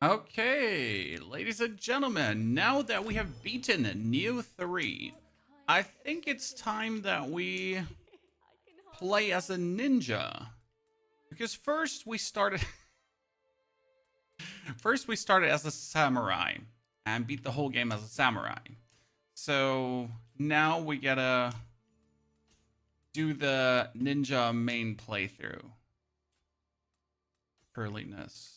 Okay, ladies and gentlemen, now that we have beaten Nioh 3, I think it's time that we play as a ninja. Because first we started first we started as a samurai and beat the whole game as a samurai. So now we gotta do the ninja main playthrough. Curliness.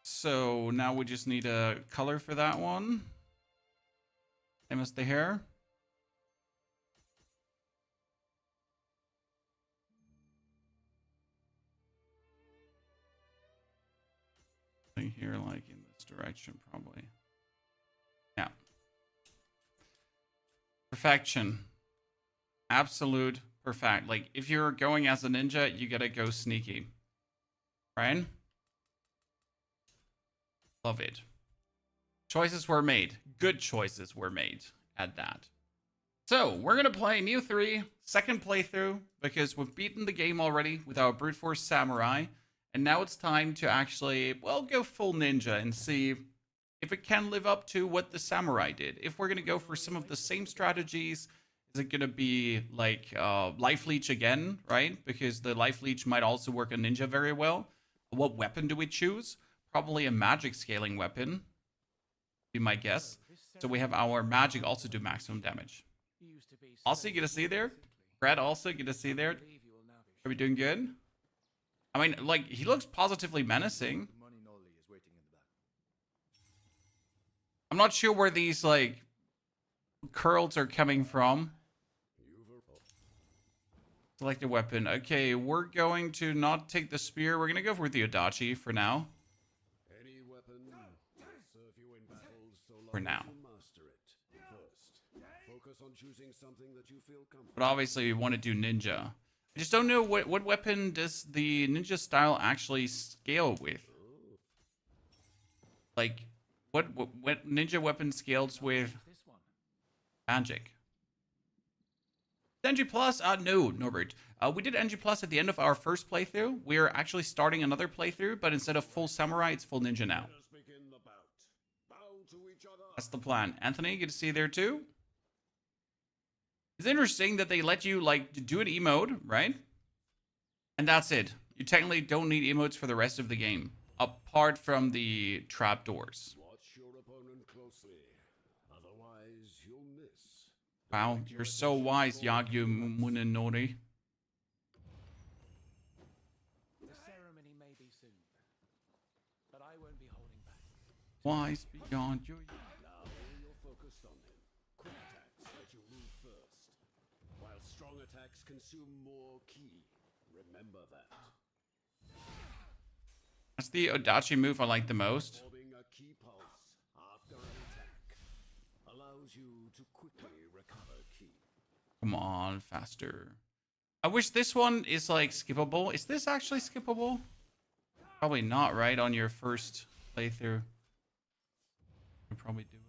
So now we just need a color for that one. Same as the hair. Here, like in this direction, probably. Yeah. Perfection. Absolute perfect. Like, if you're going as a ninja, you gotta go sneaky. Right? Love it. Choices were made. Good choices were made at that. So, we're gonna play Nioh 3, second playthrough, because we've beaten the game already with our Brute Force Samurai. And now it's time to actually, well, go full ninja and see if it can live up to what the samurai did. If we're going to go for some of the same strategies, is it going to be like life leech again, right? Because the life leech might also work on ninja very well. What weapon do we choose? Probably a magic scaling weapon, be my guess. So we have our magic also do maximum damage. Also, you get to see there? Brad also get to see there? Are we doing good? I mean, like, he looks positively menacing. I'm not sure where these, like, curls are coming from. Select a weapon. Okay, we're going to not take the spear. We're going to go for the Odachi for now. For now. But obviously, we want to do ninja. I just don't know what weapon does the ninja style actually scale with. Like, what ninja weapon scales with magic? NG Plus? No, Norbert. We did NG Plus at the end of our first playthrough. We're actually starting another playthrough, but instead of full samurai, it's full ninja now. That's the plan. Anthony, good to see you there too. It's interesting that they let you, like, do an emote, right? And that's it. You technically don't need emotes for the rest of the game, apart from the trapdoors. Wow, you're so wise, Yagyu Munenori. Wise beyond your... Strong attacks consume more ki. Remember that. That's the Odachi move I like the most. Absorbing a ki pulse after an attack allows you to quickly recover ki. Come on, faster. I wish this one is like skippable. Is this actually skippable? Probably not, right? On your first playthrough. You'll probably do it.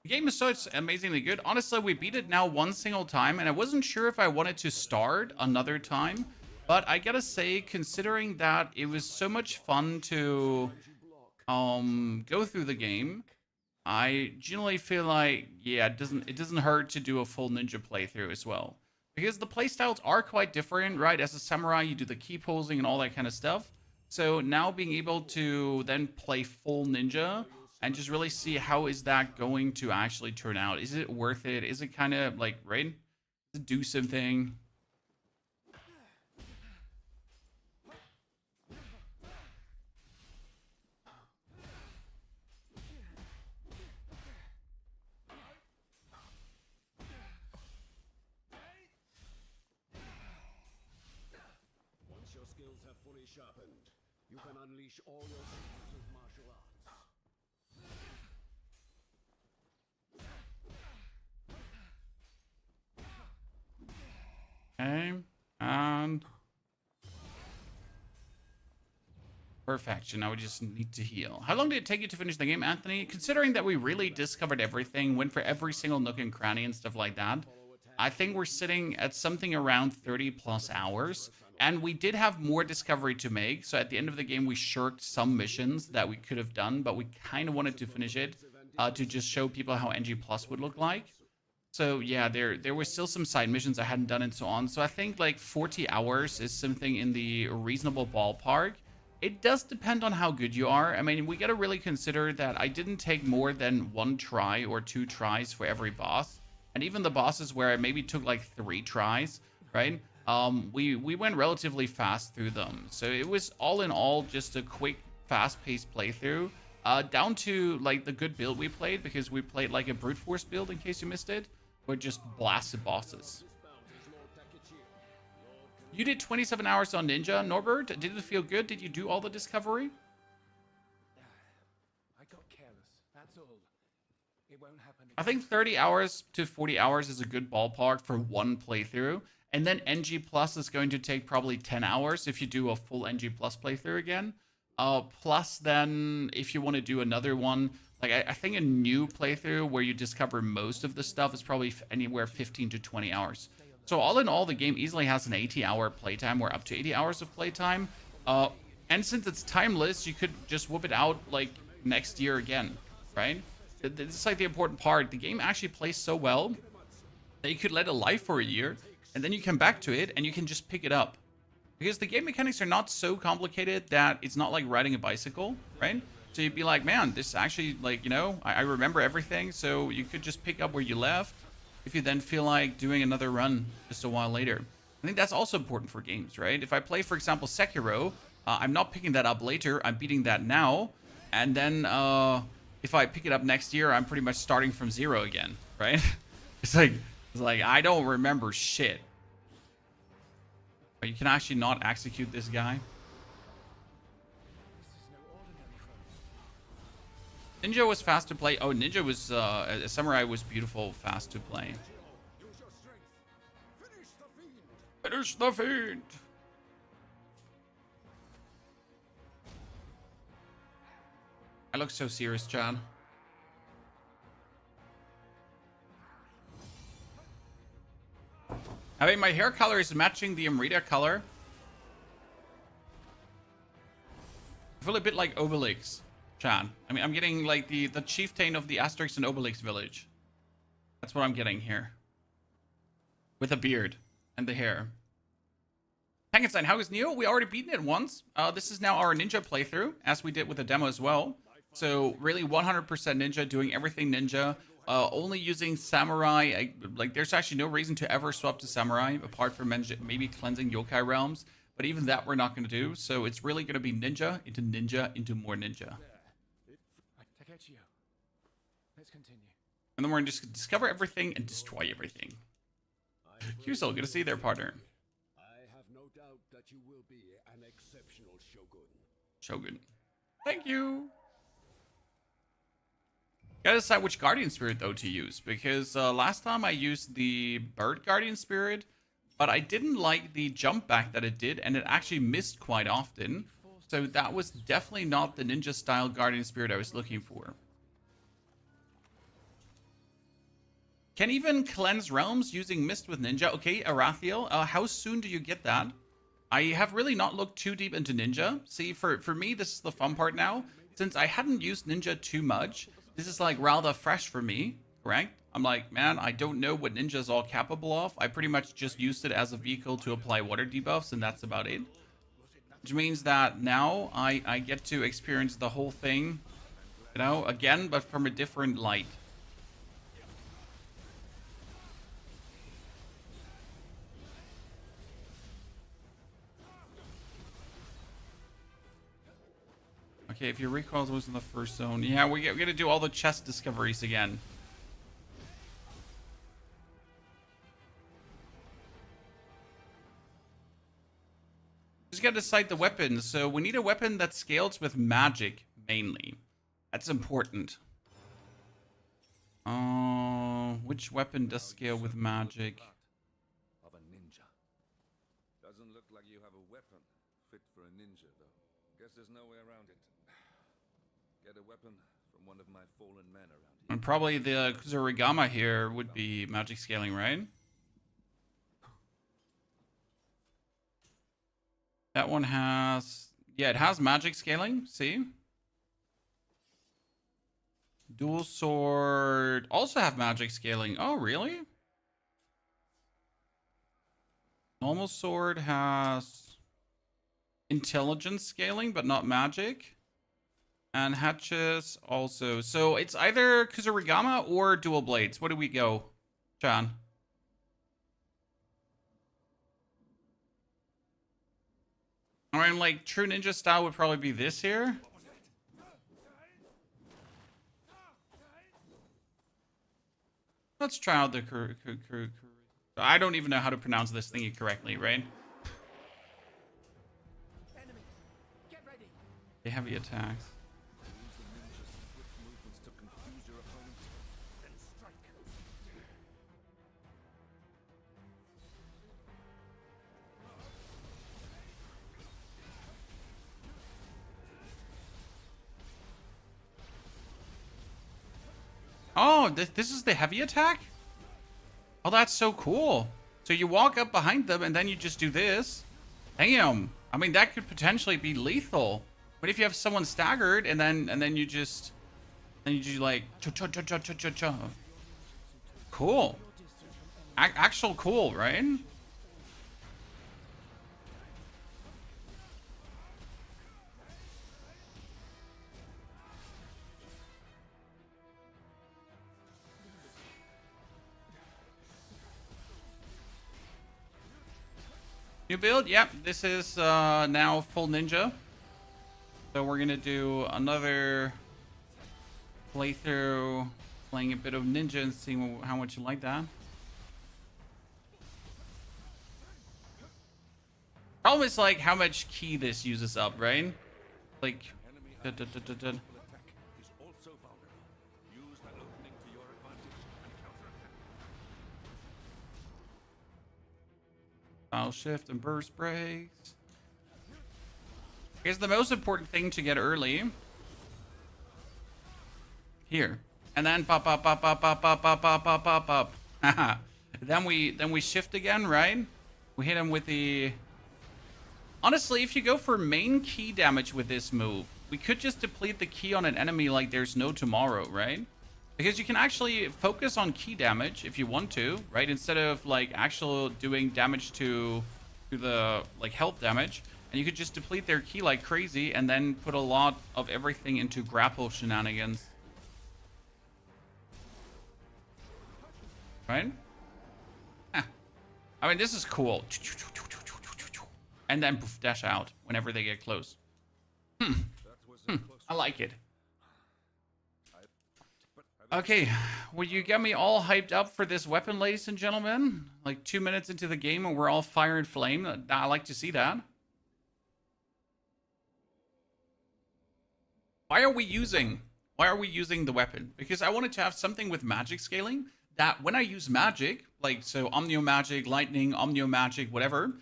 The game is so amazingly good. Honestly, we beat it now one single time, and I wasn't sure if I wanted to start another time. But I gotta say, considering that it was so much fun to go through the game, I generally feel like, yeah, it doesn't hurt to do a full ninja playthrough as well. Because the playstyles are quite different, right? As a samurai, you do the key posing and all that kind of stuff. So now being able to then play full ninja and just really see how is that going to actually turn out. Is it worth it? Is it kind of like, right? Does it do something? Once your skills have fully sharpened, you can unleash all your skills of martial arts. Okay, and perfection. Now we just need to heal. How long did it take you to finish the game, Anthony? Considering that we really discovered everything, went for every single nook and cranny and stuff like that, I think we're sitting at something around 30 plus hours. And we did have more discovery to make. So at the end of the game, we shirked some missions that we could have done, but we kind of wanted to finish it to just show people how NG Plus would look like. So yeah, there were still some side missions I hadn't done and so on. So I think like 40 hours is something in the reasonable ballpark. It does depend on how good you are. I mean, we got to really consider that I didn't take more than 1 try or 2 tries for every boss. And even the bosses where I maybe took like 3 tries, right? We went relatively fast through them. So it was all in all just a quick, fast-paced playthrough. Down to like the good build we played, because we played like a brute force build in case you missed it. Or just blasted bosses. You did 27 hours on Ninja, Norbert. Did it feel good? Did you do all the discovery? I got careless. That's all. It won't happen again. I think 30 hours to 40 hours is a good ballpark for one playthrough. And then NG Plus is going to take probably 10 hours if you do a full NG Plus playthrough again. Plus then, if you want to do another one, like I think a new playthrough where you discover most of the stuff is probably anywhere 15 to 20 hours. So all in all, the game easily has an 80-hour playtime or up to 80 hours of playtime. And since it's timeless, you could just whoop it out like next year again, right? This is like the important part. The game actually plays so well that you could let it lie for a year, and then you come back to it and you can just pick it up. Because the game mechanics are not so complicated that it's not like riding a bicycle, right? So you'd be like, man, this actually, like, you know, I remember everything. So you could just pick up where you left if you then feel like doing another run just a while later. I think that's also important for games, right? If I play, for example, Sekiro, I'm not picking that up later. I'm beating that now. And then if I pick it up next year, I'm pretty much starting from zero again, right? It's like I don't remember shit. But you can actually not execute this guy. Ninja was fast to play. Oh, Ninja was Samurai was beautiful, fast to play. Finish the fiend. I look so serious, Chad. I mean, my hair color is matching the Amrita color. I feel a bit like Obelix, Chad. I mean, I'm getting like the chieftain of the Asterix and Obelix village. That's what I'm getting here. With a beard and the hair. Tankenstein, how is Nioh? We already beaten it once. This is now our ninja playthrough, as we did with the demo as well. So really 100% ninja, doing everything ninja. Only using samurai. Like, there's actually no reason to ever swap to samurai, apart from maybe cleansing yokai realms. But even that we're not going to do. So it's really going to be ninja into more ninja. Let's continue. And then we're going to just discover everything and destroy everything. Q-Soul, good to see you there, partner. I have no doubt that you will be an exceptional shogun. Shogun. Thank you. Gotta decide which Guardian Spirit, though, to use. Because last time I used the Bird Guardian Spirit, but I didn't like the jump back that it did, and it actually missed quite often. So that was definitely not the ninja-style Guardian Spirit I was looking for. Can even cleanse realms using Mist with Ninja. Okay, Arathiel, how soon do you get that? I have really not looked too deep into Ninja. See, for me, this is the fun part now. Since I hadn't used Ninja too much, this is like rather fresh for me, correct? I'm like, man, I don't know what Ninja is all capable of. I pretty much just used it as a vehicle to apply water debuffs, and that's about it. Which means that now I get to experience the whole thing, you know, again, but from a different light. Okay, if your recoil was in the first zone. Yeah, we're gonna do all the chest discoveries again. Just gotta decide the weapons. So we need a weapon that scales with magic, mainly. That's important. Which weapon does scale with magic? Of a ninja. Doesn't look like you have a weapon fit for a ninja, though. Guess there's no way around it. Get a weapon from one of my fallen men around here. And probably the Kusarigama here would be magic scaling, right? That one has... Yeah, it has magic scaling. See? Dual sword also have magic scaling. Oh, really? Normal sword has intelligence scaling, but not magic. And hatches also. So it's either Kusarigama or dual blades. What do we go, Chan? I mean, like, true ninja style would probably be this here. Let's try out the... I don't even know how to pronounce this thingy correctly, right? Enemies, get ready. The heavy attacks. Use the ninja's swift movements to confuse your opponent, then strike. Oh, this is the heavy attack? Oh, that's so cool. So you walk up behind them and then you just do this. Damn. I mean, that could potentially be lethal. But if you have someone staggered and then you just like cha. Cool. Actual cool, right? New build? Yep, this is now full ninja. So we're gonna do another playthrough, playing a bit of ninja and seeing how much you like that. Problem is like how much ki this uses up, right? Like, Enemy attack is also vulnerable. Use that opening to your advantage and counterattack. style shift and burst breaks. Here's the most important thing to get early. Here. And then pop. Then we shift again, right? We hit him with the... Honestly, if you go for main ki damage with this move, we could just deplete the ki on an enemy like there's no tomorrow, right? Because you can actually focus on ki damage if you want to, right? Instead of like actual doing damage to the like health damage. And you could just deplete their ki like crazy and then put a lot of everything into grapple shenanigans. Right? I mean, this is cool. And then poof, dash out whenever they get close. I like it. Okay, well, you get me all hyped up for this weapon, ladies and gentlemen. Like 2 minutes into the game and we're all fire and flame. I like to see that. Why are we using the weapon? Because I wanted to have something with magic scaling that when I use magic, like so Omnio Magic, Lightning, Omnio Magic, whatever,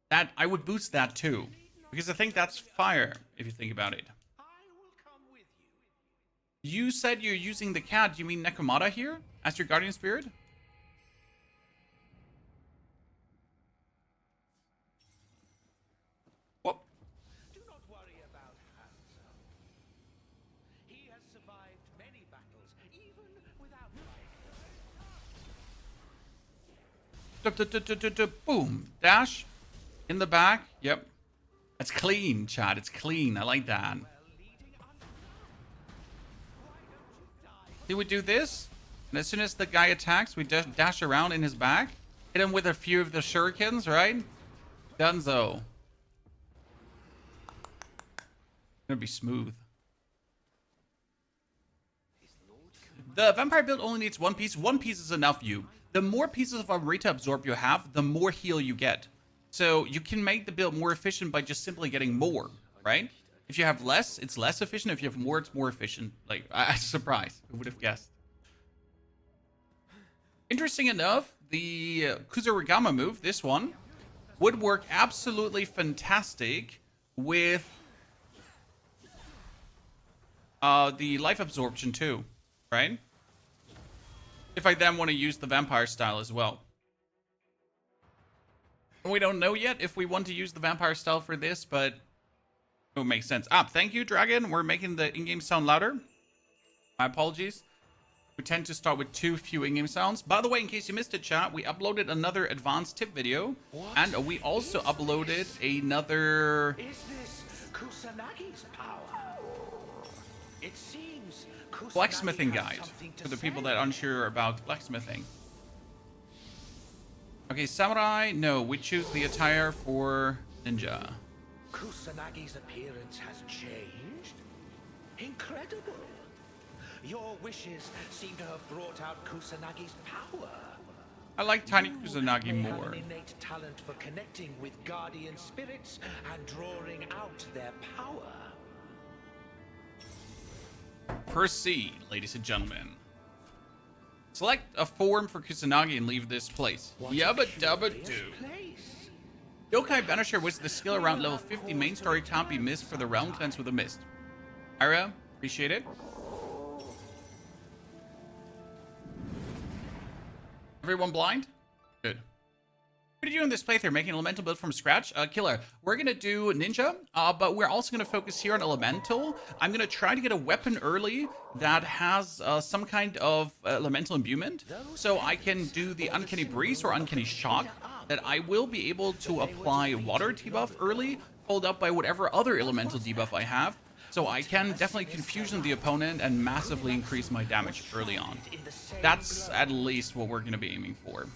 that I would boost that too. Because I think that's fire, if you think about it. You said you're using the cat. Do you mean Nekomata here as your guardian spirit? Whoop. Do not worry about Hanzo. He has survived many battles, even without fighting. Boom. Dash. In the back. Yep. It's clean, Chad. It's clean. I like that. See, we do this, and as soon as the guy attacks, we just dash around in his back, hit him with a few of the shurikens, right? Dunzo. Gonna be smooth. The vampire build only needs one piece. One piece is enough, you. The more pieces of Amrita Absorb you have, the more heal you get. So you can make the build more efficient by just simply getting more, right? If you have less, it's less efficient. If you have more, it's more efficient. Like, I'm surprised. Who would have guessed? Interesting enough, the Kusarigama move, this one, would work absolutely fantastic with the life absorption too, right? If I then want to use the vampire style as well. We don't know yet if we want to use the vampire style for this, but it would make sense. Thank you, Dragon. We're making the in-game sound louder. My apologies. We tend to start with too few in-game sounds. By the way, in case you missed it, chat, we uploaded another advanced tip video. And we also uploaded another... Is this Kusanagi's power? It seems Kusanagi blacksmithing has guide something to for the people say. that are unsure about blacksmithing. Okay, samurai. No, we choose the attire for ninja. Kusanagi's appearance has changed? Incredible. Your wishes seem to have brought out Kusanagi's power. I like Tiny You Kusanagi may have more. an innate talent for connecting with guardian spirits and drawing out their power. Proceed, ladies and gentlemen. Select a form for Kusanagi and leave this place. What a Yabba curious dabba doo. place. Yokai Banisher was the skill around level 50. Main story can't be missed for the realm cleanse with a mist. Ira, appreciate it. Everyone blind? Good. What are you doing this playthrough? Making an elemental build from scratch? Killer. We're gonna do ninja, but we're also gonna focus here on elemental. I'm gonna try to get a weapon early that has some kind of elemental imbuement, so I can do the uncanny breeze or uncanny shock. That I will be able to apply water debuff early, followed up by whatever other elemental debuff I have. So I can definitely confusion the opponent and massively increase my damage early on. That's at least what we're gonna be aiming for.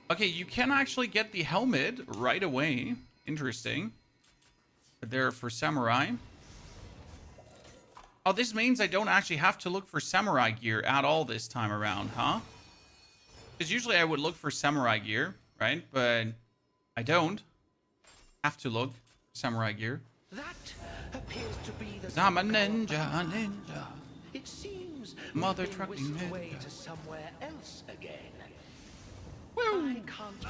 Okay, you can actually get the helmet right away. Interesting. But they're for samurai. Oh, this means I don't actually have to look for samurai gear at all this time around, huh? Because usually I would look for samurai gear, right? But I don't have to look for samurai gear. That appears to be the I'm a ninja, ninja. It seems Mother we've been trucking whisked away ninja. to somewhere else again. Woo! I can't.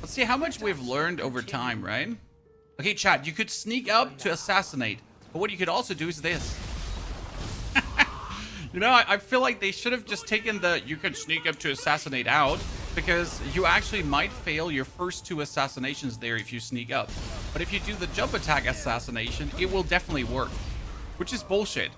Let's see how much we've learned over time, right? Okay, chat, you could sneak up to assassinate. But what you could also do is this. You know, I feel like they should have just taken the you could sneak up to assassinate out, because you actually might fail your first 2 assassinations there if you sneak up. But if you do the jump attack assassination, it will definitely work, which is bullshit.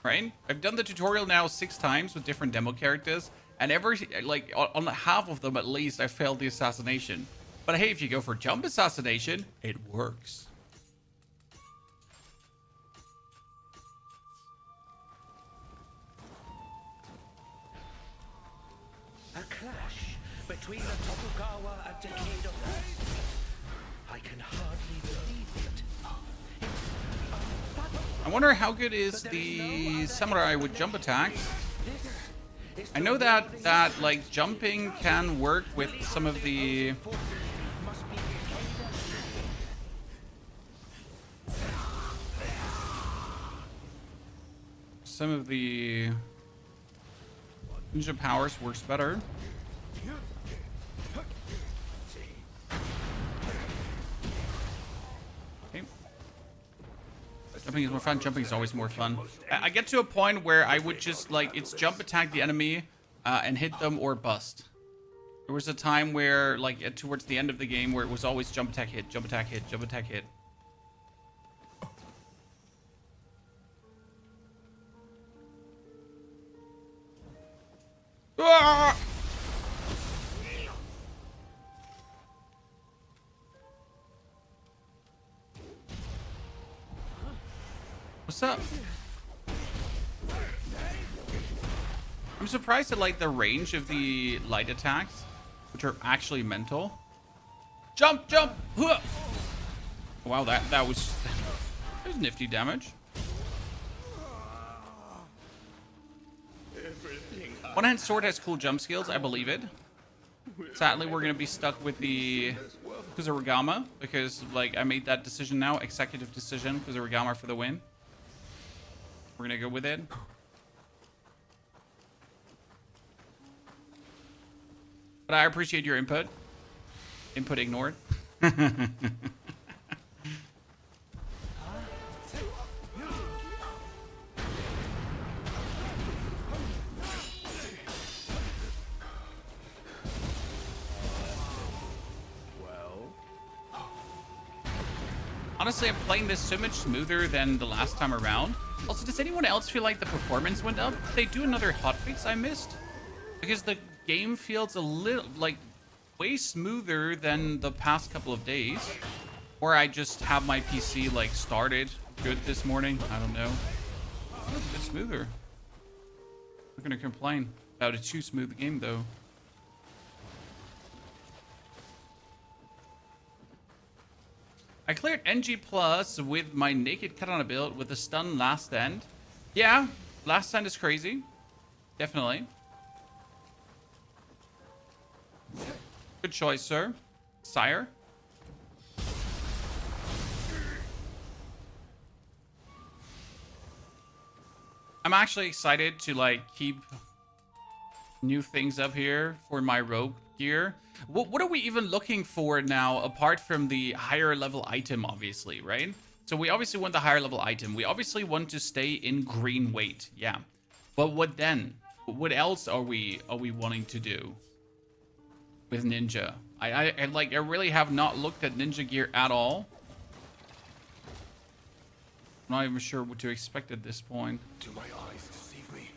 Right? I've done the tutorial now 6 times with different demo characters, and every, like, on half of them at least, I failed the assassination. But hey, if you go for jump assassination, it works. A clash between a Tokugawa and Decade of Rest. I can hardly believe it. I wonder how good is the samurai with jump attacks. I know that like jumping can work with some of the ninja powers works better. Okay. Jumping is more fun. Jumping is always more fun. I get to a point where I would just like it's jump attack the enemy and hit them or bust. There was a time where like towards the end of the game where it was always jump attack hit, jump attack hit, jump attack hit. Ah! What's up? I'm surprised at like the range of the light attacks, which are actually mental. Jump, jump! Huh! Wow, that was nifty damage. One-hand sword has cool jump skills, I believe it. Sadly, we're gonna be stuck with the Kusarigama because, like, I made that decision now, executive decision, Kusarigama for the win. We're gonna go with it. But I appreciate your input. Input ignored. Honestly, I'm playing this so much smoother than the last time around. Also, does anyone else feel like the performance went up? Did they do another hotfix I missed? Because the game feels a little, like, way smoother than the past couple of days. Or I just have my PC, like, started good this morning. I don't know. It's a bit smoother. I'm not gonna complain about a too smooth game, though. I cleared NG Plus with my naked katana build with a stun last stand. Yeah, last stand is crazy. Definitely. Good choice, sir. Sire. I'm actually excited to, like, keep new things up here for my rogue gear. What are we even looking for now, apart from the higher level item, obviously, right? So we obviously want the higher level item. We obviously want to stay in green weight, yeah. But what then? What else are we wanting to do with ninja? I really have not looked at ninja gear at all. I'm not even sure what to expect at this point. Do my eyes deceive me?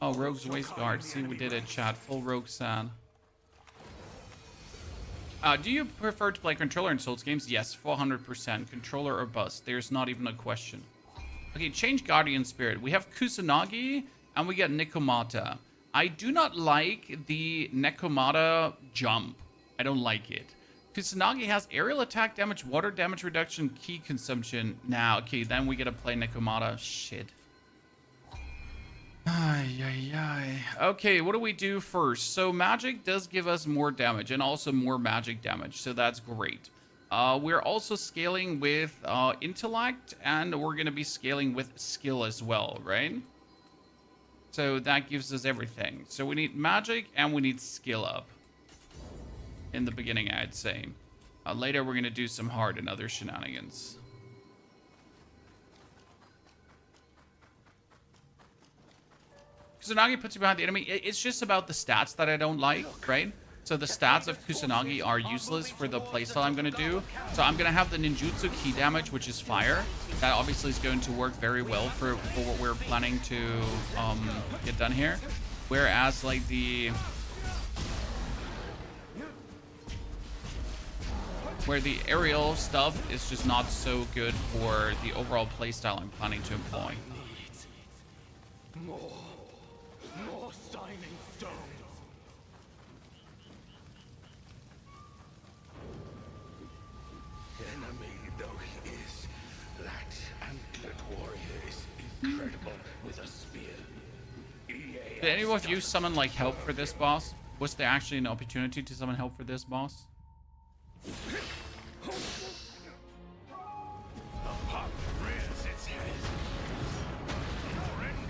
Oh, Rogue's Waistguard. See, we did it, chat. Full Rogue Sad. Do you prefer to play controller in Souls games? Yes, 400%. Controller or bust. There's not even a question. Okay, change Guardian Spirit. We have Kusanagi and we got Nekomata. I do not like the Nekomata jump. I don't like it. Kusanagi has aerial attack damage, water damage reduction, key consumption. Now, okay, then we gotta play Nekomata. Shit. Okay, what do we do first? So magic does give us more damage and also more magic damage, so that's great. We're also scaling with intellect, and we're gonna be scaling with skill as well, right? So that gives us everything. So we need magic and we need skill up in the beginning, I'd say. Later, we're gonna do some hard and other shenanigans. Kusanagi puts you behind the enemy. It's just about the stats that I don't like, right? So the stats of Kusanagi are useless for the playstyle I'm going to do. So I'm going to have the ninjutsu key damage, which is fire. That obviously is going to work very well for what we're planning to get done here. Whereas like where the aerial stuff is just not so good for the overall playstyle I'm planning to employ. More shining stones. Enemy though he is, that anklet warrior is incredible with a spear. Did any of you summon like help for this boss? Was there actually an opportunity to summon help for this boss?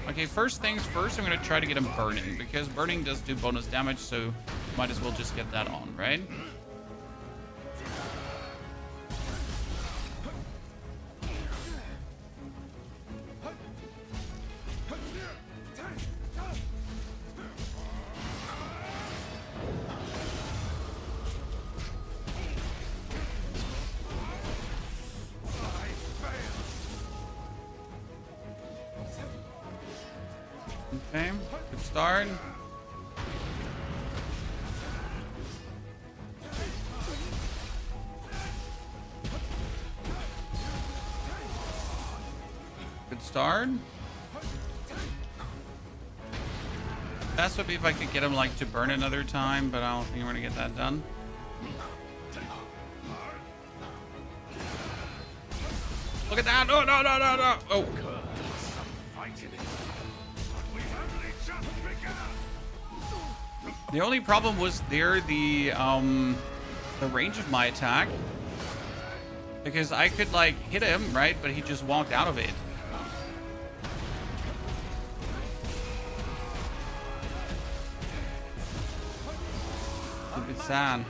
Okay, first things first, I'm going to try to get him burning, because burning does do bonus damage, so might as well just get that on, right? Okay, good start. Good start. Best would be if I could get him like to burn another time, but I don't think I'm gonna get that done. Look at that! No, no, no, no, no! Oh. The only problem was there the range of my attack, because I could like hit him, right? But he just walked out of it. A bit sad.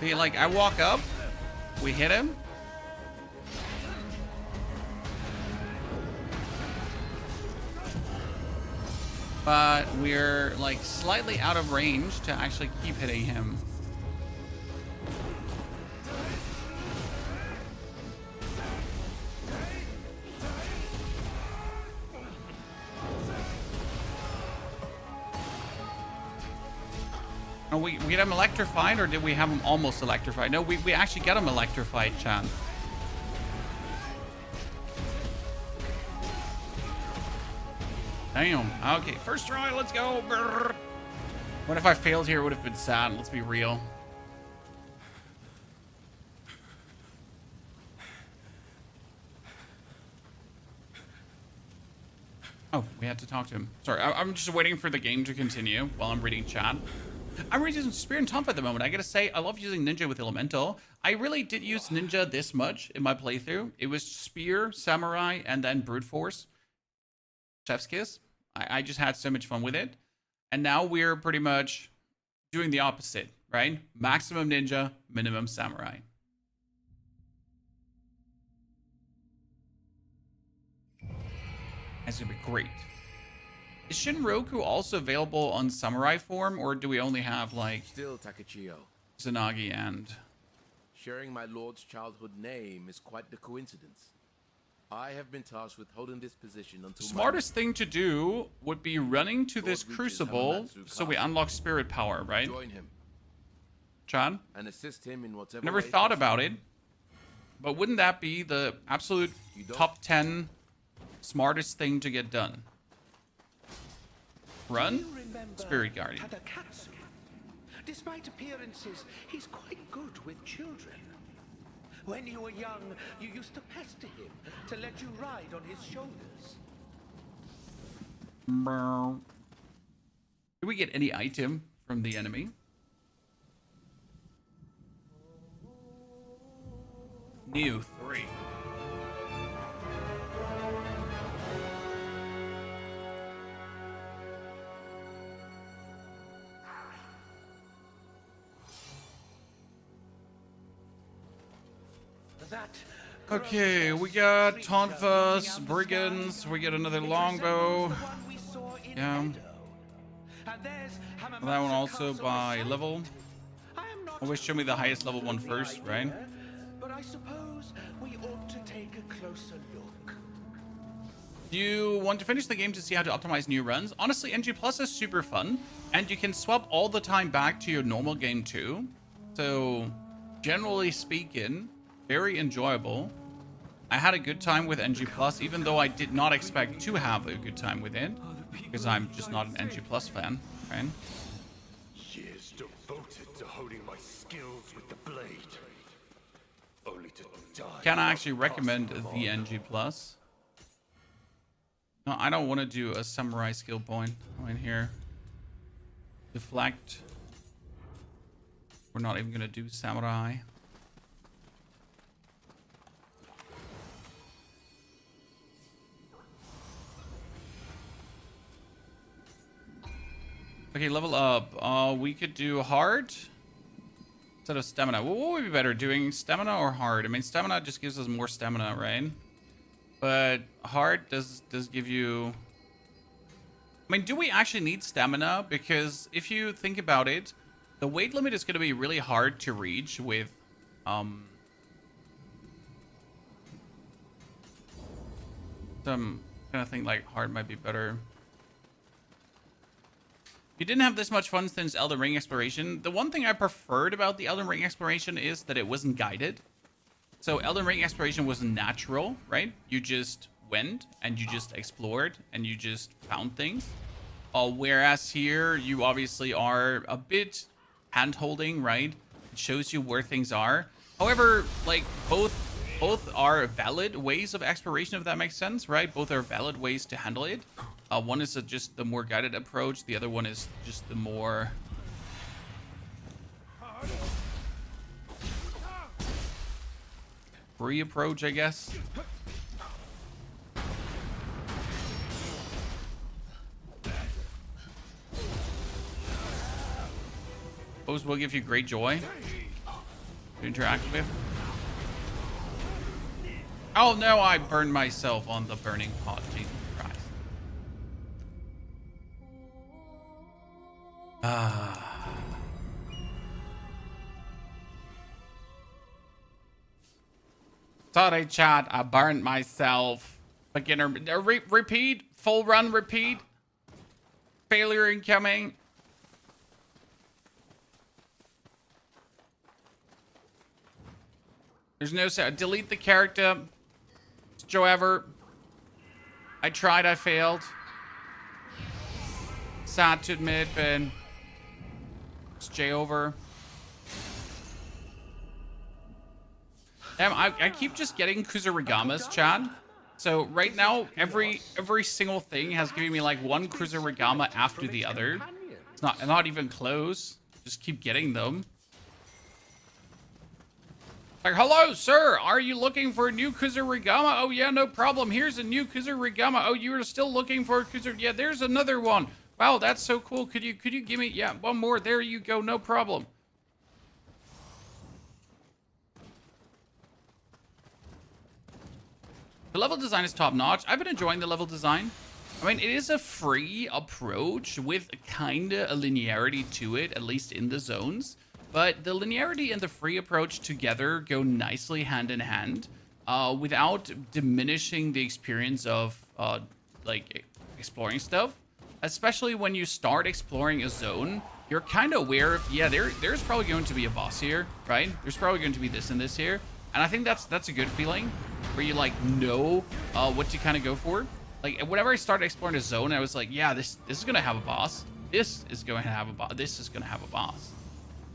See, like I walk up, we hit him. but we're like slightly out of range to actually keep hitting him. Oh, we get him electrified, or did we have him almost electrified? No, we actually get him electrified, Chan. Damn. Okay, first try, let's go. Brrr. What if I failed here? It would have been sad. Let's be real. Oh, we had to talk to him. Sorry, I'm just waiting for the game to continue while I'm reading chat. I'm reading Spear and Tomp at the moment. I gotta say, I love using Ninja with Elemental. I really did use Ninja this much in my playthrough. It was Spear, Samurai, and then Brute Force. Chef's Kiss. I just had so much fun with it. And now we're pretty much doing the opposite, right? Maximum Ninja, minimum Samurai. That's gonna be great. Is Shinroku also available on Samurai form, or do we only have, like, Still, Takechiyo, Tsunagi and... sharing my lord's childhood name is quite the coincidence. I have been tasked with holding this position until Smartest thing to do would be running to this Lord crucible reaches Hamamatsu so we Castle. unlock spirit power, right? join him Chan? and assist him in whatever Never way thought possible. about it, but wouldn't that be the absolute You don't? top 10 smartest thing to get done? Do Run? you remember Spirit Guardian. Tadakatsu? Despite appearances, he's quite good with children. When you were young, you used to pester him to let you ride on his shoulders. Do we get any item from the enemy? Nioh 3. That Okay, we got Tonfas, Brigands, we get another longbow. Yeah. That one also by level. Always show me the highest level one first, right? But I suppose we ought to take a closer look. Do you want to finish the game to see how to optimize new runs? Honestly, NG Plus is super fun, and you can swap all the time back to your normal game too. So, generally speaking, very enjoyable. I had a good time with NG Plus, even though I did not expect to have a good time with it, because I'm just not an NG Plus fan, right? Years devoted to honing my skills with the blade. Only to die. Can I actually recommend the NG Plus? No, I don't want to do a samurai skill point right here. Deflect. We're not even going to do samurai. Okay, level up. We could do hard instead of stamina. What would be better, doing stamina or hard? I mean, stamina just gives us more stamina, right? But hard does give you... I mean, do we actually need stamina? Because if you think about it, the weight limit is going to be really hard to reach with... some kind of thing like hard might be better. You didn't have this much fun since Elden Ring Exploration. The one thing I preferred about the Elden Ring Exploration is that it wasn't guided. So Elden Ring Exploration was natural, right? You just went and you just explored and you just found things. Whereas here, you obviously are a bit hand-holding, right? It shows you where things are. However, like both are valid ways of exploration, if that makes sense, right? Both are valid ways to handle it. One is just the more guided approach. The other one is just the more... free approach, I guess. Those will give you great joy to interact with. Oh no, I burned myself on the burning pot. Jesus Christ. Sorry, chat. I burned myself. Beginner. Repeat. Full run. Repeat. Failure incoming. There's no sound. Delete the character. It's Joe Ever. I tried. I failed. Sad to admit, but it's Jay over. Damn, I keep just getting Kusurigamas, chat. So right now, every single thing has given me like one Kusarigama after the other. It's not even close. Just keep getting them. Like, hello, sir. Are you looking for a new Kusarigama? Oh yeah, no problem. Here's a new Kusarigama. Oh, you are still looking for a Kusar? Yeah, there's another one. Wow, that's so cool. Could you give me? Yeah, one more. There you go. No problem. The level design is top notch. I've been enjoying the level design. I mean, it is a free approach with kinda a linearity to it, at least in the zones. But the linearity and the free approach together go nicely hand in hand, without diminishing the experience of like exploring stuff. Especially when you start exploring a zone, you're kind of aware of, yeah, there's probably going to be a boss here, right? There's probably going to be this and this here. And I think that's a good feeling, where you like know what to kind of go for. Like whenever I started exploring a zone, I was like, yeah, this is gonna have a boss. This is going to have a boss. This is gonna have a boss.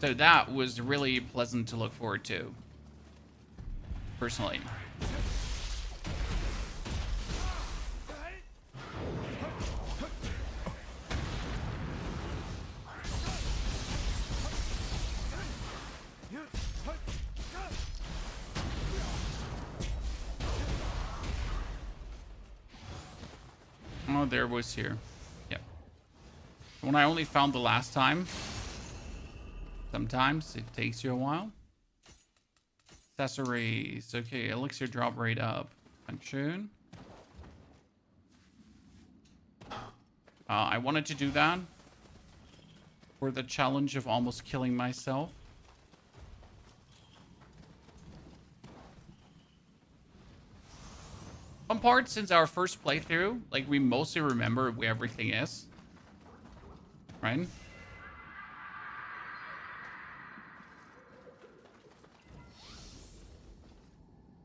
So that was really pleasant to look forward to, personally. Oh, there was here. Yep. When I only found the last time. Sometimes it takes you a while. Accessories. Okay, elixir drop rate up. Function. I wanted to do that for the challenge of almost killing myself. One part, since our first playthrough, like we mostly remember where everything is. Right?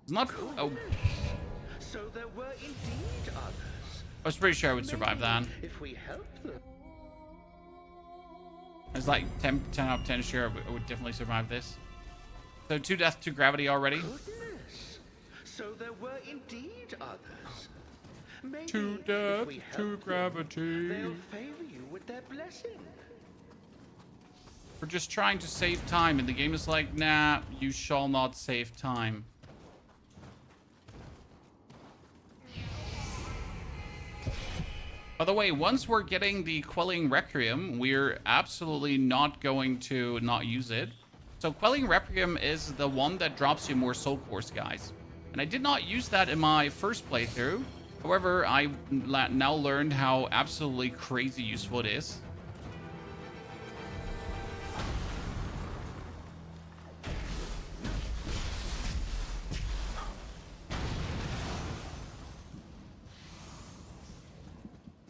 It's not. Oh. So there were indeed others. I was pretty sure I would survive that. If we helped them. I was like 10 out of 10 sure I would definitely survive this. So 2 death, 2 gravity already. Goodness. So there were indeed others. Maybe 2 if death, we 2 help them, gravity. they'll favor you with their blessing. We're just trying to save time, and the game is like, nah, you shall not save time. By the way, once we're getting the Quelling Requiem, we're absolutely not going to not use it. So Quelling Requiem is the one that drops you more soul cores, guys. And I did not use that in my first playthrough. However, I now learned how absolutely crazy useful it is.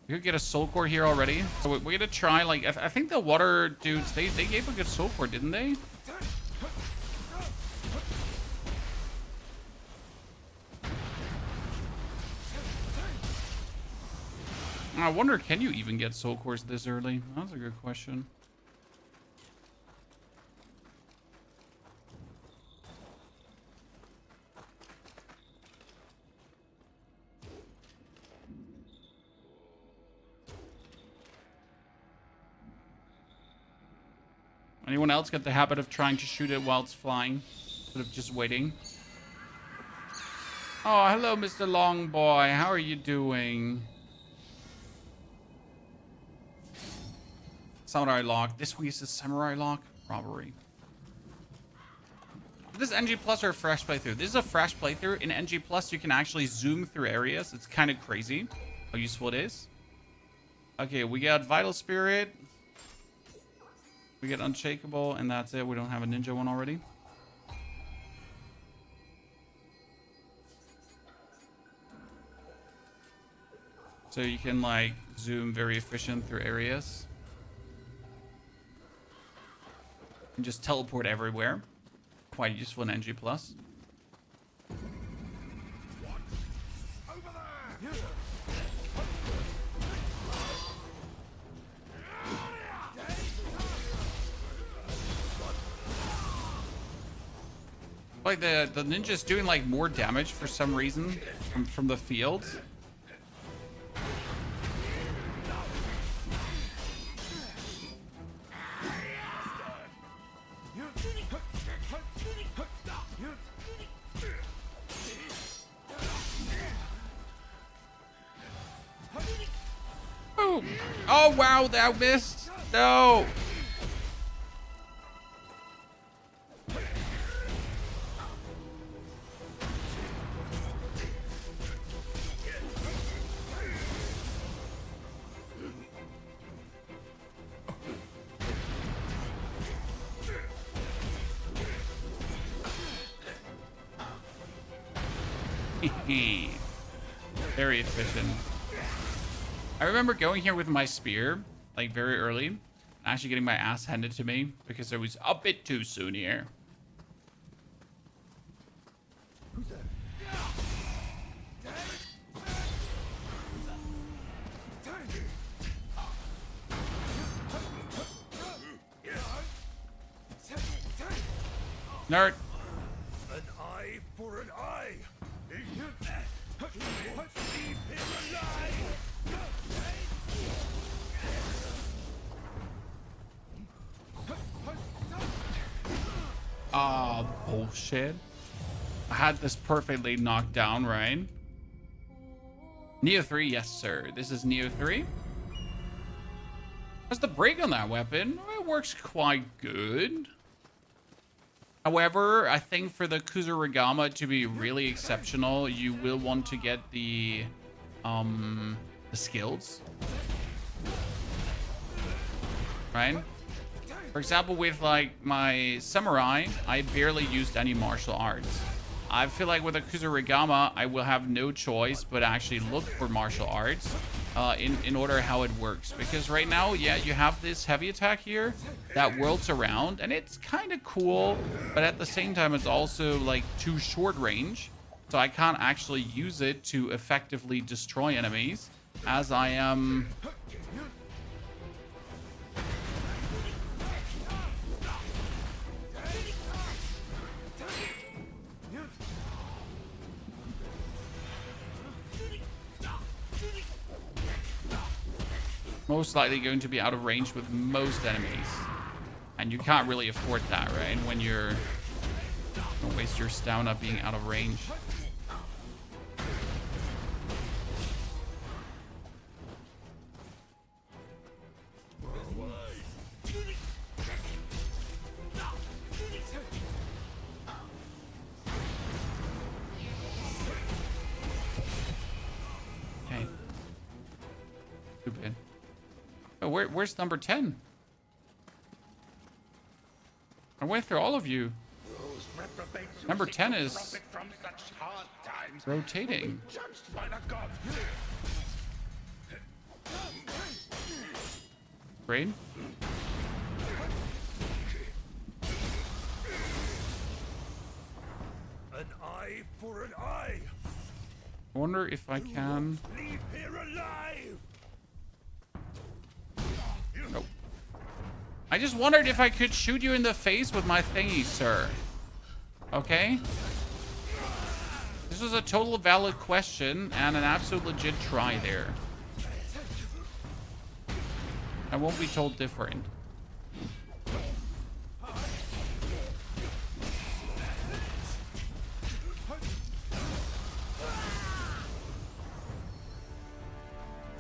We could get a soul core here already. So we're gonna try, like, I think the water dudes, they gave a good soul core, didn't they? I wonder, can you even get soul cores this early? That's a good question. Anyone else get the habit of trying to shoot it while it's flying, instead of just waiting? Oh, hello, Mr. Long Boy. How are you doing? Samurai lock. This week is a samurai lock robbery. Is this NG Plus or a fresh playthrough? This is a fresh playthrough. In NG Plus, you can actually zoom through areas. It's kind of crazy how useful it is. Okay, we got Vital Spirit. We get unshakable, and that's it. We don't have a ninja one already. So you can like zoom very efficient through areas. And just teleport everywhere. Quite useful in NG+. Like the ninja's doing like more damage for some reason from the field. Oh, oh wow, that missed. No. Very efficient. I remember going here with my spear, like very early, and actually getting my ass handed to me because I was a bit too soon here. Nerd. An eye for an eye. Leave him alive. Ah, bullshit. I had this perfectly knocked down, right? Nioh 3, yes, sir. This is Nioh 3. How's the break on that weapon? It works quite good. However, I think for the Kusarigama to be really exceptional, you will want to get the skills. Right? For example, with like my samurai, I barely used any martial arts. I feel like with a Kusarigama, I will have no choice but actually look for martial arts in order how it works. Because right now, yeah, you have this heavy attack here that whirls around, and it's kind of cool, but at the same time, it's also like too short range. So I can't actually use it to effectively destroy enemies as I am... most likely going to be out of range with most enemies. And you can't really afford that, right? When you're gonna waste your stamina being out of range. Okay. Stupid. Oh, where's number 10? I went through all of you. Number 10 is rotating. Great. An eye for an eye. I wonder if I can... Leave here alive. Nope. I just wondered if I could shoot you in the face with my thingy, sir. Okay? This was a total valid question and an absolute legit try there. I won't be told different.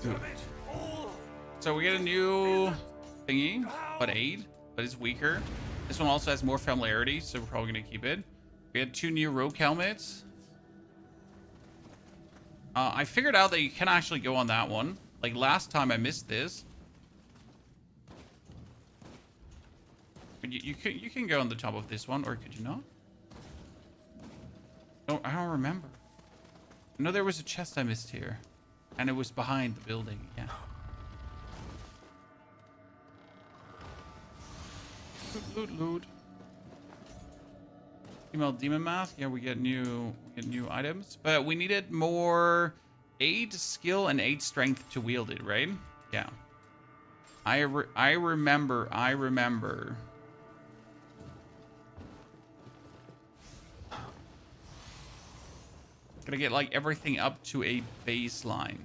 Good. So we get a new thingy, but aid, but it's weaker. This one also has more familiarity, so we're probably gonna keep it. We had 2 new rogue helmets. I figured out that you can actually go on that one. Like last time I missed this. But you can go on the top of this one, or could you not? No, I don't remember. I know there was a chest I missed here, and it was behind the building. Yeah. Loot, loot. Female demon mask. Yeah, we get new items, but we needed more 8 skill and 8 strength to wield it, right? Yeah. I remember. Gonna get like everything up to a baseline.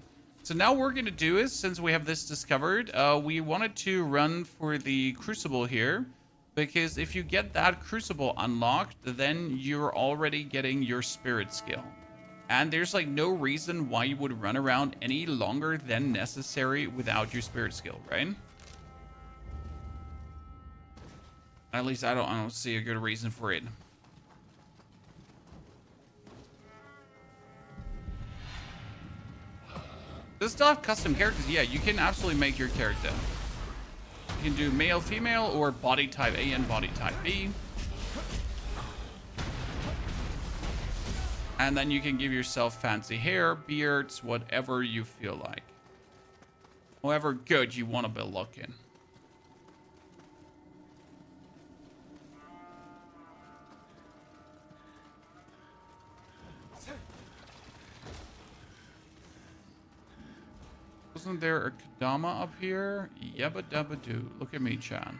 So now what we're gonna do is, since we have this discovered, we wanted to run for the crucible here, because if you get that crucible unlocked, then you're already getting your spirit skill. And there's like no reason why you would run around any longer than necessary without your spirit skill, right? At least I don't see a good reason for it. Does still have custom characters? Yeah, you can absolutely make your character. You can do male, female, or body type A and body type B. And then you can give yourself fancy hair, beards, whatever you feel like. However good you want to be looking. Wasn't there a Kadama up here? Yabba dabba doo. Look at me, Chan.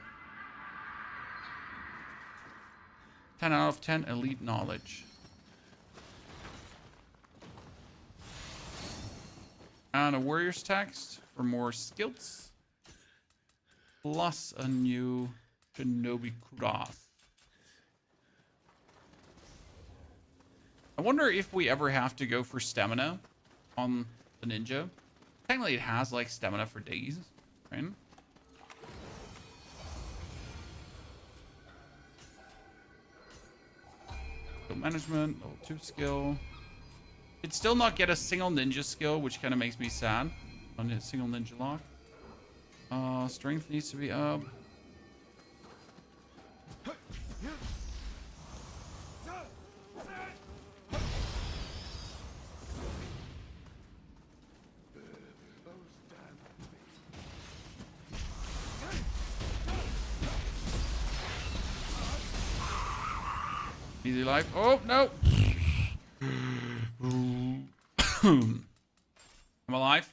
10 out of 10 elite knowledge. And a warrior's text for more skills. Plus a new shinobi cloth. I wonder if we ever have to go for stamina on the ninja. Technically, it has like stamina for days, right? Skill management, level 2 skill. It'd still not get a single ninja skill, which kind of makes me sad on a single ninja lock. Strength needs to be up. Easy life. Oh, no. I'm alive.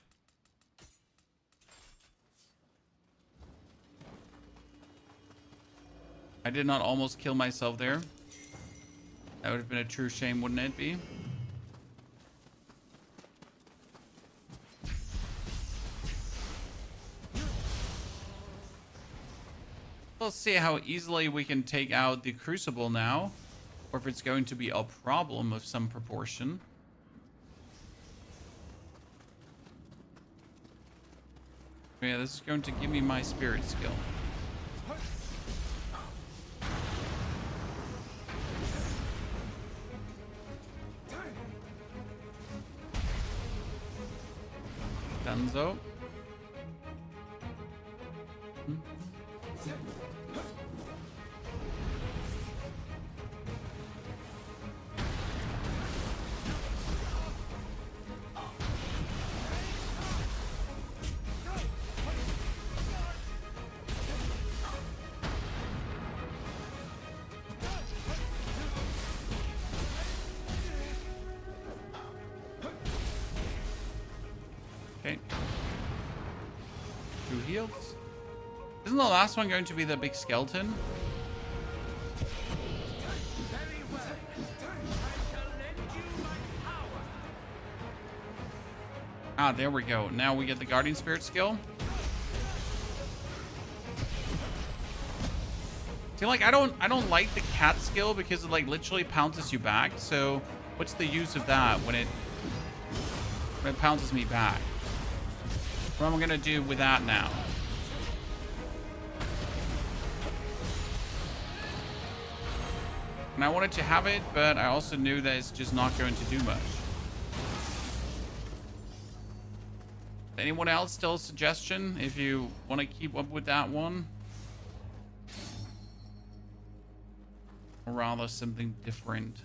I did not almost kill myself there. That would have been a true shame, wouldn't it be? Let's see how easily we can take out the crucible now, or if it's going to be a problem of some proportion. Yeah, this is going to give me my spirit skill. Dunzo. Okay. 2 heals. Isn't the last one going to be the big skeleton? Ah, there we go. Now we get the Guardian Spirit skill. See, like I don't like the cat skill because it like literally pounces you back. So what's the use of that when it pounces me back? What am I gonna do with that now? And I wanted to have it, but I also knew that it's just not going to do much. Anyone else still a suggestion if you want to keep up with that one? Or rather something different.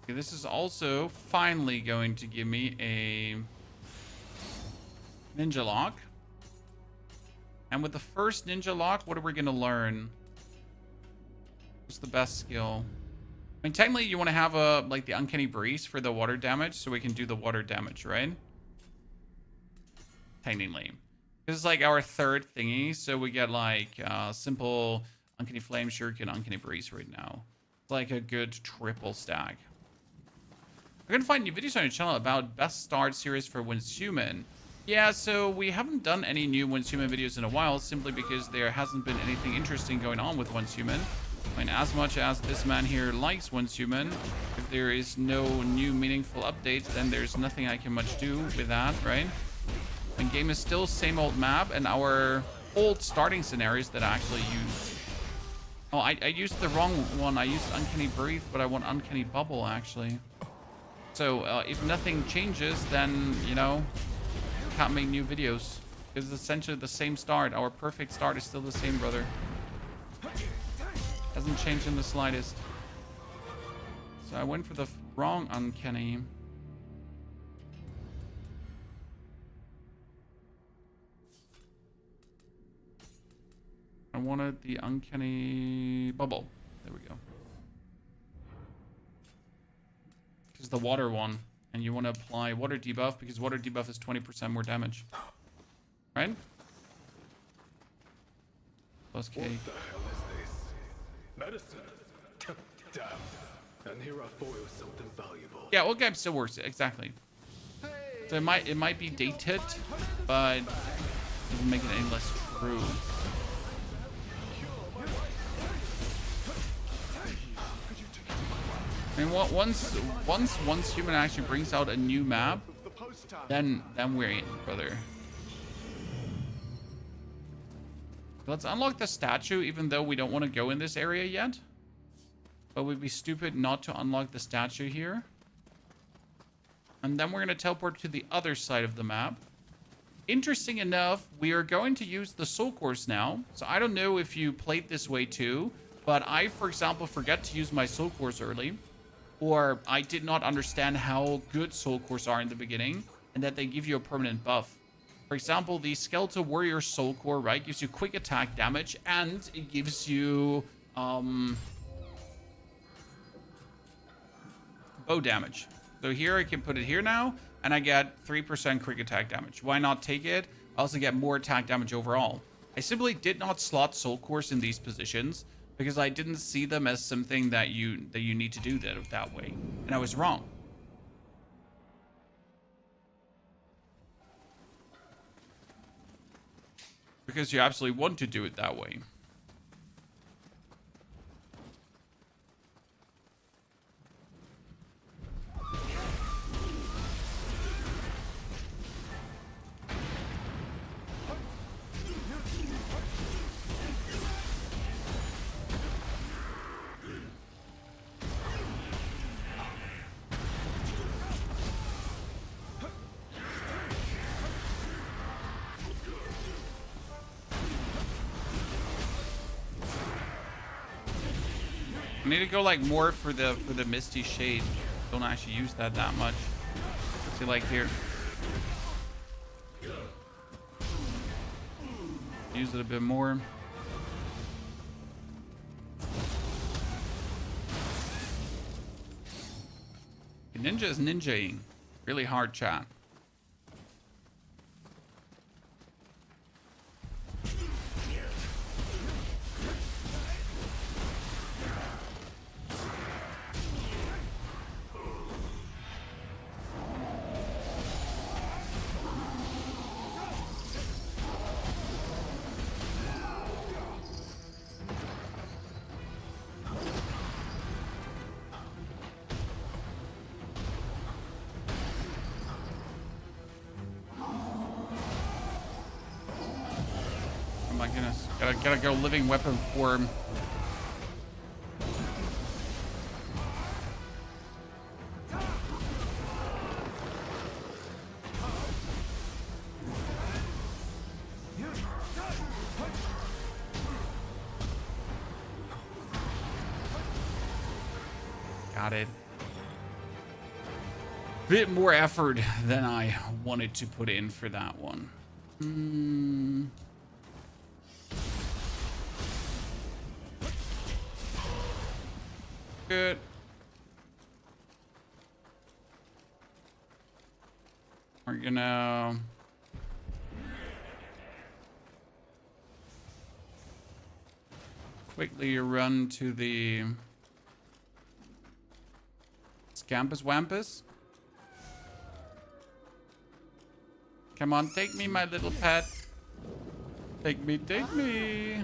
Okay, this is also finally going to give me a ninja lock. And with the first ninja lock, what are we going to learn? What's the best skill? I mean, technically, you want to have a like the uncanny breeze for the water damage, so we can do the water damage, right? Technically, this is like our third thingy, so we get like simple uncanny flame, shuriken, uncanny breeze right now. It's like a good triple stack. We're gonna find new videos on your channel about best start series for Once Human. Yeah, so we haven't done any new Once Human videos in a while, simply because there hasn't been anything interesting going on with Once Human. I mean, as much as this man here likes Once Human, if there is no new meaningful updates, then there's nothing I can much do with that, right? The game is still same old map, and our old starting scenarios that I actually used. Oh, I used the wrong one. I used Uncanny Breathe, but I want Uncanny Bubble, actually. So, if nothing changes, then, you know, can't make new videos. It's essentially the same start. Our perfect start is still the same, brother. Hasn't changed in the slightest. So I went for the wrong Uncanny. I wanted the Uncanny Bubble. There we go. Because the water one. And you want to apply water debuff because water debuff is 20% more damage. Right? Plus K. What the hell is this? Medicine? Damn. And here I thought it was something valuable. Yeah, well, game still works. Exactly. So it might be dated, but it doesn't make it any less true. I mean, once Human actually brings out a new map, then we're in, brother. Let's unlock the statue, even though we don't want to go in this area yet. But we'd be stupid not to unlock the statue here. And then we're going to teleport to the other side of the map. Interesting enough, we are going to use the soul course now. So I don't know if you played this way too, but I, for example, forgot to use my soul course early. Or I did not understand how good soul cores are in the beginning, and that they give you a permanent buff. For example, the Skeletal Warrior Soul Core, right, gives you quick attack damage, and it gives you bow damage. So here I can put it here now, and I get 3% quick attack damage. Why not take it? I also get more attack damage overall. I simply did not slot soul cores in these positions because I didn't see them as something that you need to do that way, and I was wrong. Because you absolutely want to do it that way. I need to go like more for the Misty Shade. Don't actually use that much. See, like here. Use it a bit more. Ninja is ninjaing. Really hard, chat. Oh my goodness. Gotta go living weapon form. added a bit more effort than I wanted to put in for that one. Good. We're gonna quickly run to the Scampus Wampus. Come on, take me, my little pet. Take me, take me.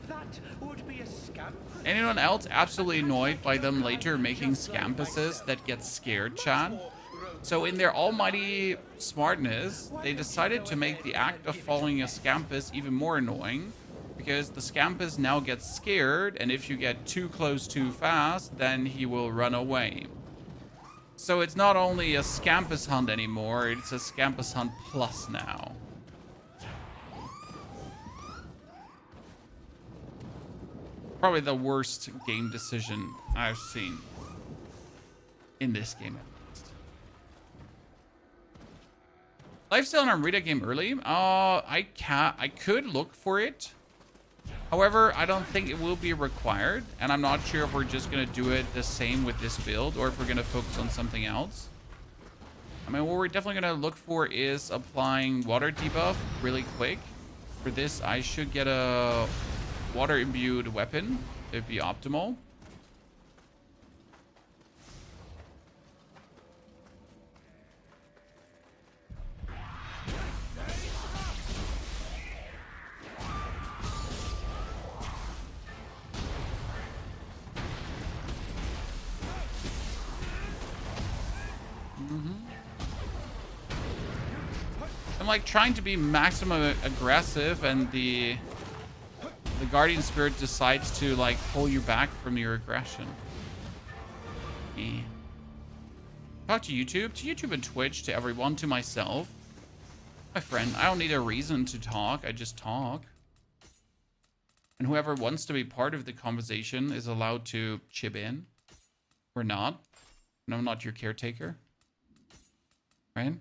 That would be a scamp. Anyone else absolutely annoyed by them later making scampuses that get scared, Chad? So in their almighty smartness, they decided to make the act of following a scampus even more annoying, because the scampus now gets scared, and if you get too close too fast, then he will run away. So it's not only a scampus hunt anymore, it's a scampus hunt plus now. Probably the worst game decision I've seen in this game at least. Lifesteal and Armada game early? I could look for it. However, I don't think it will be required, and I'm not sure if we're just gonna do it the same with this build or if we're gonna focus on something else. I mean, what we're definitely gonna look for is applying water debuff really quick. For this, I should get a water imbued weapon. It'd be optimal. I'm like trying to be maximum aggressive, and the guardian spirit decides to like pull you back from your aggression. Talk to YouTube and Twitch, to everyone, to myself. My friend, I don't need a reason to talk. I just talk. And whoever wants to be part of the conversation is allowed to chip in or not. And I'm not your caretaker. Right?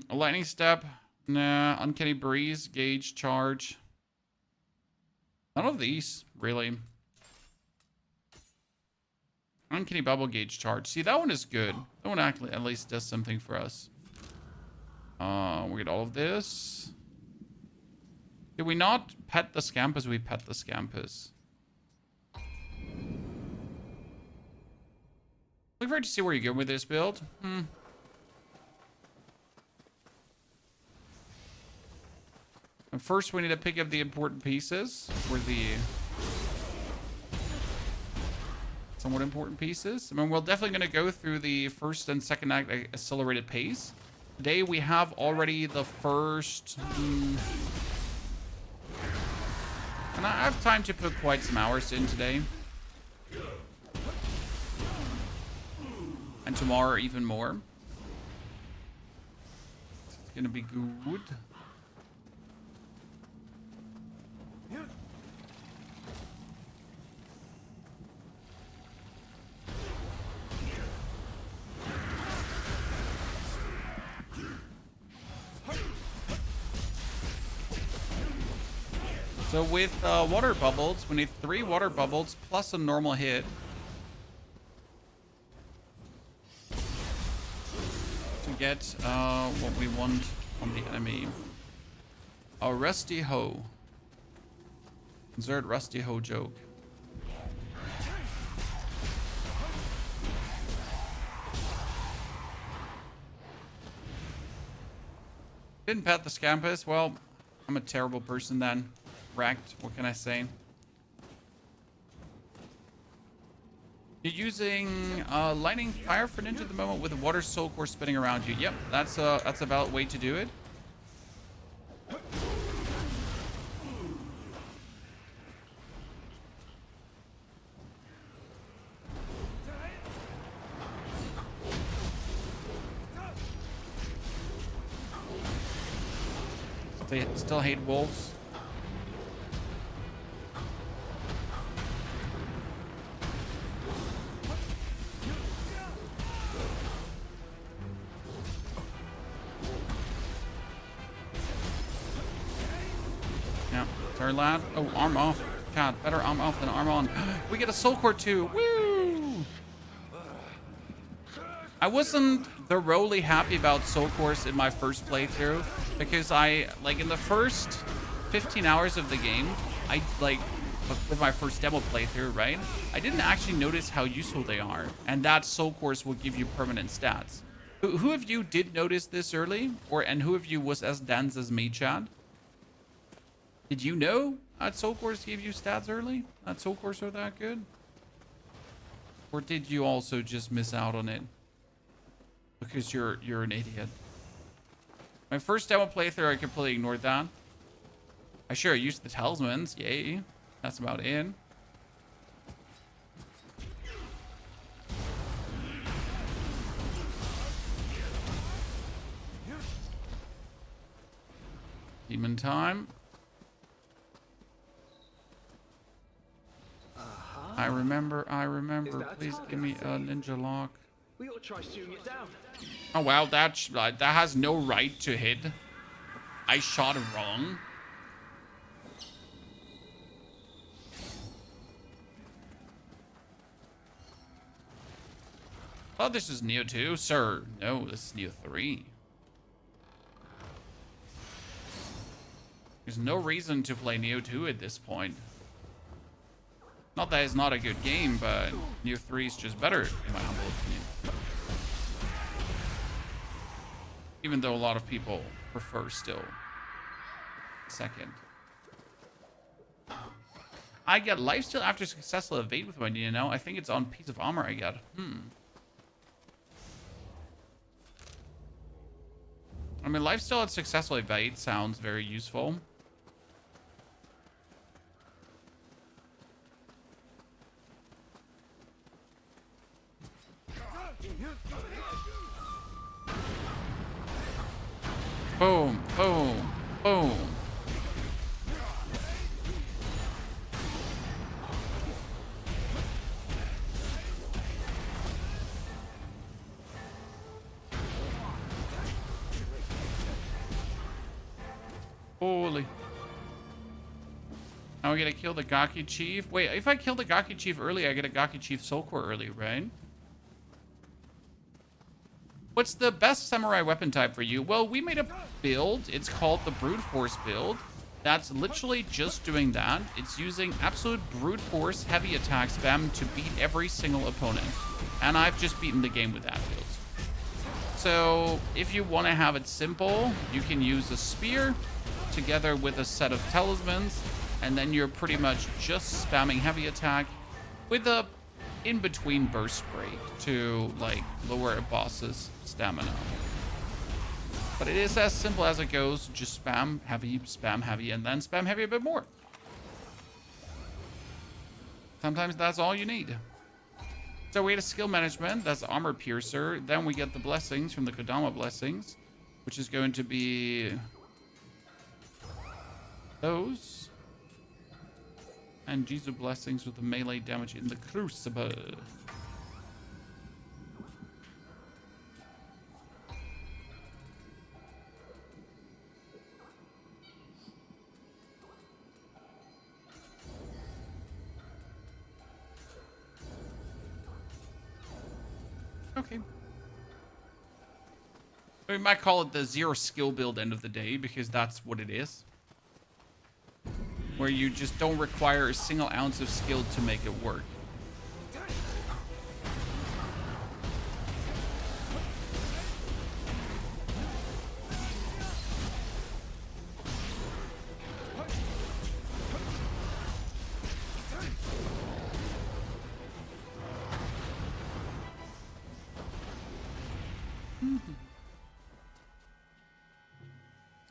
A lightning step. Nah. Uncanny breeze. Gauge charge. None of these, really. Uncanny bubble, gauge charge. See, that one is good. That one actually at least does something for us. We get all of this. Did we not pet the Scampus? We pet the Scampus. Look forward to see where you go with this build. And first, we need to pick up the important pieces, or the somewhat important pieces. I mean, we're definitely going to go through the first and second act at accelerated pace. Today, we have already the first... And I have time to put quite some hours in today. And tomorrow, even more. It's going to be good. So with water bubbles, we need 3 water bubbles plus a normal hit. To get what we want on the enemy. A rusty hoe. Insert rusty hoe joke. Didn't pet the Scampus. Well, I'm a terrible person then. Wrecked. What can I say? You're using lightning fire for ninja at the moment with a water soul core spinning around you. Yep, that's a valid way to do it. They still hate wolves. better, lad. Oh, arm off. God, better arm off than arm on. We get a soul core too. Woo! I wasn't thoroughly happy about soul cores in my first playthrough because like in the first 15 hours of the game, I like with my first demo playthrough, right? I didn't actually notice how useful they are, and that soul cores will give you permanent stats. Who of you did notice this early, and who of you was as dense as me, Chad? Did you know that soul cores gave you stats early? That soul cores are that good? Or did you also just miss out on it because you're an idiot? My first demo playthrough, I completely ignored that. I sure used the talismans, yay. That's about it. Demon time. I remember. Please give me a ninja lock. We ought to try shooting it down. Oh wow, that has no right to hit. I shot it wrong. Oh, this is Nioh 2, sir. No, this is Nioh 3. There's no reason to play Nioh 2 at this point. Not that it's not a good game, but Nioh 3 is just better, in my humble opinion. Even though a lot of people prefer still second. I get lifesteal after successful evade with my Nioh. I think it's on piece of armor I get. I mean, lifesteal at successful evade sounds very useful. Boom, boom, boom. Holy. Now we gotta kill the Gaki Chief. Wait, if I kill the Gaki Chief early, I get a Gaki Chief Soul Core early, right? What's the best samurai weapon type for you? Well, we made a build. It's called the Brute Force build. That's literally just doing that. It's using absolute brute force heavy attack spam to beat every single opponent. And I've just beaten the game with that build. So if you want to have it simple, you can use a spear together with a set of talismans, and then you're pretty much just spamming heavy attack with a in-between burst break to like lower a boss's stamina. But it is as simple as it goes. Just spam heavy, and then spam heavy a bit more. Sometimes that's all you need. So we had a skill management. That's armor piercer. Then we get the blessings from the Kodama blessings, which is going to be those. And Jizu blessings with the melee damage in the crucible. Okay. We might call it the zero skill build end of the day, because that's what it is. Where you just don't require a single ounce of skill to make it work.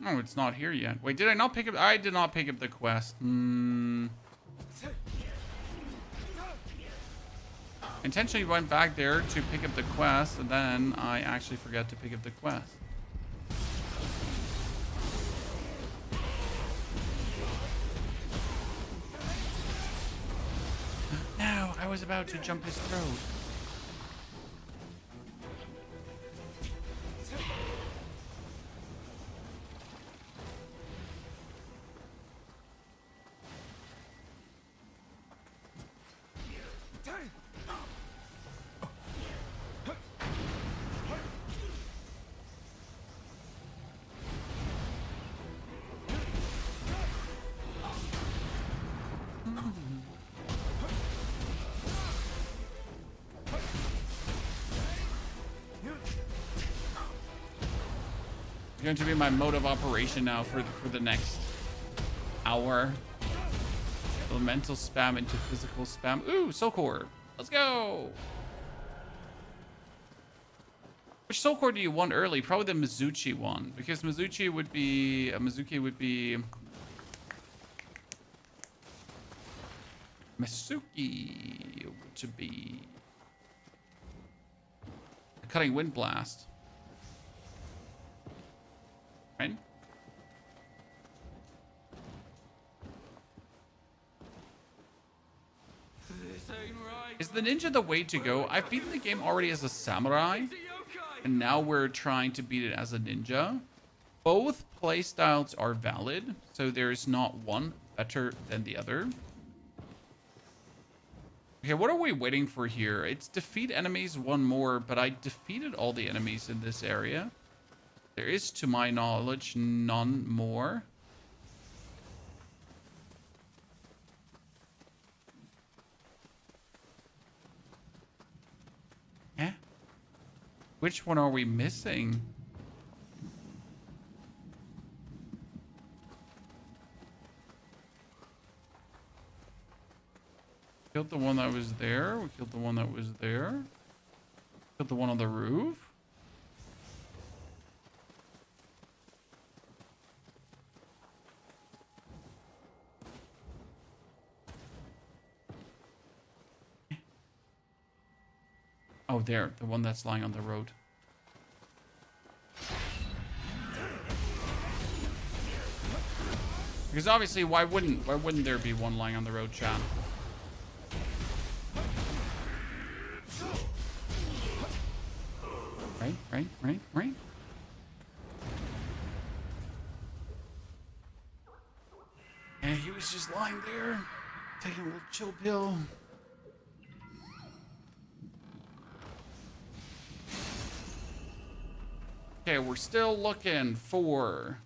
Oh, it's not here yet. Wait, did I not pick up? I did not pick up the quest. Intentionally went back there to pick up the quest, and then I actually forgot to pick up the quest. No, I was about to jump his throat. going to be my mode of operation now for the next hour. Elemental spam into physical spam. Ooh, Soul Core. Let's go. Which Soul Core do you want early? Probably the Mizuchi one, because Mizuki would be Masuki to be a cutting wind blast. Right? Is the ninja the way to go? I've beaten the game already as a samurai, and now we're trying to beat it as a ninja. Both playstyles are valid, so there's not one better than the other. Okay, what are we waiting for here? It's defeat enemies, one more, but I defeated all the enemies in this area. There is, to my knowledge, none more. Eh? Which one are we missing? Killed the one that was there. We killed the one that was there. Killed the one on the roof. Oh, there. The one that's lying on the road. Because obviously, why wouldn't there be one lying on the road, chat? Right. And he was just lying there, taking a little chill pill. Okay, we're still looking for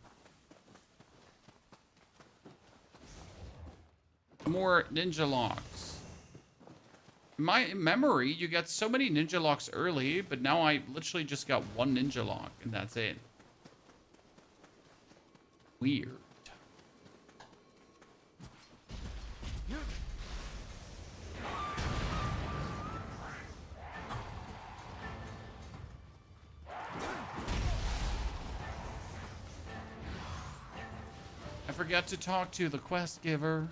more ninja locks. In my memory, you got so many ninja locks early, but now I literally just got one ninja lock, and that's it. Weird. I forgot to talk to the quest giver.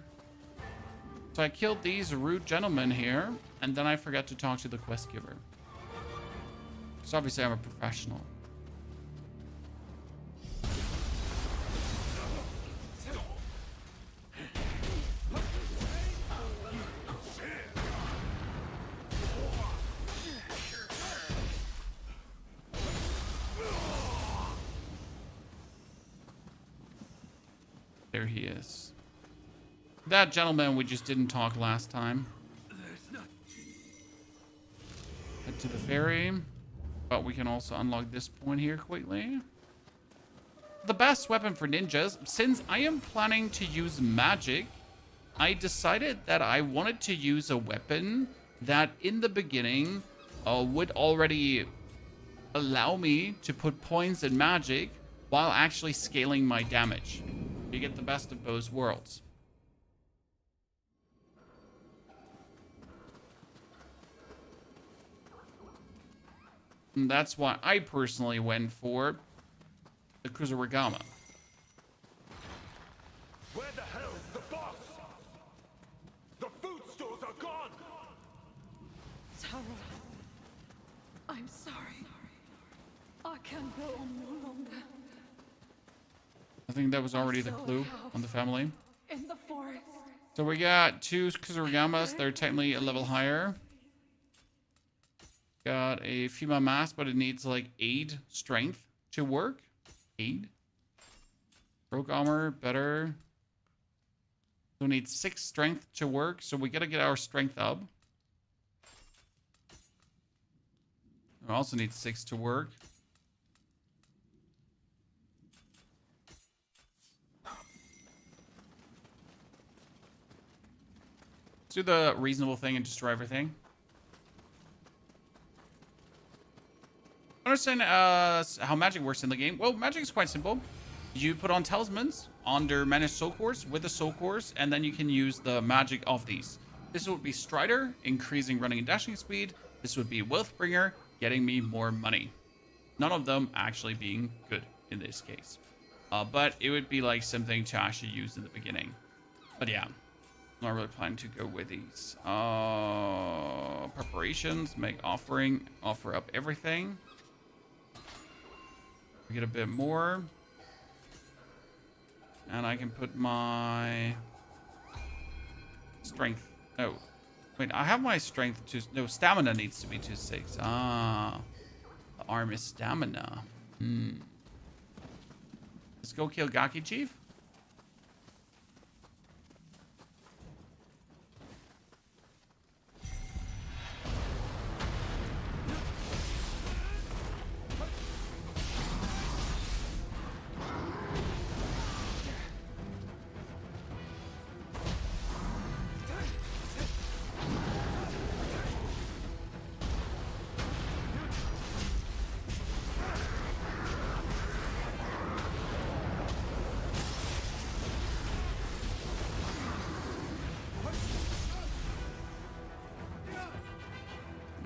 So I killed these rude gentlemen here, and then I forgot to talk to the quest giver. So obviously I'm a professional. There he is. That gentleman we just didn't talk last time. Head to the ferry. But we can also unlock this point here quickly. The best weapon for ninjas. Since I am planning to use magic, I decided that I wanted to use a weapon that in the beginning would already allow me to put points in magic while actually scaling my damage. You get the best of both worlds. And that's why I personally went for the Kusarigama. Where the hell's the boss? The food stores are gone! Tara, I'm sorry. I can go on no longer. I think that was already the clue on the family. In the forest. So we got two Kusarigamas. They're technically a level higher. Got a female mask, but it needs like 8 strength to work. 8. Broke armor, better. So we need 6 strength to work. So we gotta get our strength up. We also need 6 to work. Let's do the reasonable thing and destroy everything. Understand how magic works in the game. Well, magic is quite simple. You put on talismans under managed soul cores with the soul cores, and then you can use the magic of these. This would be Strider, increasing running and dashing speed. This would be Wealthbringer, getting me more money. None of them actually being good in this case. But it would be like something to actually use in the beginning. But yeah, not really planning to go with these. Preparations, make offering, offer up everything. We get a bit more. And I can put my strength. No. Wait, I have my strength to... No, stamina needs to be 2/6. Ah. The arm is stamina. Let's go kill Gaki Chief.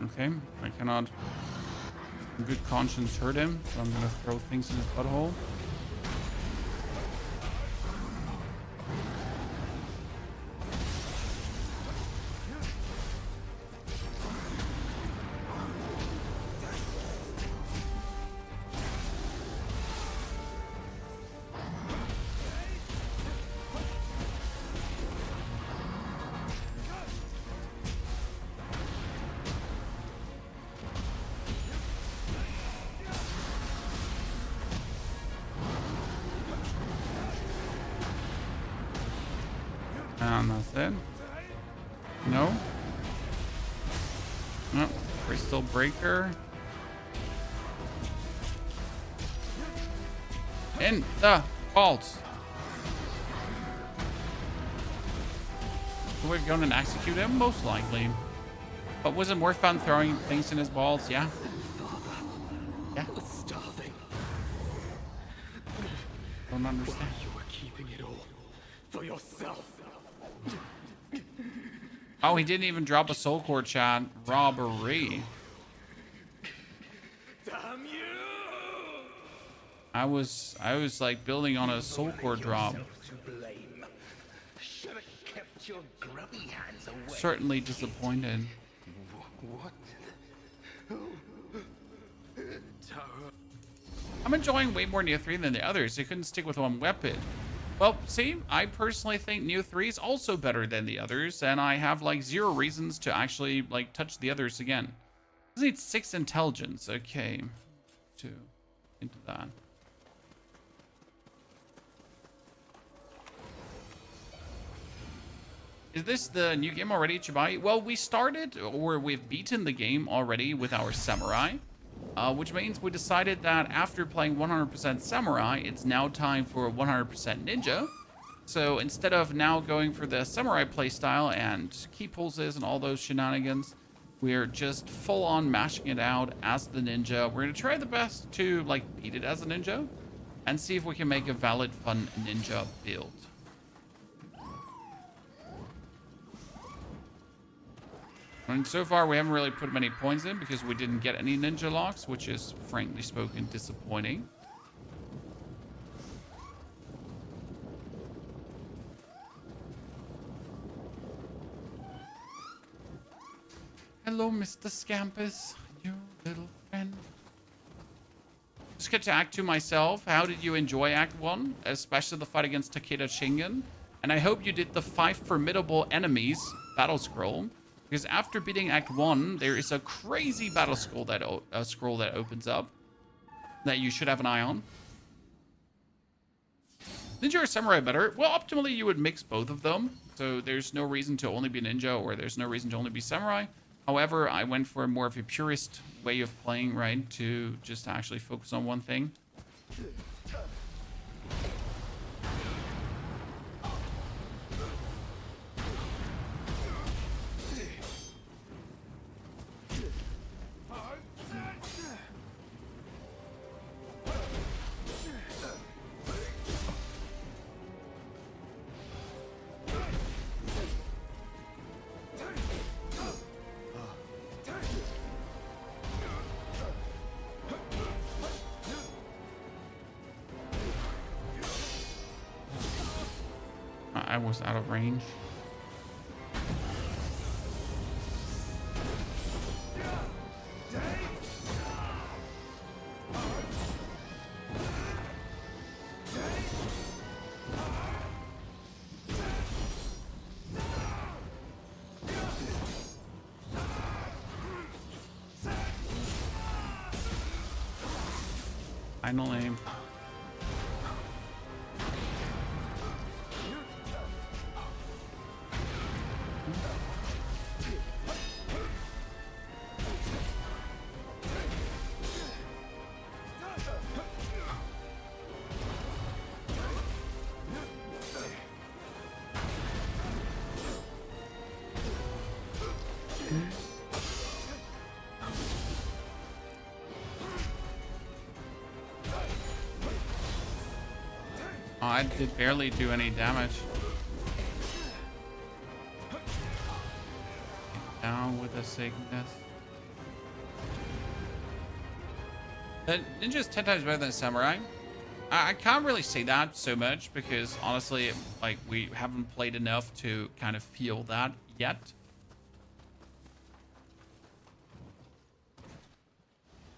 Okay, I cannot in good conscience hurt him, so I'm gonna throw things in his butthole. And that's it. No. No. Crystal Breaker. In the vault. We're going to execute him, most likely. But was it more fun throwing things in his balls? Yeah. Yeah. Starving. Don't understand. You were keeping it all for yourself. Oh, he didn't even drop a soul core, chat. Robbery. Damn you! I was like building on a soul core drop. To blame. Should have kept your grubby hands away. Certainly disappointed. What? I'm enjoying way more Nioh 3 than the others. They couldn't stick with one weapon. Well, see, I personally think Nioh 3 is also better than the others, and I have like 0 reasons to actually like touch the others again. This needs 6 intelligence. Okay. 2 into that. Is this the new game already, Chibai? Well, we started, or we've beaten the game already with our Samurai. Which means we decided that after playing 100% Samurai, it's now time for 100% Ninja. So instead of now going for the Samurai playstyle and key pulses and all those shenanigans, we're just full on mashing it out as the Ninja. We're going to try the best to like beat it as a Ninja and see if we can make a valid, fun Ninja build. And so far, we haven't really put many points in because we didn't get any ninja locks, which is, frankly spoken, disappointing. Hello, Mr. Scampus, you little friend. Just get to Act 2 myself. How did you enjoy Act 1? Especially the fight against Takeda Shingen. And I hope you did the 5 formidable enemies battle scroll. Because after beating Act 1, there is a crazy battle scroll that opens up that you should have an eye on. Ninja or Samurai better? Well, optimally, you would mix both of them. So there's no reason to only be Ninja or there's no reason to only be Samurai. However, I went for more of a purist way of playing, right? To just actually focus on one thing. I was out of range. Final aim. Oh, I did barely do any damage. Down with a sickness. The ninja's 10 times better than a samurai. I can't really say that so much because honestly, like, we haven't played enough to kind of feel that yet.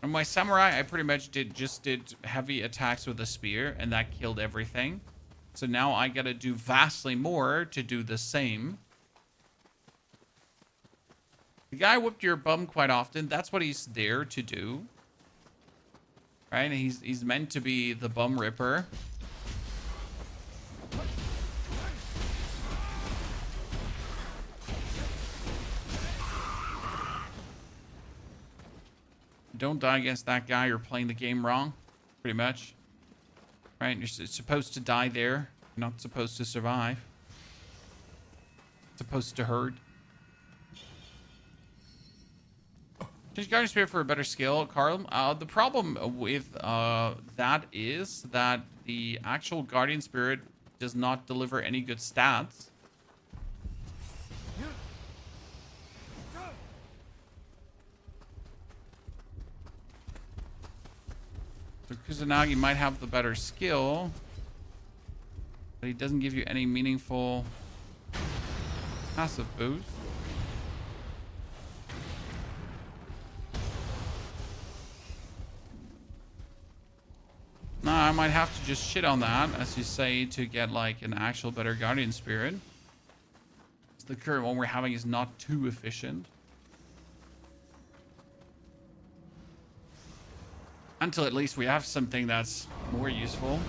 And my samurai, I pretty much just did heavy attacks with a spear, and that killed everything. So now I gotta do vastly more to do the same. The guy whipped your bum quite often. That's what he's there to do. Right? And he's meant to be the bum ripper. Don't die against that guy, you're playing the game wrong. Pretty much. Right? You're supposed to die there. You're not supposed to survive. Supposed to hurt. Change Guardian Spirit for a better skill, Carl. The problem with that is that the actual Guardian Spirit does not deliver any good stats. So Kusanagi might have the better skill, but he doesn't give you any meaningful passive boost. Nah, I might have to just shit on that, as you say, to get like an actual better Guardian Spirit. The current one we're having is not too efficient. Until at least we have something that's more useful.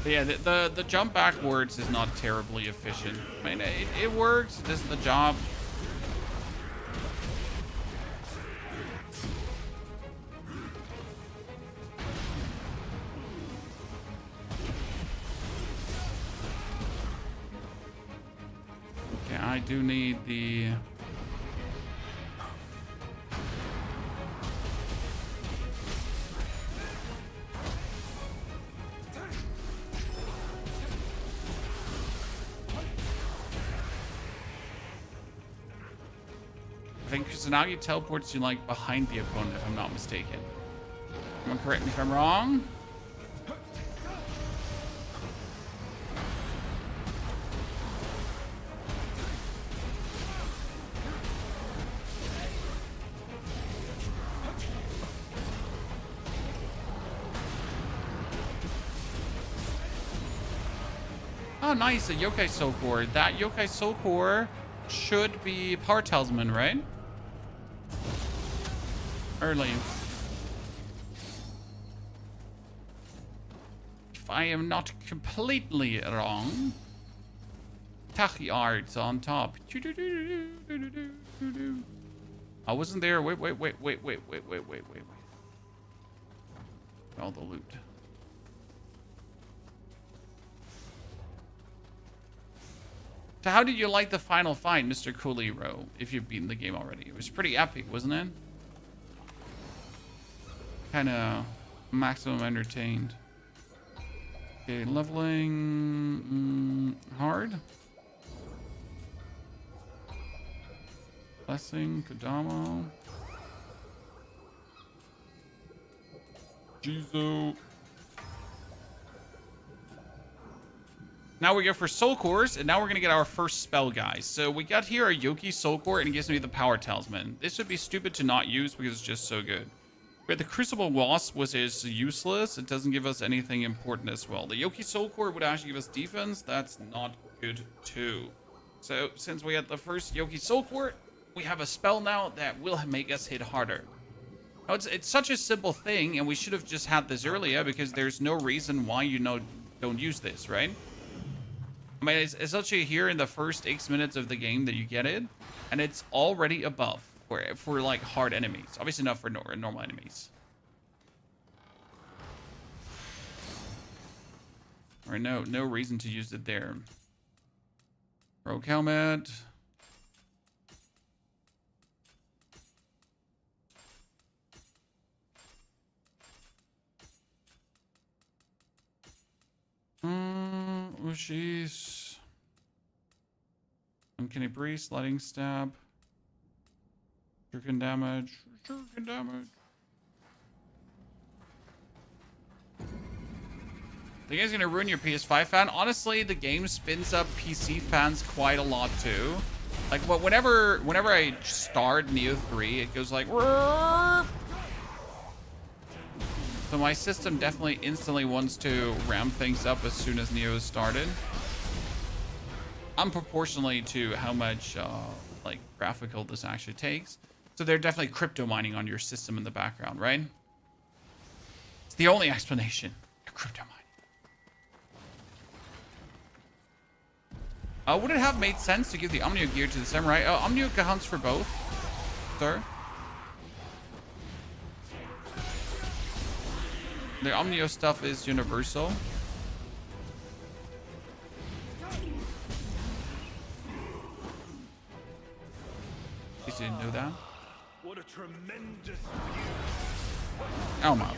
But yeah, the jump backwards is not terribly efficient. I mean, it works, it does the job. I do need the... I think Kusanagi teleports you like behind the opponent, if I'm not mistaken. Someone correct me if I'm wrong. Oh, nice, a Yokai Soul Core. That Yokai Soul Core should be Power Talisman, right? Early. If I am not completely wrong. Tachyards on top. I wasn't there. Wait. All the loot. So how did you like the final fight, Mr. Coolero, if you've beaten the game already? It was pretty epic, wasn't it? Kind of maximum entertained. Okay, leveling hard. Blessing, Kodama. Jesus. Now we go for Soul Cores, and now we're going to get our first spell, guys. So we got here a Yoki Soul Core, and it gives me the Power Talisman. This would be stupid to not use because it's just so good. But the Crucible Wasp is useless. It doesn't give us anything important as well. The Yoki Soul Core would actually give us defense. That's not good too. So since we had the first Yoki Soul Core, we have a spell now that will make us hit harder. Now, it's such a simple thing, and we should have just had this earlier because there's no reason why you don't use this, right? I mean, it's actually here in the first X minutes of the game that you get it, and it's already above for like hard enemies. Obviously not for normal enemies. All right, no reason to use it there. Rogue helmet. Ushi's. Uncanny Breeze, Sliding Stab. Shuriken damage. Shuriken damage. The game's gonna ruin your PS5 fan. Honestly, the game spins up PC fans quite a lot too. Like, whenever I start Nioh 3, it goes like. So my system definitely instantly wants to ramp things up as soon as Nioh is started. Unproportionally to how much like graphical this actually takes. So they're definitely crypto mining on your system in the background, right? It's the only explanation. They're crypto mining. Would it have made sense to give the Omnio gear to the Samurai? Omnio counts for both, sir. The Omnio stuff is universal. You didn't know that? What a tremendous Oh my.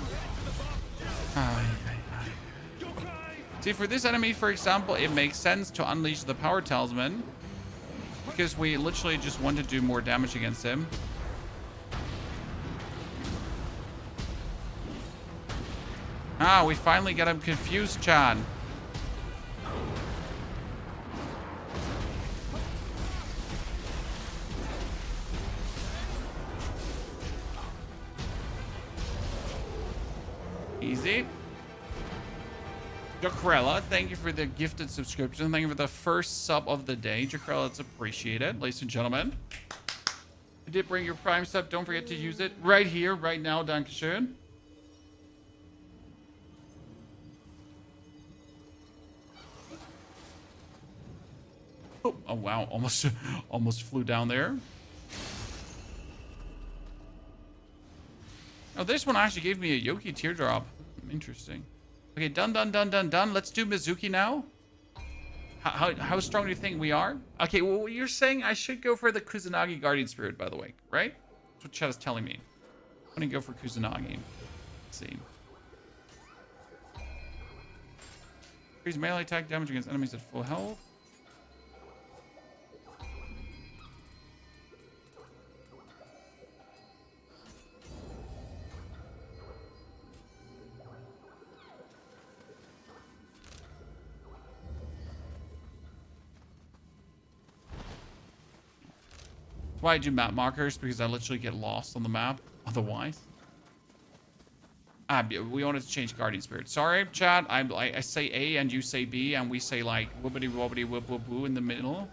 See, for this enemy, for example, it makes sense to unleash the Power Talisman because we literally just want to do more damage against him. Ah, we finally got him confused, Chad. Easy. Jacarella, thank you for the gifted subscription. Thank you for the first sub of the day. Jacarella, it's appreciated, ladies and gentlemen. You did bring your Prime sub. Don't forget to use it right here, right now. Dankeschön. Oh wow, almost flew down there. Oh, this one actually gave me a Yoki teardrop. Interesting. Okay, done. Let's do Mizuki now. How strong do you think we are? Okay, well, you're saying I should go for the Kusanagi Guardian Spirit, by the way, right? That's what Chat is telling me. I'm gonna go for Kusanagi. Let's see. Increase melee attack damage against enemies at full health. Why I do map markers? Because I literally get lost on the map otherwise. We wanted to change Guardian Spirit. Sorry, chat. I say A and you say B and we say like woobity wobbity whoop whoop woo in the middle.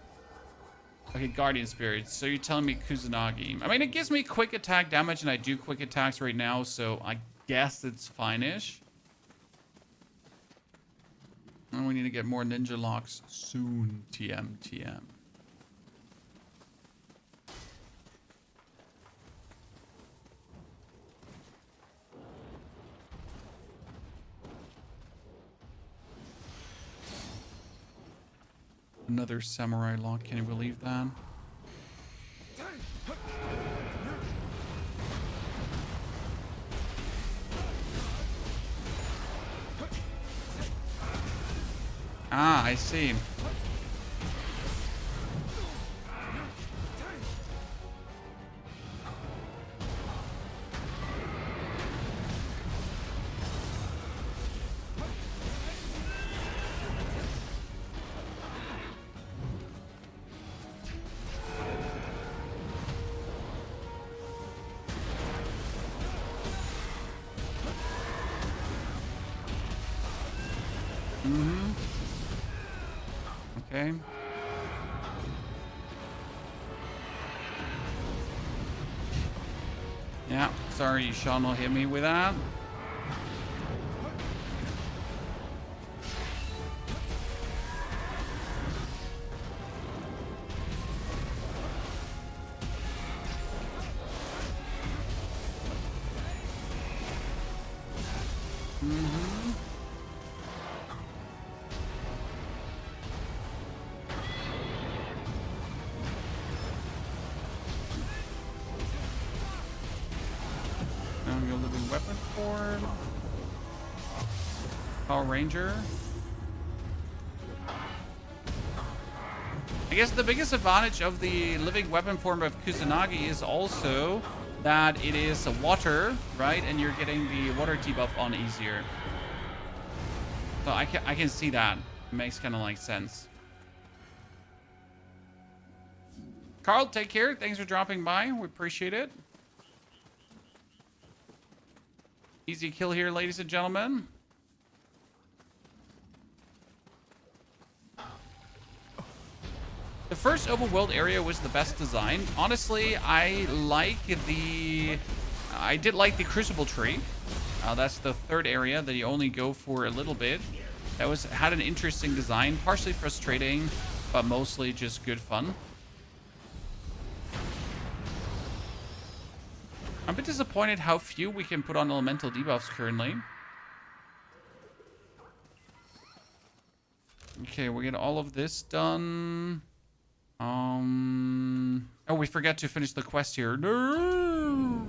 Okay, Guardian Spirit. So you're telling me Kusanagi. I mean, it gives me quick attack damage and I do quick attacks right now, so I guess it's fine-ish. And we need to get more ninja locks soon. TM. Another samurai lock. Can you believe that? Ah, I see. Okay. Yeah, sorry, Sean will hit me with that. Now your living weapon form. Power Ranger. I guess the biggest advantage of the living weapon form of Kusanagi is also that it is water, right? And you're getting the water debuff on easier. So I can see that. It makes kind of like sense. Carl, take care. Thanks for dropping by. We appreciate it. Easy kill here, ladies and gentlemen. The first open world area was the best design. Honestly, I did like the Crucible tree. That's the third area that you only go for a little bit. That had an interesting design, partially frustrating, but mostly just good fun. I'm a bit disappointed how few we can put on elemental debuffs currently. Okay, we get all of this done. Oh, we forgot to finish the quest here. No.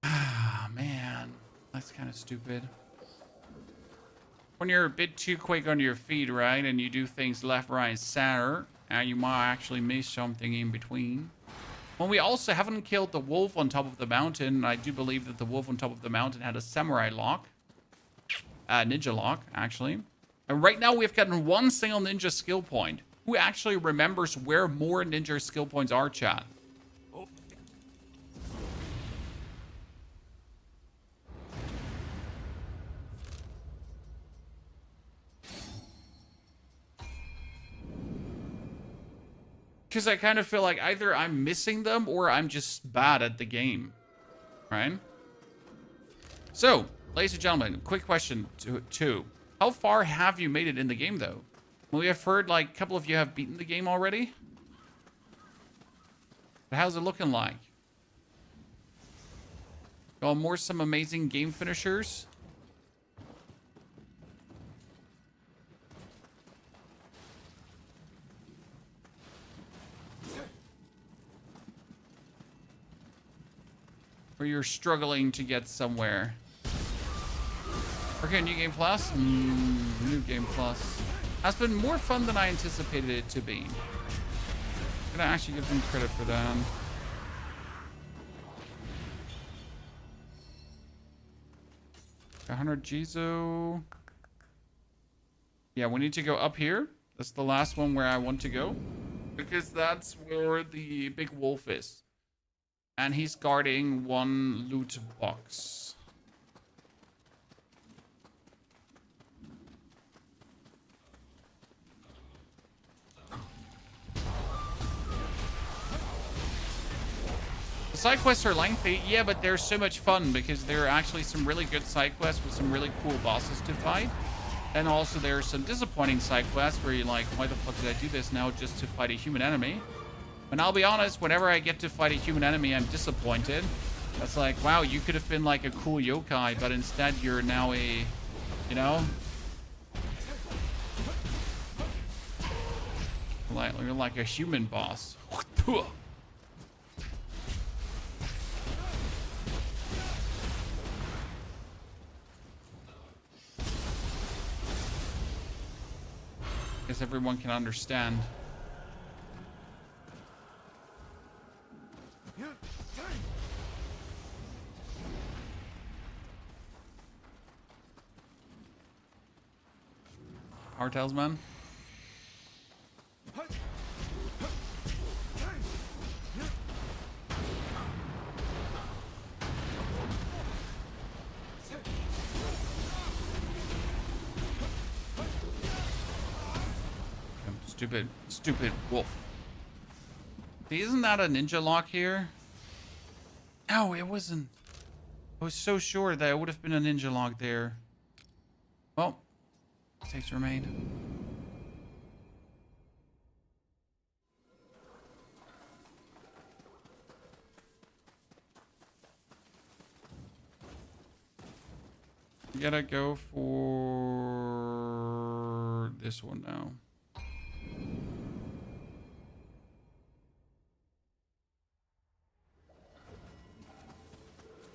Ah, man, that's kind of stupid. When you're a bit too quick on your feet, right, and you do things left, right, and center, and you might actually miss something in between. Well, we also haven't killed the wolf on top of the mountain. I do believe that the wolf on top of the mountain had a samurai lock. Ninja lock, actually. And right now we've gotten one single ninja skill point. Who actually remembers where more ninja skill points are, chat? Because I kind of feel like either I'm missing them or I'm just bad at the game, right? So, ladies and gentlemen, quick question two. How far have you made it in the game, though? Well, we have heard like a couple of you have beaten the game already. But how's it looking like? Got more some amazing game finishers? Or you're struggling to get somewhere? Okay, New Game Plus? New Game Plus. Has been more fun than I anticipated it to be. I'm gonna actually give them credit for that. $100 Jizo. Yeah, we need to go up here. That's the last one where I want to go. Because that's where the big wolf is. And he's guarding one loot box. The side quests are lengthy, yeah, but they're so much fun because there are actually some really good side quests with some really cool bosses to fight. And also there are some disappointing side quests where you're like, why the fuck did I do this now just to fight a human enemy? And I'll be honest, whenever I get to fight a human enemy, I'm disappointed. That's like, wow, you could have been like a cool yokai, but instead you're now a, you know? You're like a human boss. Guess everyone can understand. Power Talisman. Stupid wolf. See, isn't that a ninja lock here? No, it wasn't. I was so sure that it would have been a ninja lock there. Well, mistakes were made. We gotta go for this one now.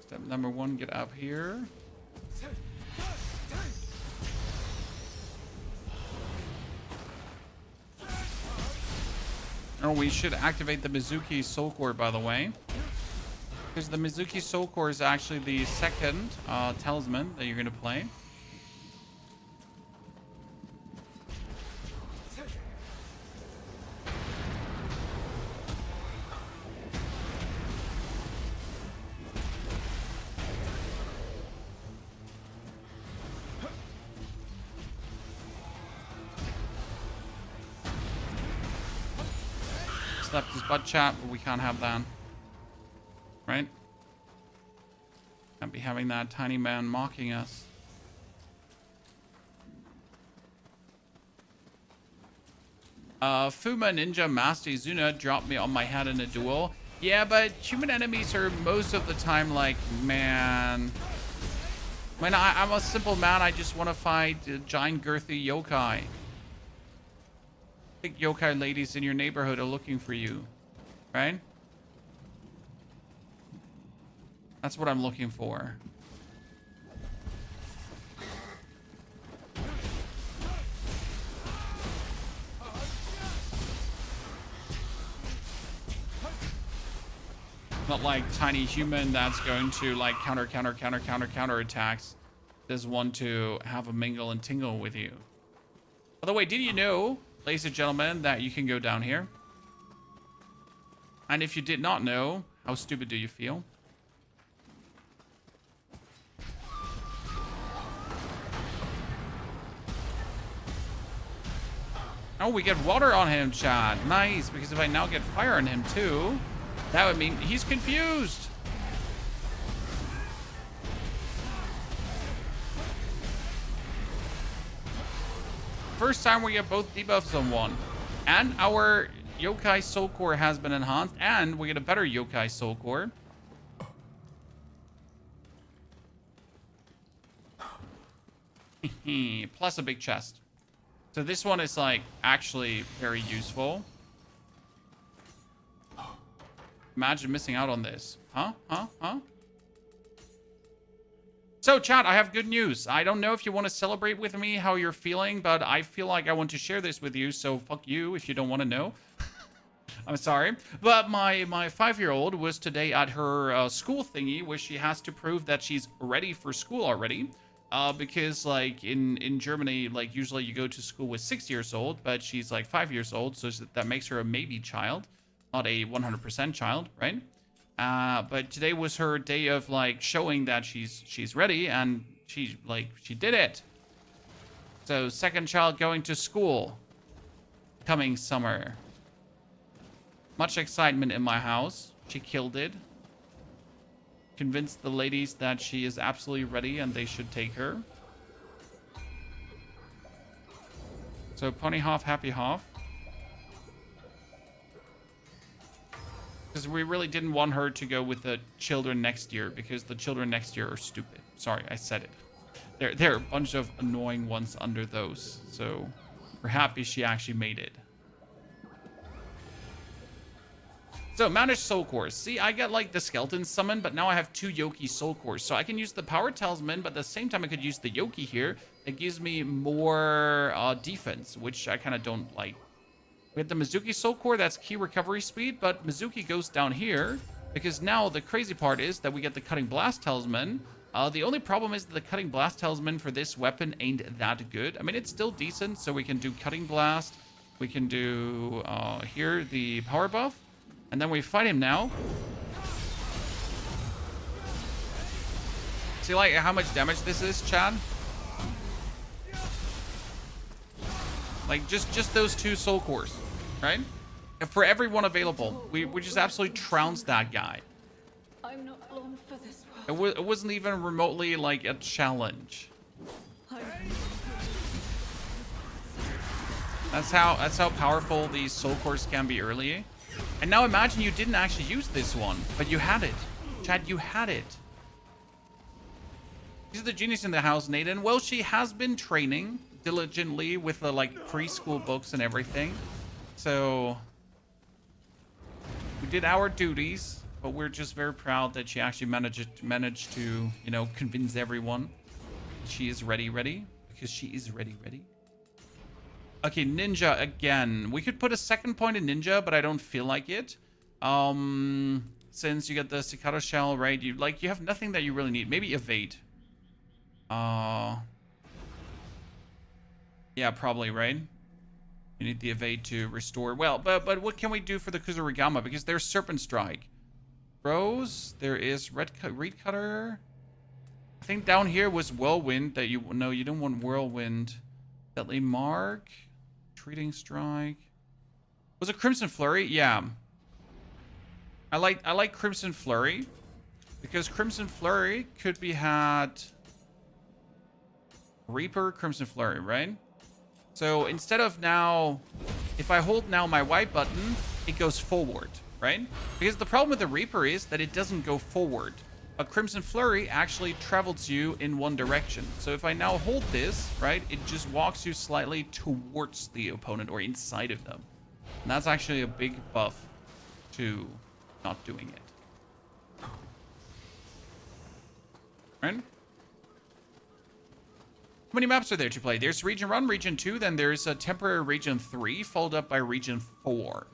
Step number 1, get up here. Oh, we should activate the Mizuki Soul Core, by the way. Because the Mizuki Soul Core is actually the second talisman that you're going to play. Slept his butt chat, but we can't have that. Right? Can't be having that tiny man mocking us. Fuma Ninja Master Izuna dropped me on my head in a duel. Yeah, but human enemies are most of the time like, man. When I'm a simple man, I just want to fight giant girthy yokai. Big yokai ladies in your neighborhood are looking for you, right? That's what I'm looking for. Not like tiny human that's going to like counter attacks. Does want to have a mingle and tingle with you. By the way, did you know, ladies and gentlemen, that you can go down here? And if you did not know, how stupid do you feel? Oh, we get water on him, Chad. Nice, because if I now get fire on him too, that would mean he's confused. First time we get both debuffs on one. And our Yokai Soul Core has been enhanced, and we get a better Yokai Soul Core. Plus a big chest. So this one is like actually very useful. Imagine missing out on this. Huh? So chat, I have good news. I don't know if you want to celebrate with me how you're feeling, but I feel like I want to share this with you. So fuck you if you don't want to know. I'm sorry. But my 5-year-old was today at her school thingy where she has to prove that she's ready for school already. Because like in Germany, like usually you go to school with 6 years old, but she's like 5 years old. So that makes her a maybe child, not a 100% child, right? But today was her day of like showing that she's ready, and she did it. So second child going to school coming summer. Much excitement in my house. She killed it. Convinced the ladies that she is absolutely ready and they should take her. So Pony Hoff, Happy Hoff. Because we really didn't want her to go with the children next year, because the children next year are stupid. Sorry, I said it. There are a bunch of annoying ones under those. So we're happy she actually made it. So, manage soul cores. See, I get like the skeleton summon, but now I have 2 Yoki soul cores. So I can use the power talisman, but at the same time I could use the Yoki here. It gives me more defense, which I kind of don't like. We have the Mizuki soul core, that's key recovery speed, but Mizuki goes down here because now the crazy part is that we get the cutting blast talisman. The only problem is that the cutting blast talisman for this weapon ain't that good. I mean, it's still decent, so we can do cutting blast. We can do here the power buff. And then we fight him now. See like how much damage this is, Chad? Like just those 2 soul cores, right? And for everyone available, we just absolutely trounced that guy. I'm not long for this world. It wasn't even remotely like a challenge. That's how powerful these soul cores can be early. And now imagine you didn't actually use this one, but you had it. Chad, you had it. She's the genius in the house, Nathan. Well, she has been training diligently with the like preschool books and everything. So we did our duties, but we're just very proud that she actually managed to, you know, convince everyone she is ready, because she is ready. Okay, ninja again. We could put a second point in ninja, but I don't feel like it. Since you get the staccato shell, right? You have nothing that you really need. Maybe evade. Yeah, probably, right? You need the evade to restore. Well, but what can we do for the Kuzurigama? Because there's Serpent Strike. Rose, there is Reed Cutter. I think down here was Whirlwind that you... No, you don't want Whirlwind. Deadly Mark. Treating Strike. Was it Crimson Flurry? Yeah. I like Crimson Flurry. Because Crimson Flurry could be had... Reaper, Crimson Flurry, right? So instead of now... If I hold now my Y button, it goes forward, right? Because the problem with the Reaper is that it doesn't go forward. A Crimson Flurry actually travels you in one direction. So if I now hold this, right, it just walks you slightly towards the opponent or inside of them. And that's actually a big buff to not doing it. Right? How many maps are there to play? There's Region 1, Region 2, then there's a temporary Region 3, followed up by Region 4.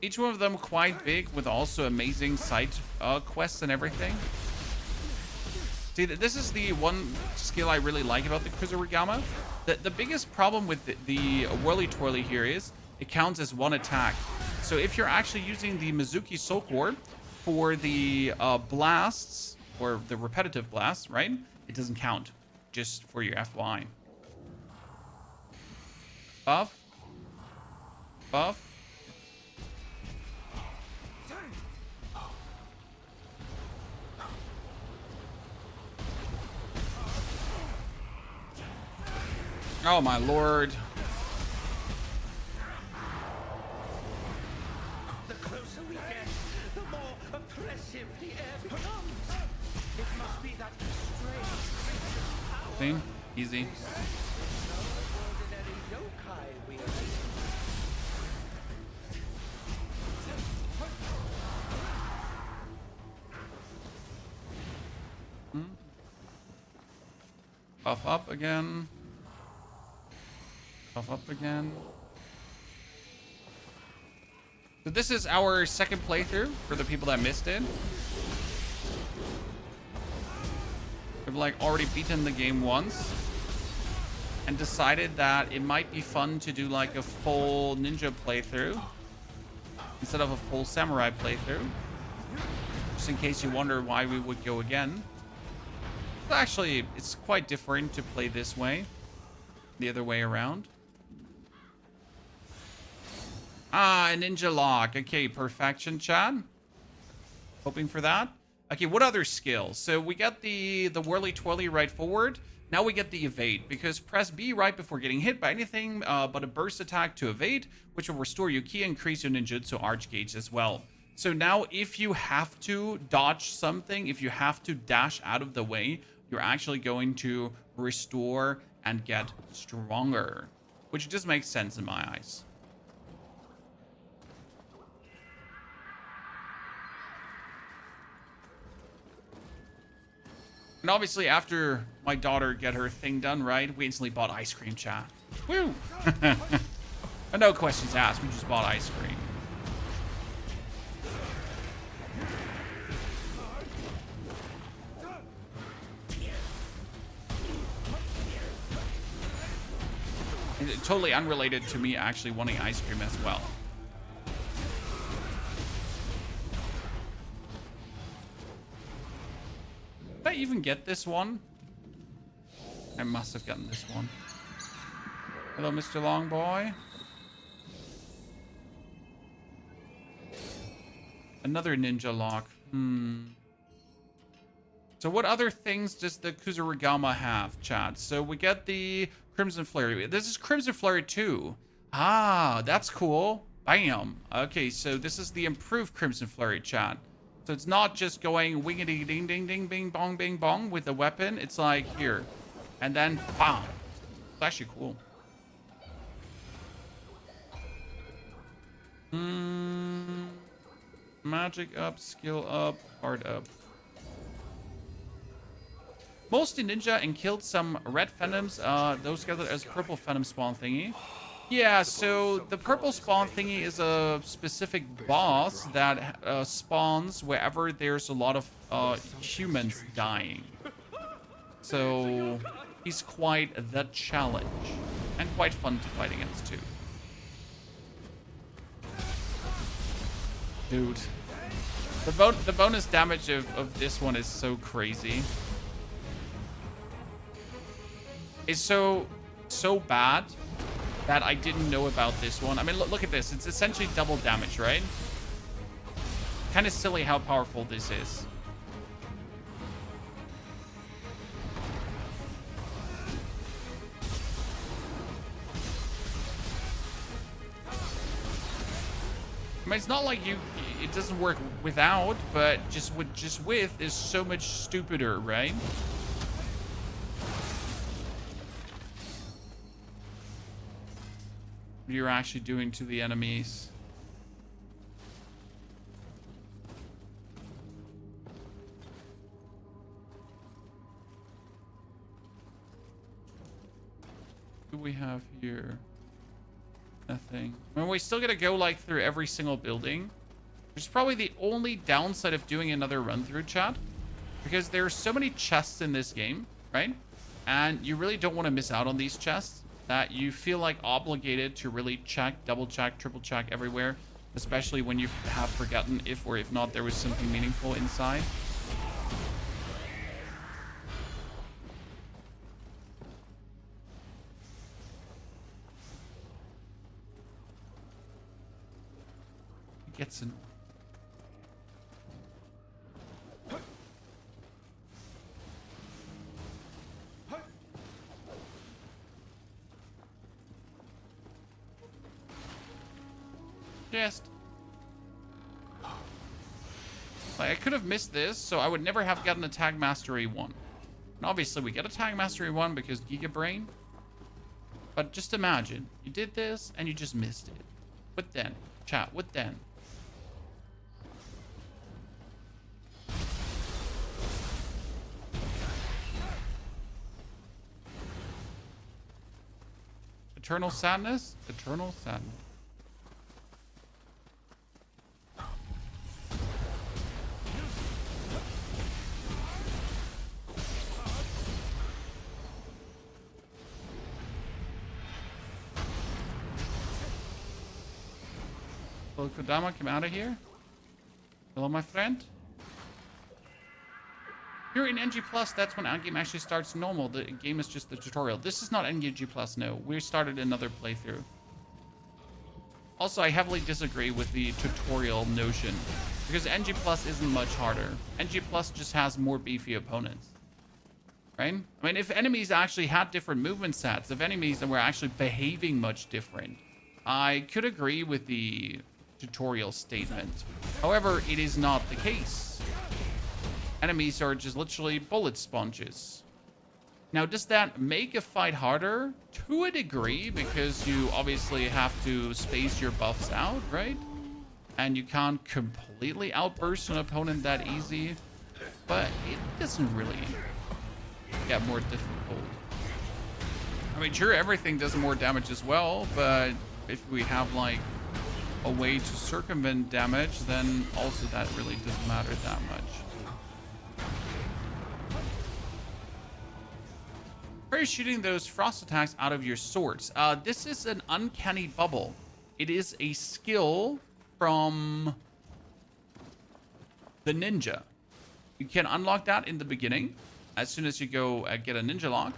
Each one of them quite big, with also amazing side quests and everything. See, this is the one skill I really like about the Kuzurigama. The biggest problem with the Whirly Twirly here is it counts as one attack. So if you're actually using the Mizuki Soul Core for the blasts, or the repetitive blasts, right? It doesn't count, just for your FY. Buff. Buff. Oh my lord. The closer we get, the more oppressive the air becomes. It must be that strange See? Easy. no ordinary yokai wielder. Buff up again. Buff up again. So this is our second playthrough for the people that missed it. We've like already beaten the game once and decided that it might be fun to do like a full ninja playthrough instead of a full samurai playthrough. Just in case you wonder why we would go again. But actually, it's quite different to play this way, the other way around. Ah, a ninja lock. Okay, perfection, Chad. Hoping for that. Okay, what other skills? So we got the whirly twirly right forward. Now we get the evade, because press B right before getting hit by anything but a burst attack to evade, which will restore your ki and increase your ninjutsu arch gauge as well. So now if you have to dodge something, if you have to dash out of the way, you're actually going to restore and get stronger, which just makes sense in my eyes. And obviously, after my daughter get her thing done right, we instantly bought ice cream, chat. Woo! And no questions asked, we just bought ice cream. And totally unrelated to me actually wanting ice cream as well. Did I even get this one? I must have gotten this one. Hello, Mr. Longboy. Another ninja lock. So what other things does the Kuzurigama have, chat? So we get the Crimson Flurry. This is Crimson Flurry 2. Ah, that's cool. Bam. Okay, so this is the improved Crimson Flurry, chat. So it's not just going wingity ding ding ding bing bong bing bong with the weapon. It's like here. And then bam. It's actually cool. Magic up, skill up, heart up. Mostly ninja and killed some red phantoms. Those gathered as purple phantom spawn thingy. Yeah, so the purple spawn thingy is a specific boss that spawns wherever there's a lot of humans dying. So he's quite the challenge and quite fun to fight against too. Dude, the bonus damage of this one is so crazy. It's so bad that I didn't know about this one. I mean, look at this. It's essentially double damage, right? Kind of silly how powerful this is. I mean, it's not like it doesn't work without, but just with is so much stupider, right? What you're actually doing to the enemies. What do we have here? Nothing. I mean, we still gotta go like through every single building, which is probably the only downside of doing another run through, chat, because there are so many chests in this game, right? And you really don't want to miss out on these chests, that you feel like obligated to really check, double check, triple check everywhere, especially when you have forgotten if or if not there was something meaningful inside. It gets annoying. Just like I could have missed this, so I would never have gotten a Tag Mastery 1. And obviously we get a Tag Mastery 1 because Giga Brain. But just imagine, you did this and you just missed it. What then? Chat, what then? Eternal sadness? Eternal sadness. Hello, Kodama, come out of here. Hello, my friend. You're in NG+, that's when our game actually starts normal. The game is just the tutorial. This is not NG+, no. We started another playthrough. Also, I heavily disagree with the tutorial notion, because NG+ isn't much harder. NG+ just has more beefy opponents. Right? I mean, if enemies actually had different movement sets, if enemies were actually behaving much different, I could agree with the tutorial statement. However, it is not the case. Enemies are just literally bullet sponges. Now, does that make a fight harder? To a degree, because you obviously have to space your buffs out, right? And you can't completely outburst an opponent that easy. But it doesn't really get more difficult. I mean, sure, everything does more damage as well, but if we have, like, a way to circumvent damage, then also that really doesn't matter that much. How are you shooting those frost attacks out of your swords? This is an uncanny bubble. It is a skill from the ninja. You can unlock that in the beginning as soon as you go get a ninja lock.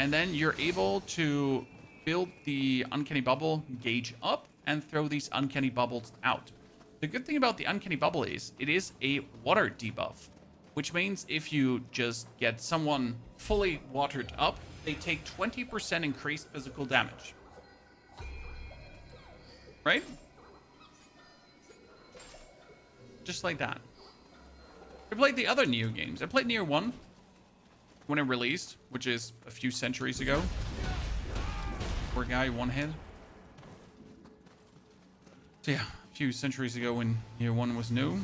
And then you're able to build the uncanny bubble gauge up and throw these uncanny bubbles out. The good thing about the uncanny bubble is it is a water debuff, which means if you just get someone fully watered up, they take 20% increased physical damage. Right? Just like that. I played the other Nioh games. I played Nioh 1 when it released, which is a few centuries ago. Poor guy, one hit. So yeah, a few centuries ago when Nioh 1 was new.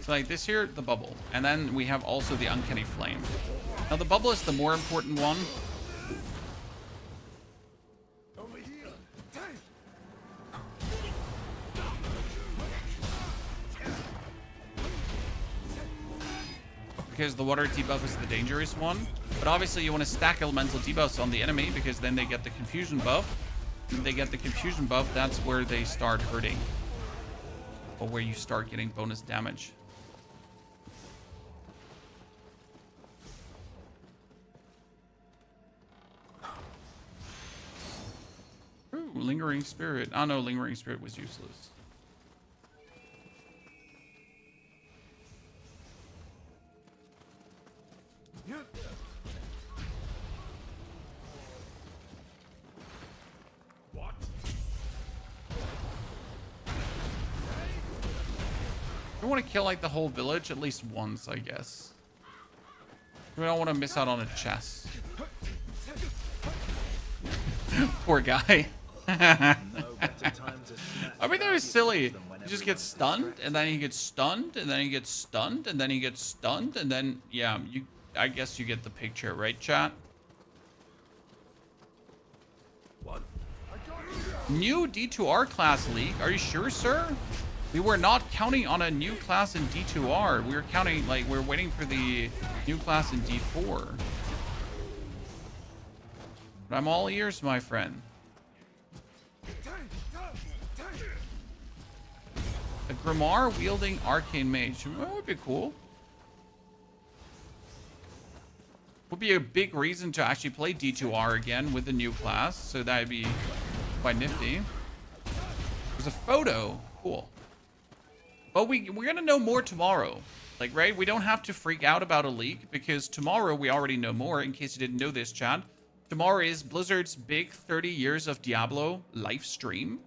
So like this here, the bubble. And then we have also the uncanny flame. Now the bubble is the more important one. Because the water debuff is the dangerous one. But obviously you want to stack elemental debuffs on the enemy because then they get the confusion buff. When they get the confusion buff, that's where they start hurting. Or where you start getting bonus damage. Ooh, lingering spirit. Oh no, lingering spirit was useless. I want to kill like the whole village at least once, I guess. We don't want to miss out on a chest. Poor guy. I mean, that was silly. He just gets stunned, and then he gets stunned, and then he gets stunned, and then he gets stunned, and then yeah, I guess you get the picture, right, chat? New D2R class league? Are you sure, sir? We were not counting on a new class in D2R. We were counting, like, we're waiting for the new class in D4. But I'm all ears, my friend. A Grimoire wielding arcane mage. That would be cool. Would be a big reason to actually play D2R again with the new class. So that'd be quite nifty. There's a photo. Cool. But we're going to know more tomorrow. Like, right? We don't have to freak out about a leak because tomorrow we already know more. In case you didn't know this, Chad. Tomorrow is Blizzard's big 30 years of Diablo live stream.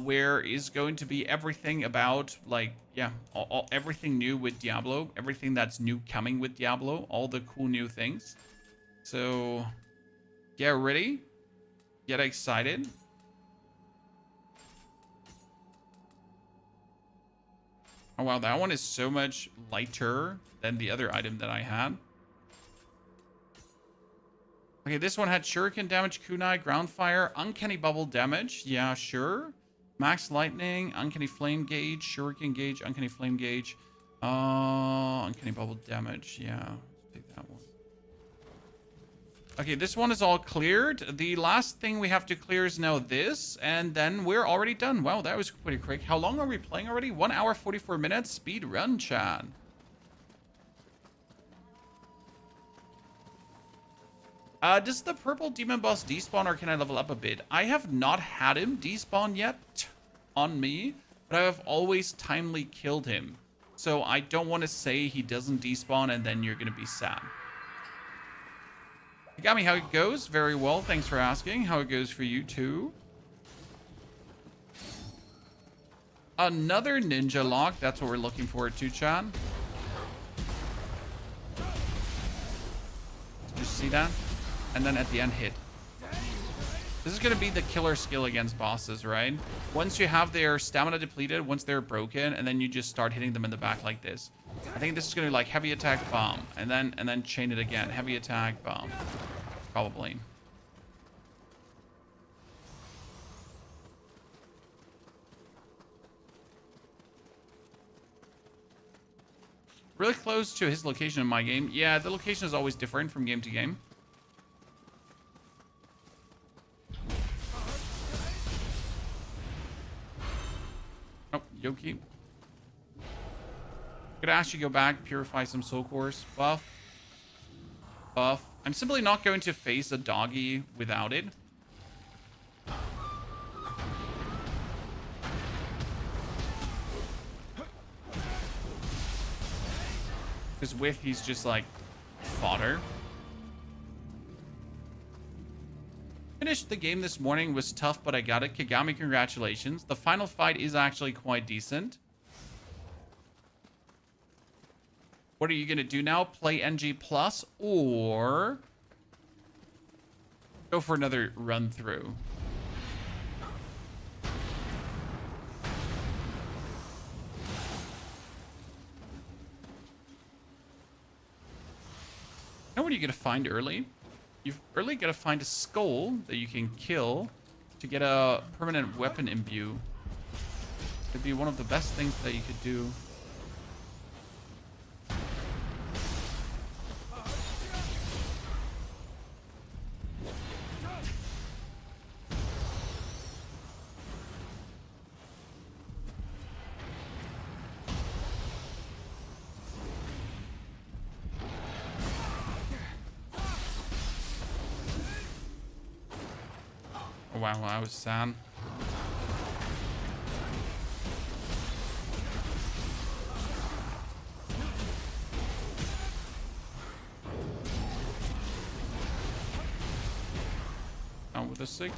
Where is going to be everything about, like, yeah, everything new with Diablo. Everything that's new coming with Diablo. All the cool new things. So, get ready. Get excited. Oh, wow, that one is so much lighter than the other item that I had. Okay, this one had Shuriken damage, Kunai, Ground Fire, Uncanny Bubble damage. Yeah, sure. Max Lightning, Uncanny Flame Gauge, Shuriken Gauge, Uncanny Flame Gauge. Uncanny Bubble damage. Yeah, let's take that one. Okay, this one is all cleared. The last thing we have to clear is now this, and then we're already done. Wow, that was pretty quick. How long are we playing already? 1 hour, 44 minutes. Speed run, Chad. Does the purple demon boss despawn or can I level up a bit? I have not had him despawn yet on me, but I have always timely killed him. So I don't want to say he doesn't despawn and then you're going to be sad. You got me how it goes? Very well. Thanks for asking. How it goes for you too. Another ninja lock. That's what we're looking forward to, Chad. Did you see that? And then at the end, hit. This is going to be the killer skill against bosses, right? Once you have their stamina depleted, once they're broken, and then you just start hitting them in the back like this. I think this is going to be like heavy attack, bomb, and then chain it again. Heavy attack, bomb. Probably. Really close to his location in my game. Yeah, the location is always different from game to game. Oh, Yoki. Gonna actually go back, purify some soul cores. Buff. Buff. I'm simply not going to face a doggy without it. Because with, he's just like fodder. Finished the game this morning, was tough, but I got it. Kagami, congratulations. The final fight is actually quite decent. What are you going to do now? Play NG Plus or go for another run through? Know what are you going to find early? You've early got to find a skull that you can kill to get a permanent weapon imbue. It'd be one of the best things that you could do. Oh wow, that was sad. Out with a signal.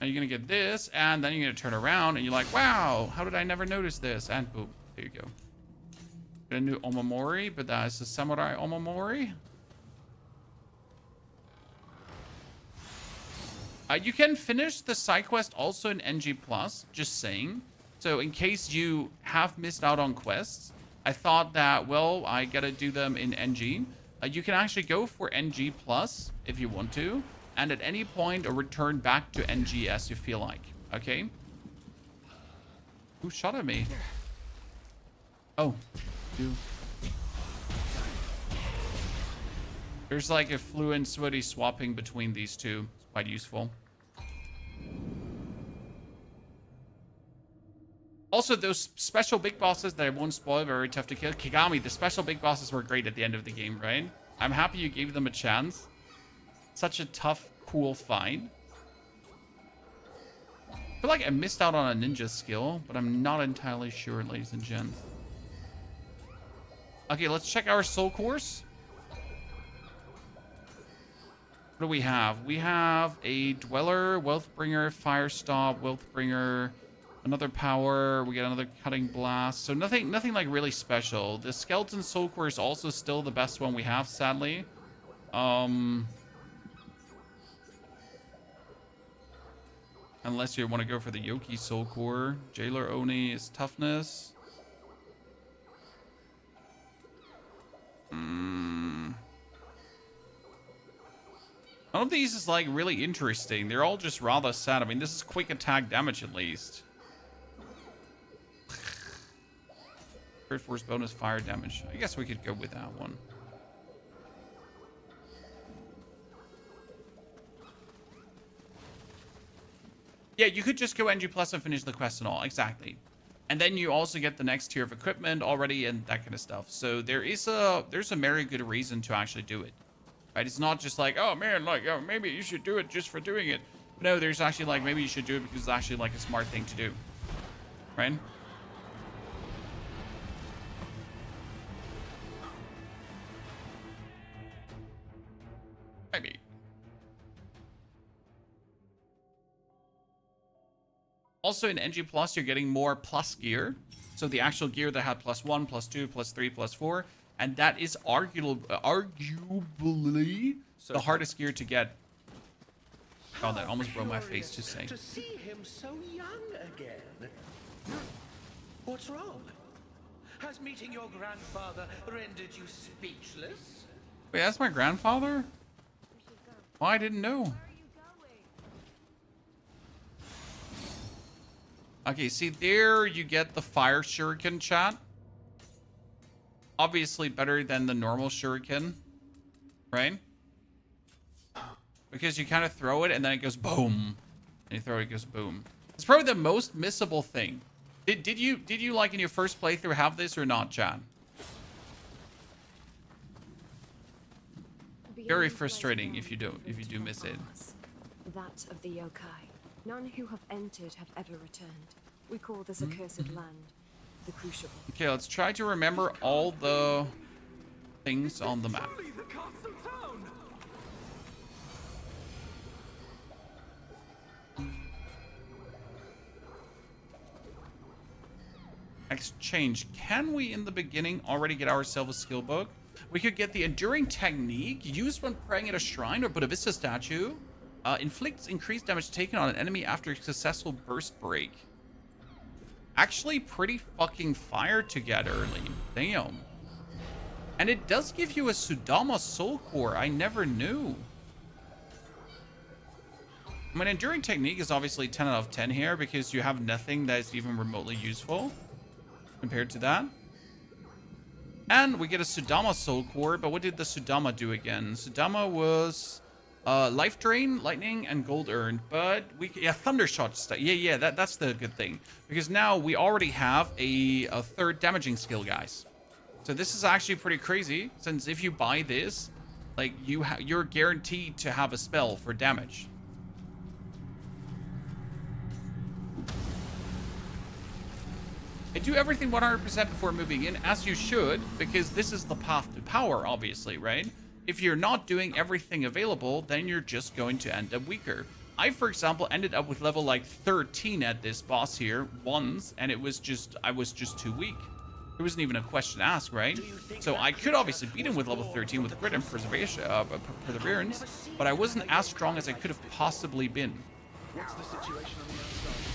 Now you're gonna get this, and then you're gonna turn around, and you're like, wow, how did I never notice this? And boom, there you go. Get a new Omamori, but that is a Samurai Omamori. You can finish the side quest also in NG+, just saying. So in case you have missed out on quests, I thought that, well, I gotta do them in NG. You can actually go for NG+ if you want to, and at any point return back to NG as you feel like, okay? Who shot at me? Oh, you. There's like a fluent sweaty swapping between these two. It's quite useful. Also, those special big bosses that I won't spoil, very tough to kill. Kagami, the special big bosses were great at the end of the game, right? I'm happy you gave them a chance. Such a tough, cool fight. I feel like I missed out on a ninja skill, but I'm not entirely sure, ladies and gents. Okay, let's check our soul cores. What do we have? We have a Dweller, Wealthbringer, Firestop, Wealthbringer, another Power. We get another Cutting Blast. So nothing like really special. The Skeleton Soul Core is also still the best one we have, sadly. Unless you want to go for the Yoki Soul Core. Jailer Oni is Toughness. None of these is like really interesting. They're all just rather sad. I mean, this is quick attack damage at least. Crit force bonus fire damage. I guess we could go with that one. Yeah, you could just go NG Plus and finish the quest and all. Exactly. And then you also get the next tier of equipment already and that kind of stuff. So there's a very good reason to actually do it. Right? It's not just like, oh man, like, oh, maybe you should do it just for doing it. No, there's actually like, maybe you should do it because it's actually like a smart thing to do. Right? Maybe. Also in NG Plus, you're getting more plus gear. So the actual gear that had +1, +2, +3, +4. And that is arguably the hardest gear to get. Oh, that almost broke my face to say. To see him so young again. What's wrong? Has meeting your grandfather rendered you speechless? Wait, that's my grandfather? Oh, I didn't know. Okay, see there you get the fire shuriken, chat. Obviously better than the normal shuriken, right? Because you kind of throw it and then it goes boom. And you throw it, it goes boom. It's probably the most missable thing. Did you like in your first playthrough have this or not, Chan? Very frustrating if you do miss it. That of the yokai. None who have entered have ever returned. We call this accursed land the Crucible. Okay, let's try to remember all the things on the map. Surely the castle town! Exchange. Can we in the beginning already get ourselves a skill book? We could get the Enduring Technique used when praying at a shrine or Buddha Vista statue. Inflicts increased damage taken on an enemy after a successful burst break. Actually pretty fucking fire to get early. Damn. And it does give you a Sudama Soul Core. I never knew. I mean, Enduring Technique is obviously 10 out of 10 here because you have nothing that is even remotely useful compared to that. And we get a Sudama Soul Core, but what did the Sudama do again? Sudama was life drain, lightning, and gold earned. But we Thundershot stuff. Yeah, that's the good thing. Because now we already have a third damaging skill, guys. So this is actually pretty crazy, since if you buy this, like you're guaranteed to have a spell for damage. I do everything 100% before moving in, as you should, because this is the path to power, obviously, right? If you're not doing everything available, then you're just going to end up weaker. I, for example, ended up with level like 13 at this boss here once, and I was just too weak. There wasn't even a question asked, right? So I could obviously beat him with level 13 with grit and perseverance, but I wasn't as strong as I could have possibly been. What's the situation on the outside?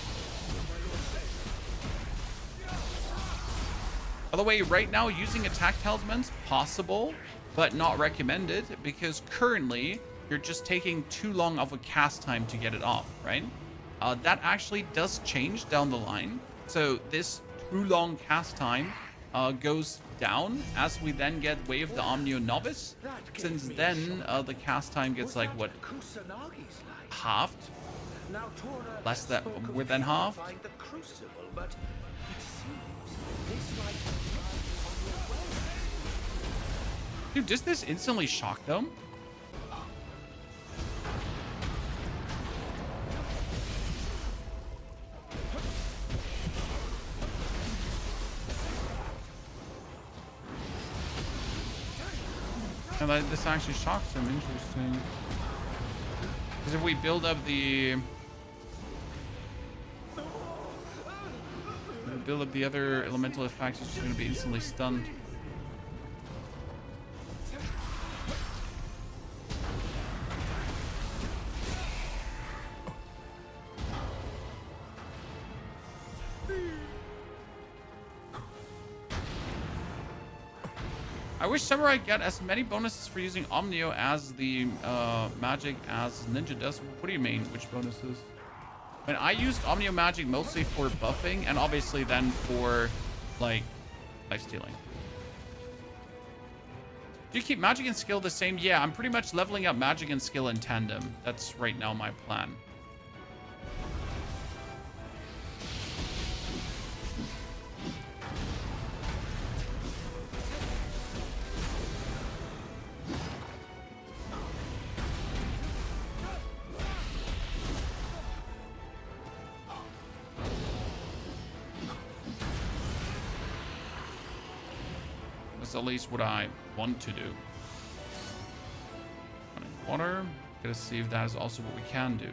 By the way, right now, using attack talismans, possible, but not recommended, because currently, you're just taking too long of a cast time to get it off, right? That actually does change down the line. So this too long cast time goes down as we then get Wave the Omnio Novice. Since then, the cast time gets like, what, halved? Less than, more than half? Dude, does this instantly shock them? And this actually shocks them. Interesting. Because if we build up the other elemental effects, it's just going to be instantly stunned. I wish Samurai got as many bonuses for using Omnio as the magic as Ninja does. What do you mean? Which bonuses? I mean, I used Omnio magic mostly for buffing and obviously then for like life stealing. Do you keep magic and skill the same? Yeah, I'm pretty much leveling up magic and skill in tandem. That's right now my plan. At least what I want to do. Running water. Gotta see if that is also what we can do.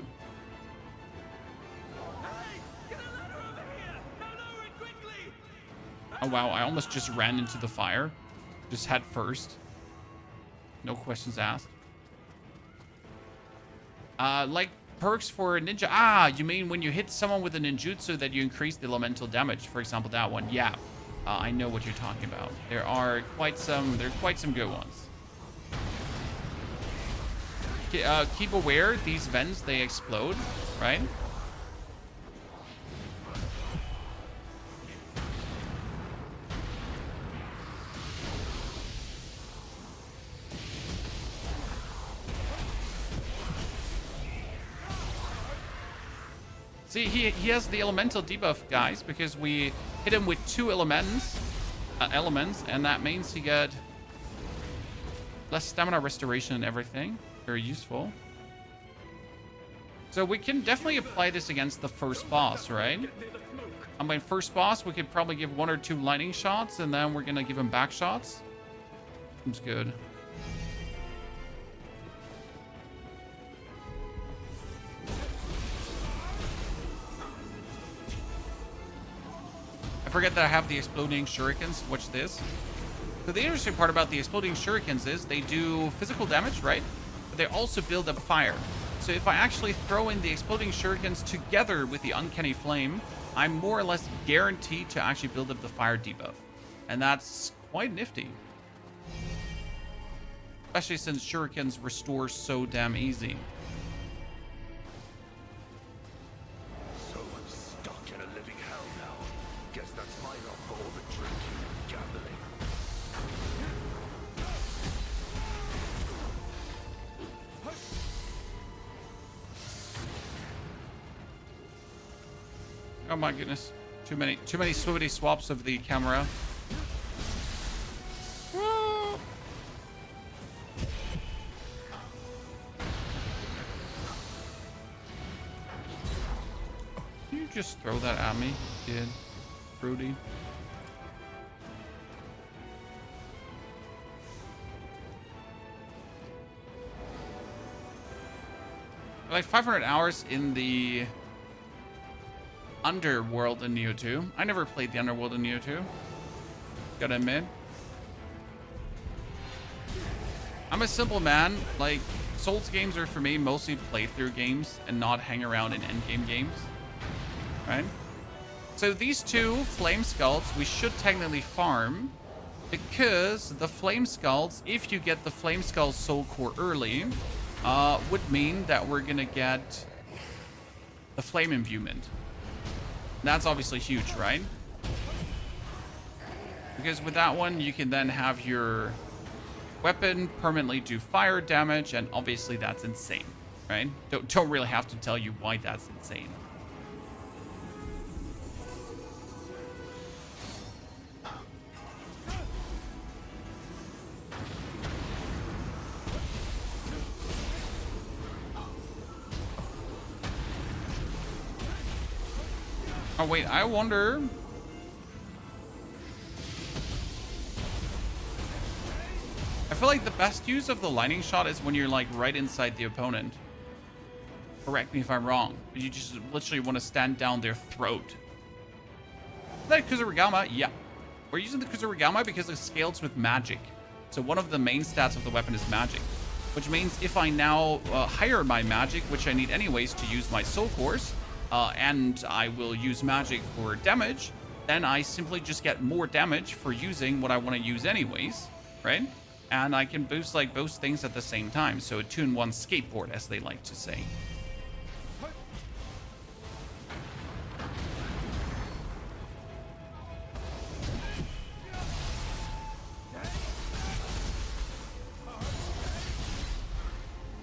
Oh wow, I almost just ran into the fire. Just head first. No questions asked. Like perks for ninja. Ah, you mean when you hit someone with a ninjutsu that you increase the elemental damage? For example, that one. Yeah. I know what you're talking about. There are quite some good ones. Keep aware, these vents, they explode, right? See, he has the elemental debuff, guys, because we hit him with 2 elements, and that means he got less stamina restoration and everything. Very useful. So we can definitely apply this against the first boss, right? I mean, first boss, we could probably give 1 or 2 lightning shots, and then we're gonna give him back shots. Seems good. I forget that I have the exploding shurikens. Watch this. So the interesting part about the exploding shurikens is they do physical damage, right? But they also build up fire. So if I actually throw in the exploding shurikens together with the uncanny flame, I'm more or less guaranteed to actually build up the fire debuff. And that's quite nifty. Especially since shurikens restore so damn easy. So I'm stuck in a living hell now. Guess that's my lot for all the drinking and gambling. Oh my goodness. Too many swimmity swaps of the camera. You just throw that at me, kid. Fruity. Like 500 hours in the Underworld in Nioh 2. I never played the Underworld in Nioh 2. Gotta admit. I'm a simple man. Like, Souls games are for me mostly playthrough games and not hang around in endgame games. Right? So these 2 Flame Skulls we should technically farm because the Flame Skulls, if you get the Flame Skull Soul Core early, would mean that we're gonna get the Flame Imbuement. That's obviously huge, right? Because with that one, you can then have your weapon permanently do fire damage, and obviously that's insane, right? Don't really have to tell you why that's insane. Oh wait, I wonder. I feel like the best use of the lightning shot is when you're like right inside the opponent. Correct me if I'm wrong, but you just literally want to stand down their throat. Is that Kusarigama? Yeah. We're using the Kusarigama because it scales with magic. So one of the main stats of the weapon is magic, which means if I now hire my magic, which I need anyways to use my soul cores, and I will use magic for damage, then I simply just get more damage for using what I want to use anyways, right? And I can boost like both things at the same time. So a 2-in-1 skateboard, as they like to say.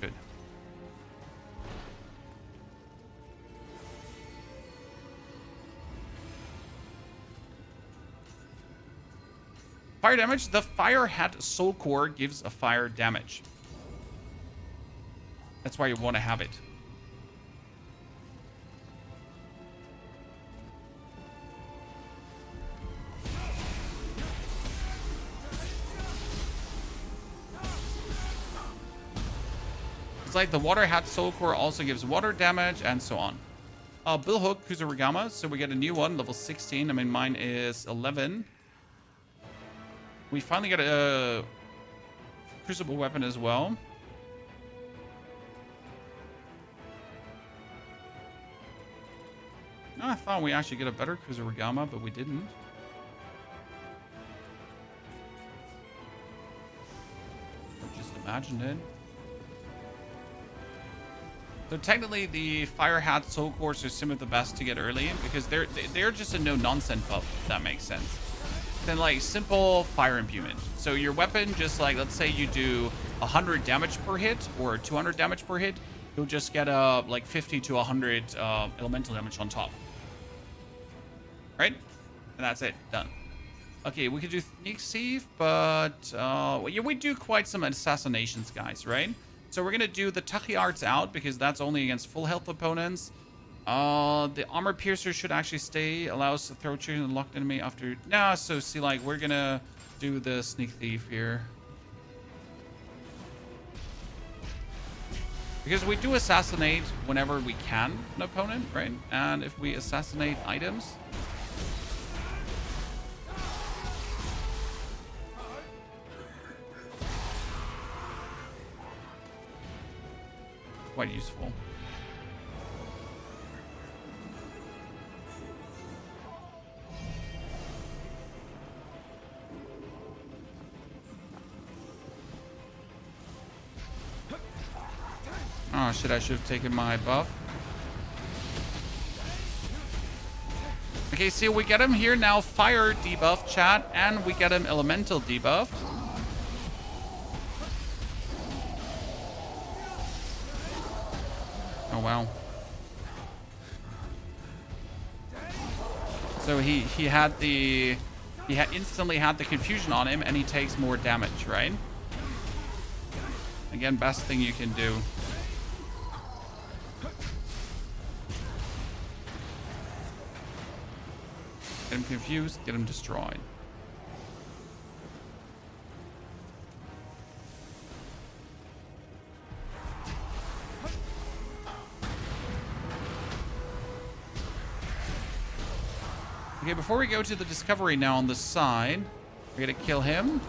Good. Fire damage. The Fire Hat Soul Core gives a fire damage. That's why you want to have it. It's like the Water Hat Soul Core also gives water damage and so on. Billhook Kusarigama. So we get a new one, level 16. I mean, mine is 11. We finally got a crucible weapon as well. I thought we actually get a better Kusarigama, but we didn't. I just imagined it. So technically, the Fire Hat Soul Cores are some of the best to get early because they're just a no-nonsense buff, if that makes sense. Then like simple fire imbuement. So your weapon, just like let's say you do 100 damage per hit or 200 damage per hit, you'll just get like 50 to 100 elemental damage on top. Right? And that's it. Done. Okay, we could do Sneak Thief, but well, yeah, we do quite some assassinations, guys, right? So we're gonna do the Tachyards out because that's only against full health opponents. The Armor Piercer should actually stay. Allows to throw trigger and locked enemy after. Nah, so see, like, we're gonna do the Sneak Thief here. Because we do assassinate whenever we can an opponent, right? And if we assassinate items. Quite useful. Oh shit, I should have taken my buff. Okay, see, we get him here now, fire debuff, chat, and we get him elemental debuff. Oh wow. So he instantly had the confusion on him, and he takes more damage, right? Again, best thing you can do. Get him confused, get him destroyed. Okay, before we go to the discovery now on the side, we're gonna kill him.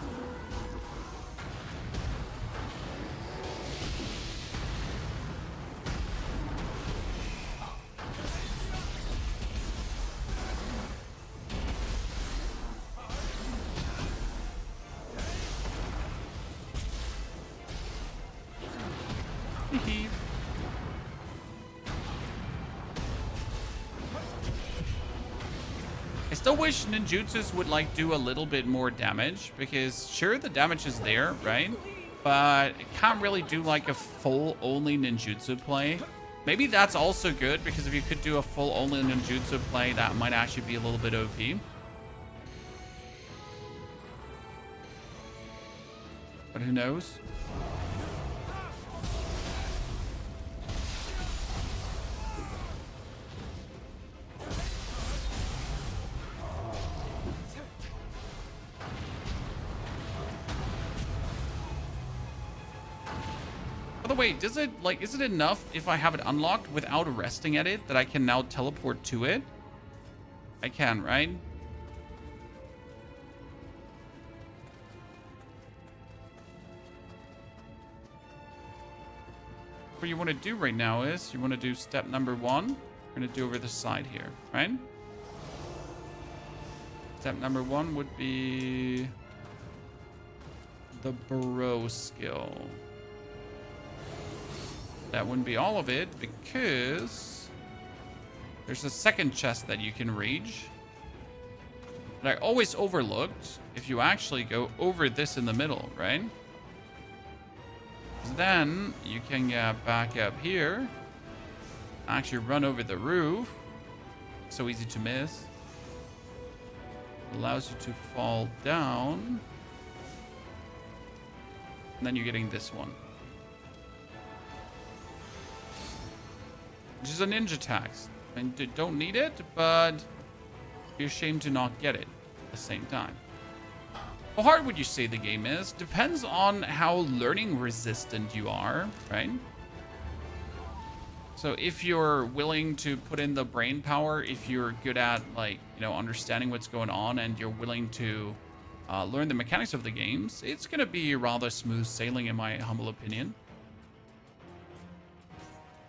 I still wish ninjutsus would like do a little bit more damage, because sure, the damage is there, right? But it can't really do like a full only ninjutsu play. Maybe that's also good, because if you could do a full only ninjutsu play, that might actually be a little bit OP. But who knows? By the way, does it, like, is it enough if I have it unlocked without resting at it that I can now teleport to it? I can, right? What you want to do right now is you want to do step number 1. We're going to do over the side here, right? Step number 1 would be the burrow skill. That wouldn't be all of it, because there's a second chest that you can reach that I always overlooked if you actually go over this in the middle, right? Then you can get back up here, actually run over the roof. So easy to miss. Allows you to fall down. And then you're getting this one, which is a ninja tax. And don't need it, but you're ashamed to not get it at the same time. How hard would you say the game is? Depends on how learning resistant you are, right? So if you're willing to put in the brain power, if you're good at, like, you know, understanding what's going on, and you're willing to learn the mechanics of the games, it's going to be rather smooth sailing in my humble opinion.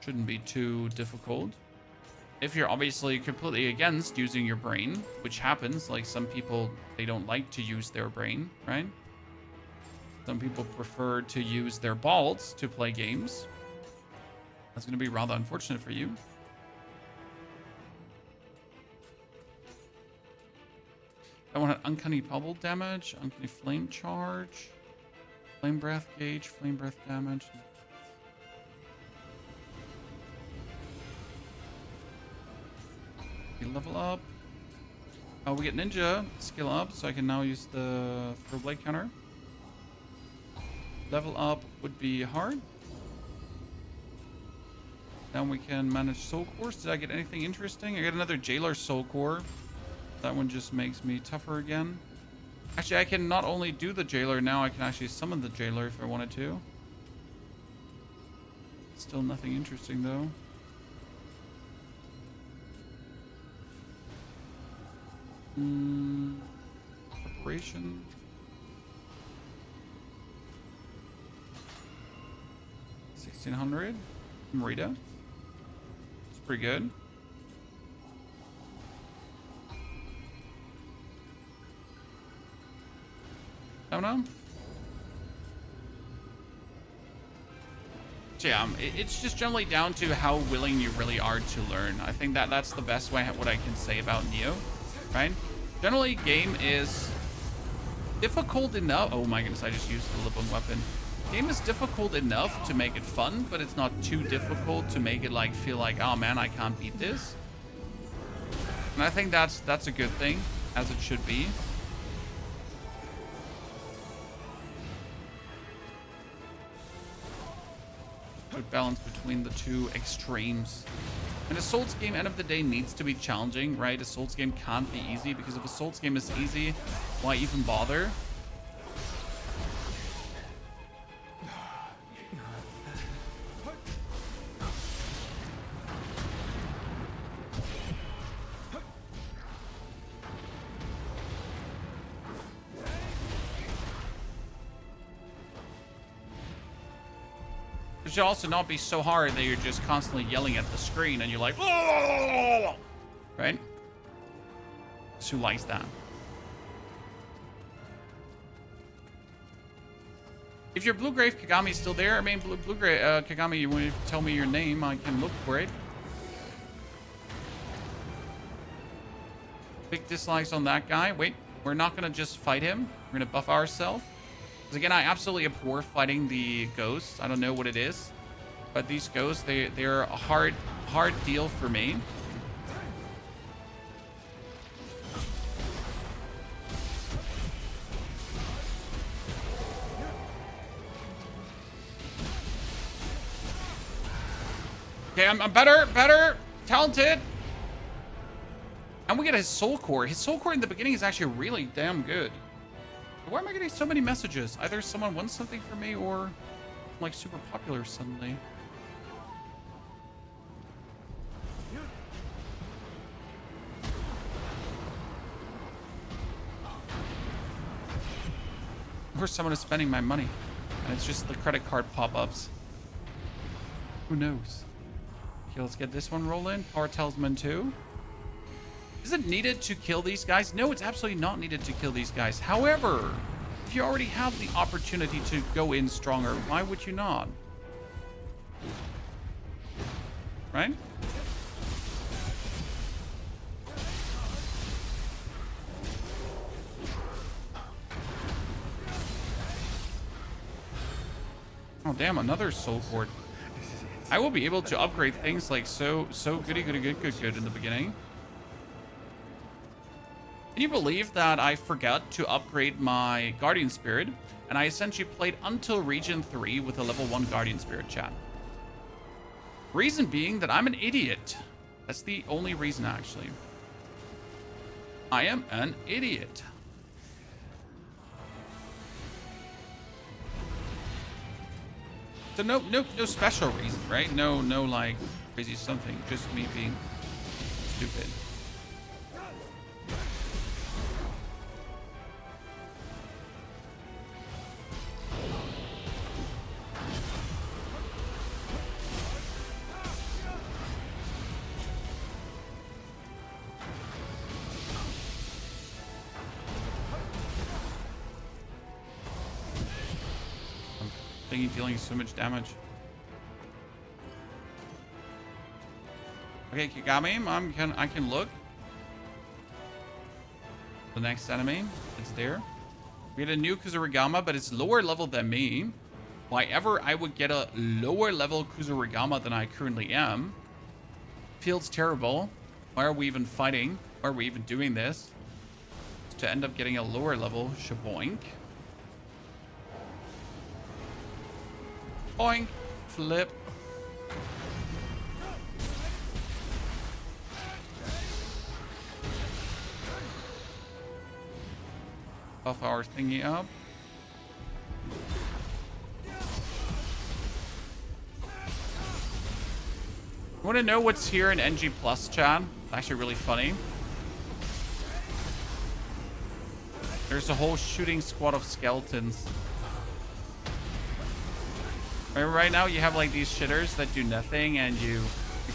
Shouldn't be too difficult. If you're obviously completely against using your brain, which happens, like some people, they don't like to use their brain, right? Some people prefer to use their balls to play games. That's going to be rather unfortunate for you. I want an uncanny bubble damage, uncanny flame charge, flame breath gauge, flame breath damage. level up. Oh, we get ninja skill up, so I can now use the throw blade counter. Level up would be hard. Then we can manage soul cores. Did I get anything interesting? I got another jailer soul core. That one just makes me tougher again. Actually, I can not only do the jailer now, I can actually summon the jailer if I wanted to. Still nothing interesting though. Preparation. $1,600. Marita. It's pretty good. Don't know. So yeah, it's just generally down to how willing you really are to learn. I think that's the best way what I can say about Nioh, right? Generally, game is difficult enough. Oh my goodness, I just used the Libum weapon. Game is difficult enough to make it fun, but it's not too difficult to make it like feel like, oh man, I can't beat this. And I think that's a good thing, as it should be. Good balance between the two extremes. And a Souls game, end of the day, needs to be challenging, right? A Souls game can't be easy, because if a Souls game is easy, why even bother? It should also not be so hard that you're just constantly yelling at the screen and you're like, oh! Right? Who likes that? If your Blue Grave Kagami is still there, I mean, Blue Grave Kagami, you want to tell me your name, I can look for it. Big dislikes on that guy. Wait, we're not going to just fight him. We're going to buff ourselves. Because again, I absolutely abhor fighting the ghosts. I don't know what it is, but these ghosts, they're a hard deal for me. Okay, I'm better, talented. And we get his soul core. His soul core in the beginning is actually really damn good. Why am I getting so many messages? Either someone wants something from me or I'm like super popular suddenly. Or someone is spending my money and it's just the credit card pop-ups. Who knows? Okay, let's get this one rolling. Power Talisman 2. Is it needed to kill these guys? No, it's absolutely not needed to kill these guys. However, if you already have the opportunity to go in stronger, why would you not? Right? Oh, damn, another soul cord. I will be able to upgrade things like so good in the beginning. Can you believe that I forgot to upgrade my Guardian Spirit, and I essentially played until Region 3 with a level 1 Guardian Spirit, chat? Reason being that I'm an idiot. That's the only reason, actually. I am an idiot. So no special reason, right? No like crazy something. Just me being stupid. He's dealing so much damage. Okay, Kagami, I can look. The next enemy, it's there. We get a new Kusarigama, but it's lower level than me. Why ever I would get a lower level Kusarigama than I currently am feels terrible. Why are we even fighting? Why are we even doing this? To end up getting a lower level shaboink. Boink. Flip. Buff our thingy up. You want to know what's here in NG Plus, chat? It's actually really funny. There's a whole shooting squad of skeletons. Right now you have like these shitters that do nothing, and you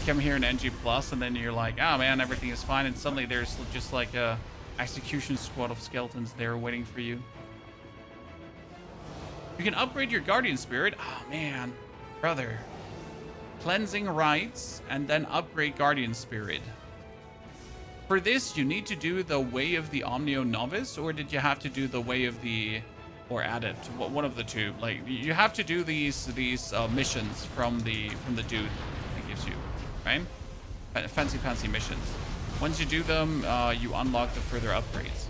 come here in NG Plus, and then you're like, oh man, everything is fine, and suddenly there's just like a execution squad of skeletons there waiting for you. You can upgrade your guardian spirit. Oh man, brother. Cleansing rites and then upgrade guardian spirit. For this, you need to do the way of the Omnio novice, or did you have to do the way of the or adept? One of the two. Like you have to do these missions from the dude that gives you, right? Fancy missions. Once you do them, you unlock the further upgrades.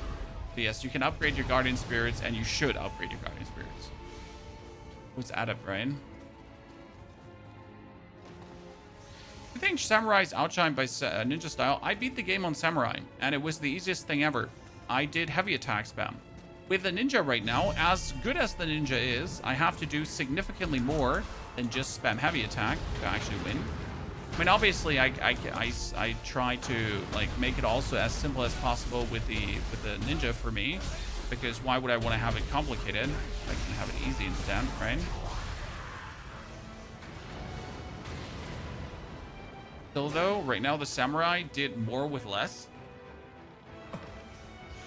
So yes, you can upgrade your guardian spirits, and you should upgrade your guardian spirits. What's adept, right? I think Samurai's outshined by Ninja style. I beat the game on Samurai, and it was the easiest thing ever. I did heavy attack spam. With the Ninja right now, as good as the Ninja is, I have to do significantly more than just spam heavy attack to actually win. I mean, obviously, I try to like make it also as simple as possible with the Ninja for me, because why would I want to have it complicated? I can have it easy instead, right? Still though, right now the Samurai did more with less. I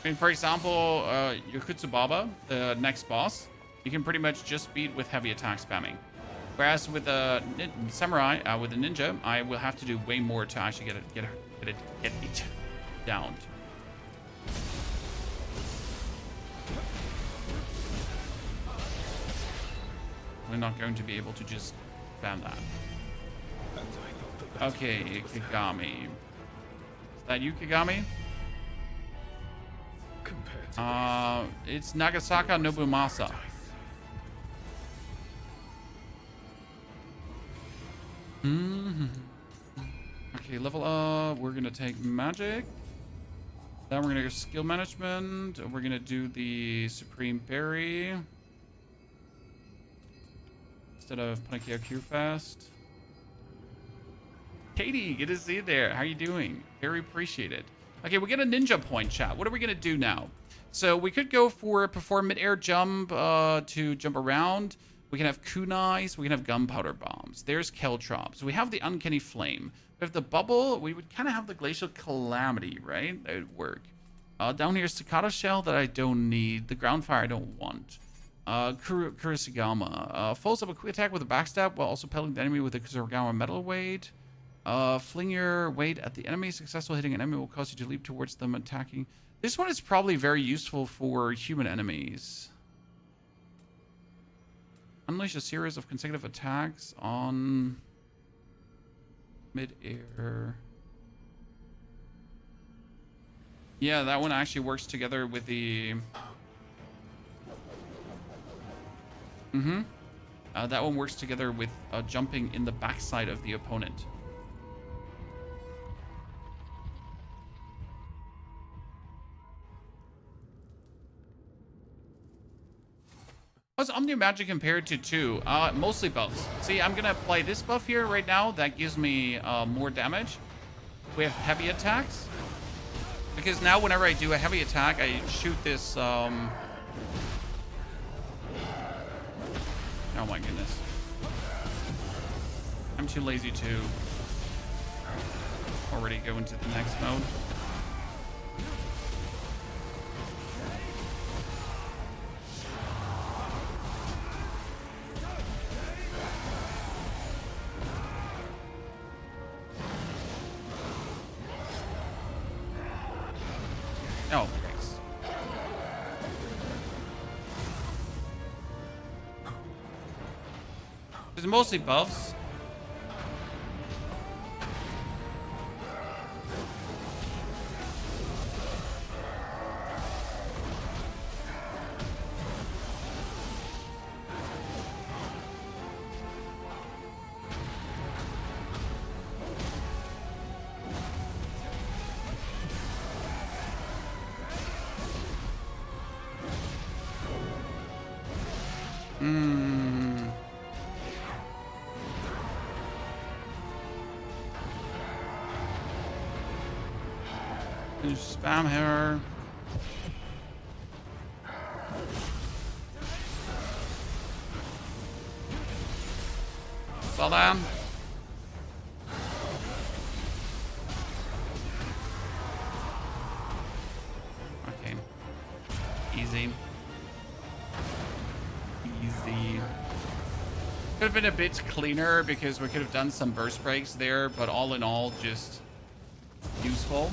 mean, for example, Yakutsubaba, the next boss, you can pretty much just beat with heavy attack spamming. Whereas with the Samurai, with the Ninja, I will have to do way more to actually get it down. We're not going to be able to just spam that. Okay, Kigami. Is that you, Kigami? It's Nagasaka Nobumasa. Okay, level up. We're gonna take magic. Then we're gonna go skill management. We're gonna do the Supreme Berry instead of Panakia Q Fast. Katie, good to see you there. How you doing? Very appreciated. Okay, we get a ninja point, chat. What are we gonna do now? So we could go for perform mid-air jump to jump around. We can have kunais. We can have gunpowder bombs. There's Caltrops. We have the uncanny flame. We have the bubble. We would kind of have the glacial calamity, right? That would work. Down here is Staccato shell that I don't need. The ground fire I don't want. Kurosagama. Follows up a quick attack with a backstab while also pelting the enemy with a Kurosagama metal weight. Fling your weight at the enemy. Successful hitting an enemy will cause you to leap towards them, attacking. This one is probably very useful for human enemies. Unleash a series of consecutive attacks on mid-air. Yeah, that one actually works together with the... that one works together with jumping in the backside of the opponent. How's Omnium Magic compared to 2? Mostly buffs. See, I'm gonna apply this buff here right now. That gives me more damage. We have heavy attacks. Because now whenever I do a heavy attack, I shoot this... Oh my goodness. I'm too lazy to already go into the next mode. Oh, thanks. It's mostly buffs. Hmm. Just spam her. Well done. Okay. Easy. Easy. Could have been a bit cleaner because we could have done some burst breaks there, but all in all, just useful.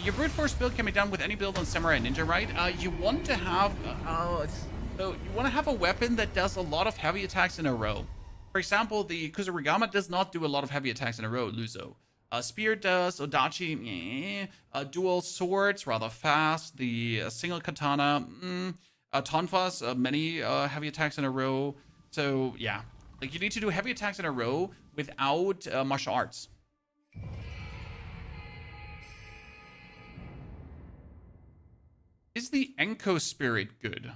Your brute force build can be done with any build on Samurai and Ninja, right? You want to have so you want to have a weapon that does a lot of heavy attacks in a row. For example, the Kusarigama does not do a lot of heavy attacks in a row, Luzo. Spear does, Odachi, dual swords, rather fast. The single katana, Tonfas, many heavy attacks in a row. So yeah, like you need to do heavy attacks in a row without martial arts. Is the Enko spirit good?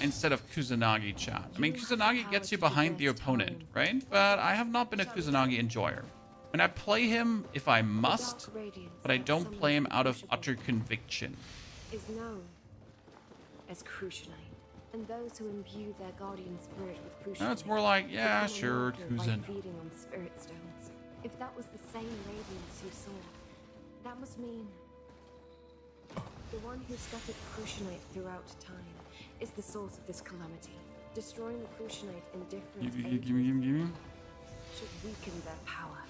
Instead of Kusanagi, chat. I mean, Kusanagi gets you behind the opponent, right? But I have not been a Kusanagi enjoyer. When I play him, if I must, but I don't play him out of utter conviction. Is known as Crucianite, and those who imbue their guardian spirit with Crucianite. No, it's more like, yeah, become sure, immortal by Kusan. feeding on spirit stones. If that was the same radiance you saw, that must mean the one who scattered Crucianite throughout time is the source of this calamity. Destroying the Crucianite in different ages Give me. should weaken their power.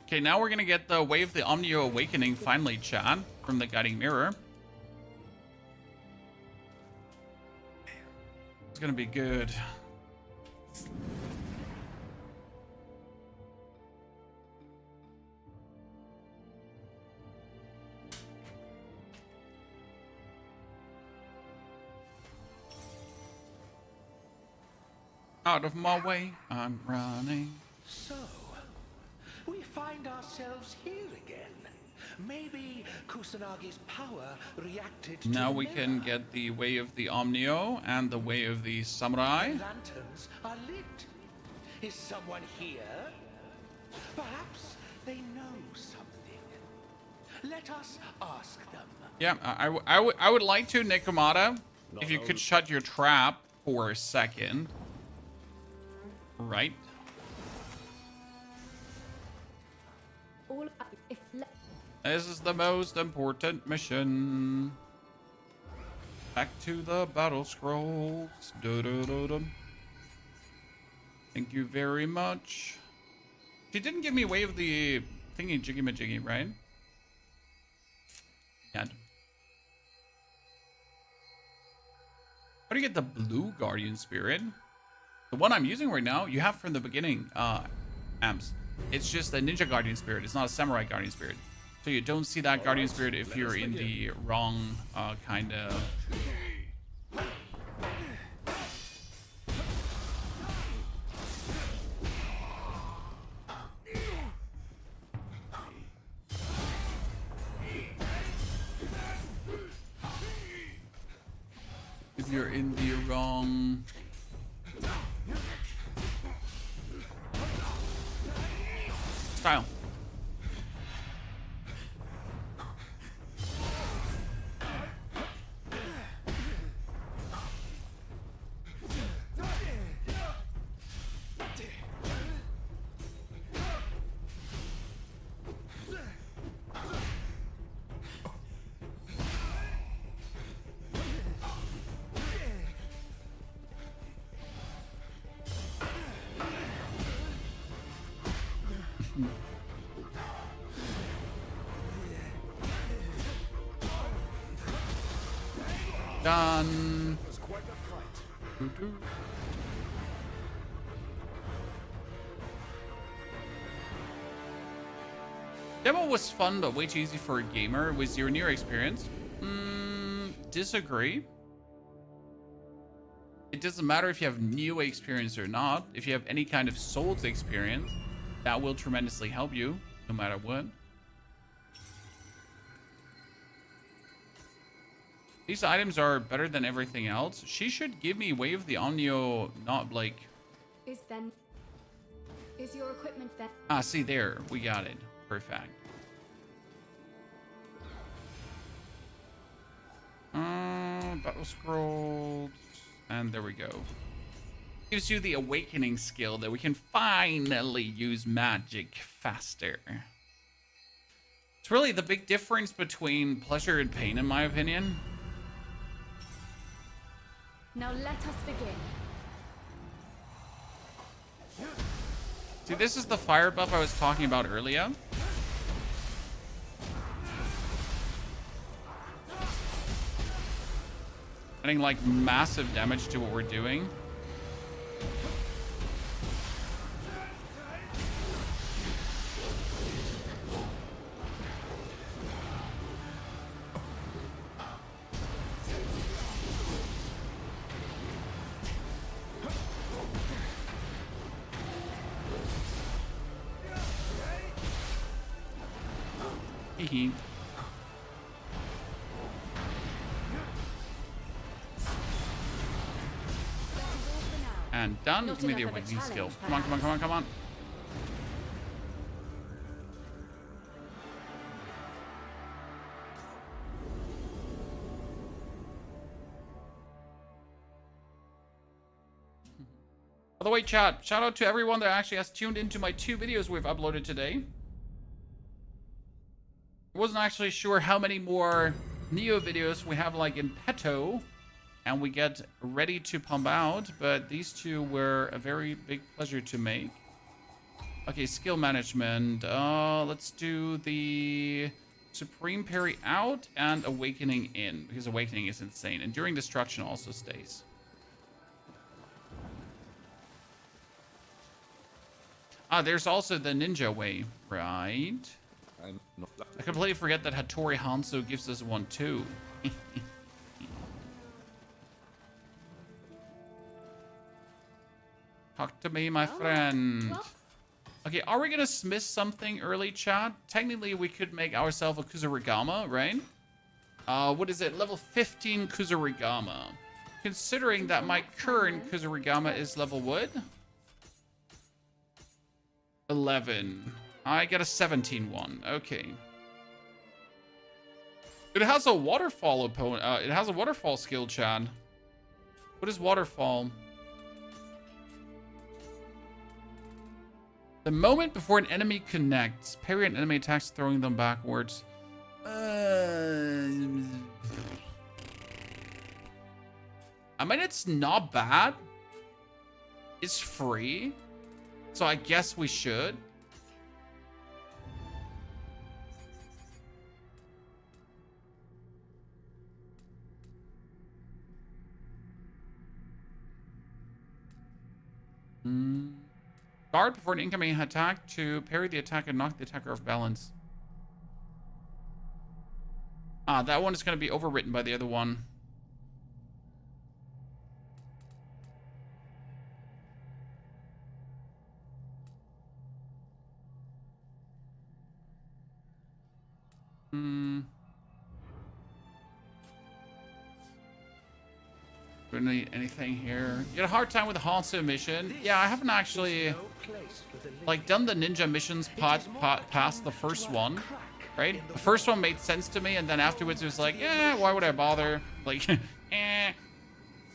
Okay, now we're gonna get the Way of the Omnio Awakening finally, chat, from the Guiding Mirror. It's gonna be good. Out of my way, I'm running. So, we find ourselves here again. Maybe Kusanagi's power reacted to Now the we can mirror. get the Way of the Omnio and the Way of the Samurai. Lanterns are lit. Is someone here? Perhaps they know something. Let us ask them. Yeah, I would like to, Nikomata, if you could shut your trap for a second. Right? All if This is the most important mission. Back to the battle scrolls. Dun-dun-dun-dun. Thank you very much. She didn't give me Way of the thingy jiggy majiggy, right? Yeah. How do you get the blue guardian spirit? The one I'm using right now, you have from the beginning, Amps. It's just a ninja guardian spirit. It's not a samurai guardian spirit. So you don't see that guardian spirit if you're in the wrong kind of... If you're in the wrong... style. Done. Demo was fun, but way too easy for a gamer. Was your Nioh experience? Disagree. It doesn't matter if you have Nioh experience or not. If you have any kind of Souls experience, that will tremendously help you, no matter what. These items are better than everything else. She should give me Way of the Omnio, not like... Is your equipment then? Ah, see there. We got it. Perfect. Battle scrolls. And there we go. Gives you the awakening skill that we can finally use magic faster. It's really the big difference between pleasure and pain, in my opinion. Now let us begin. See, this is the fire buff I was talking about earlier. Adding like massive damage to what we're doing. Hee. And done. Give me the awakening skill. Come on, come on, come on, come on. By the way, chat, shout out to everyone that actually has tuned into my 2 videos we've uploaded today. I wasn't actually sure how many more Nioh videos we have like in petto and we get ready to pump out, but these 2 were a very big pleasure to make. Okay, skill management. Let's do the Supreme Parry out and Awakening in, because Awakening is insane. Enduring Destruction also stays. Ah, there's also the ninja way, right? I completely forget that Hattori Hanzo gives us one too. Talk to me, my friend. Okay, are we gonna smith something early, chat? Technically, we could make ourselves a Kusarigama, right? What is it? Level 15 Kusarigama. Considering that my current Kusarigama is level what? 11. I get a 17 one. Okay. It has a waterfall opponent. It has a waterfall skill, Chad. What is waterfall? The moment before an enemy connects, parry an enemy attacks, throwing them backwards. I mean, it's not bad. It's free. So I guess we should. Guard before an incoming attack to parry the attack and knock the attacker off balance. Ah, that one is going to be overwritten by the other one. Do we need anything here? You had a hard time with the Hanzo mission. Yeah, I haven't actually like done the ninja missions past the first one, right? The first one made sense to me, and then afterwards it was like, yeah, why would I bother? Like,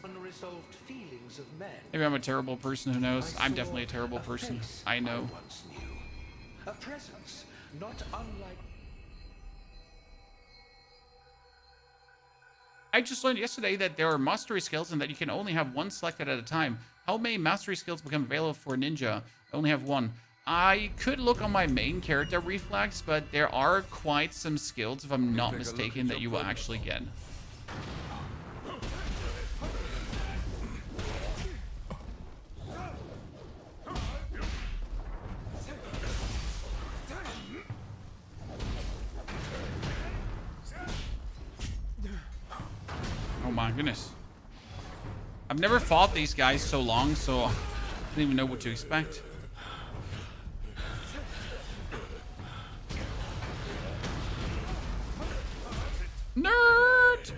Unresolved feelings of men. Maybe I'm a terrible person. Who knows? I'm definitely a terrible person. I know. Once knew. A presence not unlike. I just learned yesterday that there are mastery skills and that you can only have one selected at a time. How many mastery skills become available for ninja? I only have one. I could look on my main character reflex, but there are quite some skills, if I'm not mistaken, that you will actually get. Oh my goodness. I've never fought these guys so long, so I don't even know what to expect. Nerd!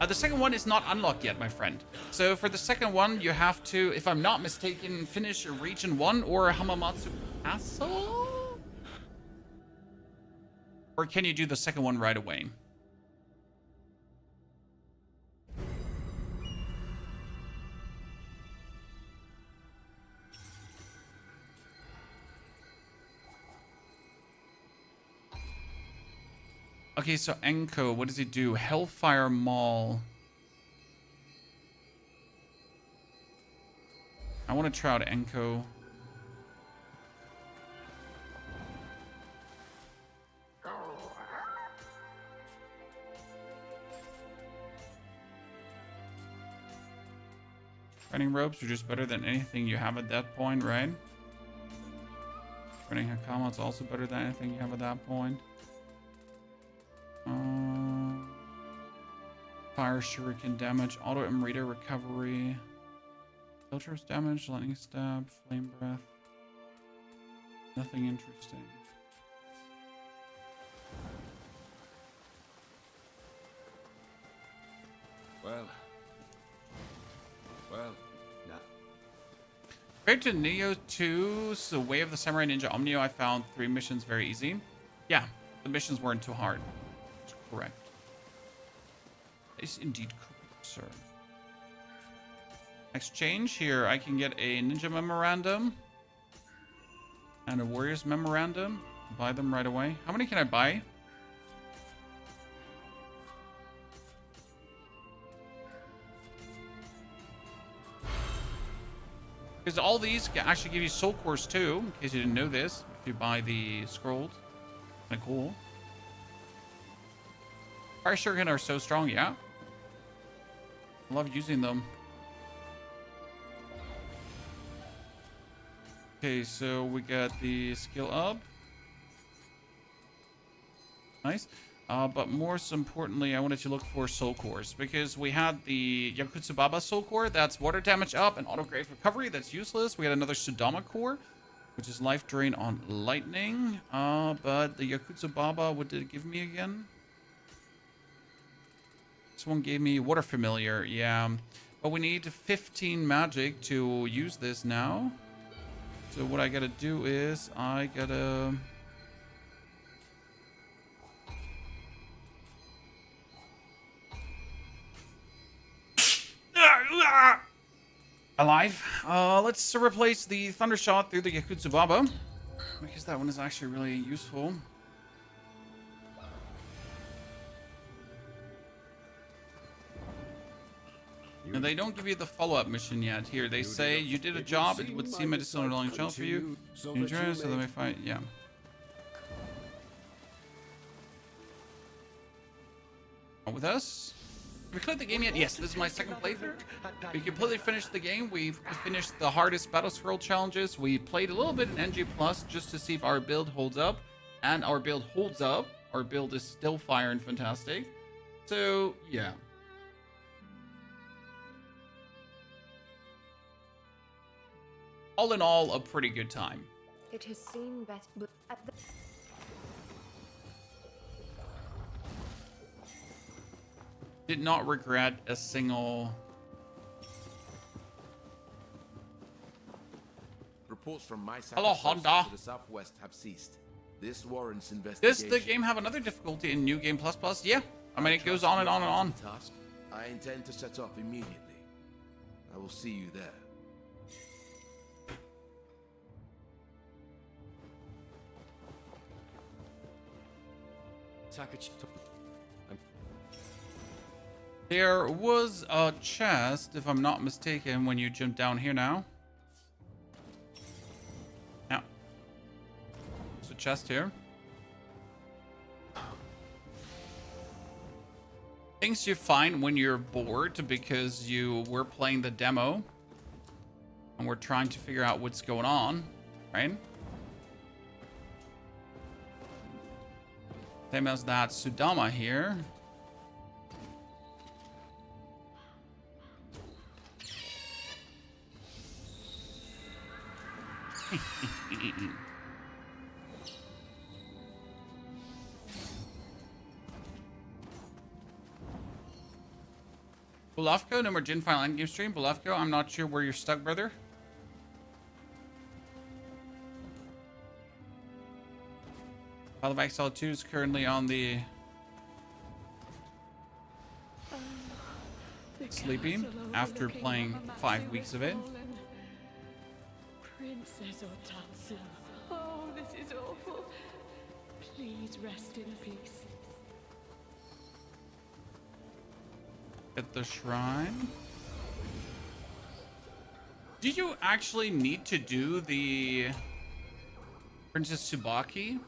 The second one is not unlocked yet, my friend. So for the second one, you have to, if I'm not mistaken, finish Region 1 or Hamamatsu Castle? Or can you do the second one right away? Okay, so Enko, what does he do? Hellfire Mall. I want to try out Enko. Running ropes are just better than anything you have at that point, right? Running Hakama is also better than anything you have at that point. Fire shuriken damage, auto Imrita recovery, filters damage, lightning stab, flame breath. Nothing interesting. Well, nah. Compared to Nioh 2's The Way of the Samurai Ninja Omnio, I found 3 missions very easy. Yeah, the missions weren't too hard. That's correct. Is indeed correct, sir. Exchange here, I can get a ninja memorandum and a warrior's memorandum. Buy them right away. How many can I buy? Because all these can actually give you soul cores too, in case you didn't know this. If you buy the scrolls, kind of cool. Fire shuriken are so strong, yeah. I love using them. Okay, so we got the skill up. Nice. But more importantly, I wanted to look for soul cores because we had the Yakutsu Baba soul core that's water damage up and auto grave recovery. That's useless. We had another Sudama core, which is life drain on lightning. But the Yakutsu Baba, what did it give me again? This one gave me water familiar. Yeah, but we need 15 magic to use this now. So what I gotta do is I gotta alive. Let's replace the thunder shot through the Yakutsu Baba because that one is actually really useful. And they don't give you the follow-up mission yet. Here, they say you did a job. It would seem medicinal long challenge for you. You enjoy, so let me fight. Yeah. With us? Have we cleared the game yet? Yes, this is my second playthrough. We completely finished the game. We've finished the hardest battle scroll challenges. We played a little bit in NG Plus just to see if our build holds up. And our build holds up. Our build is still fire and fantastic. So, yeah. All in all, a pretty good time. It has seen better, but at the... Did not regret a single... Reports from my side Hello, Honda. to the southwest have ceased. This warrants Does investigation. the game have another difficulty in New Game Plus Plus? Yeah. I mean, it goes on and on and on. Task. I intend to set off immediately. I will see you there. There was a chest, if I'm not mistaken, when you jump down here now. Yeah. There's a chest here. Things you find when you're bored because you were playing the demo and we're trying to figure out what's going on, right? Same as that Sudama here. Bulafko, no more Jin final endgame stream. Bulafko, I'm not sure where you're stuck, brother. Path of Exile 2 is currently on the sleeping after playing 5 weeks of it. Princess Otatsu. Oh, this is awful. Please rest in peace. At the shrine. Do you actually need to do the Princess Tsubaki?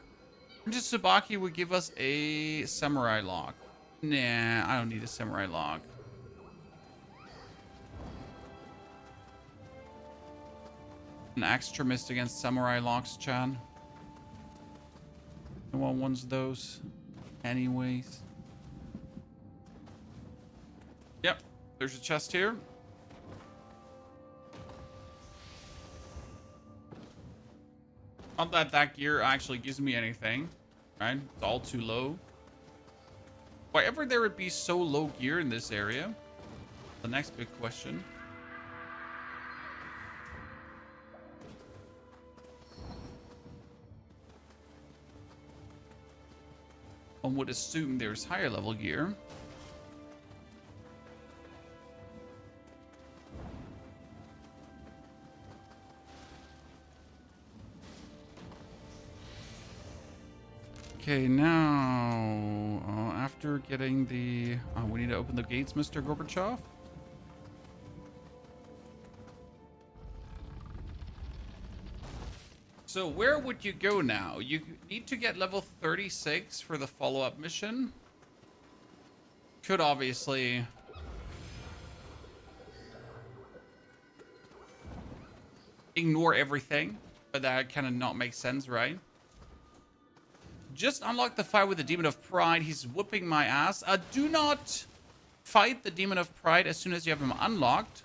Princess Tsubaki would give us a samurai lock. Nah, I don't need a samurai lock. An extremist against samurai locks, Chan. No one wants those anyways. Yep, there's a chest here. Not that that gear actually gives me anything, right? It's all too low. Why ever there would be so low gear in this area? The next big question. One would assume there's higher level gear. Okay, now, after getting the... we need to open the gates, Mr. Gorbachev. So where would you go now? You need to get level 36 for the follow-up mission. Could obviously... ignore everything, but that kind of not make sense, right? Just unlock the fight with the Demon of Pride. He's whooping my ass. Do not fight the Demon of Pride as soon as you have him unlocked.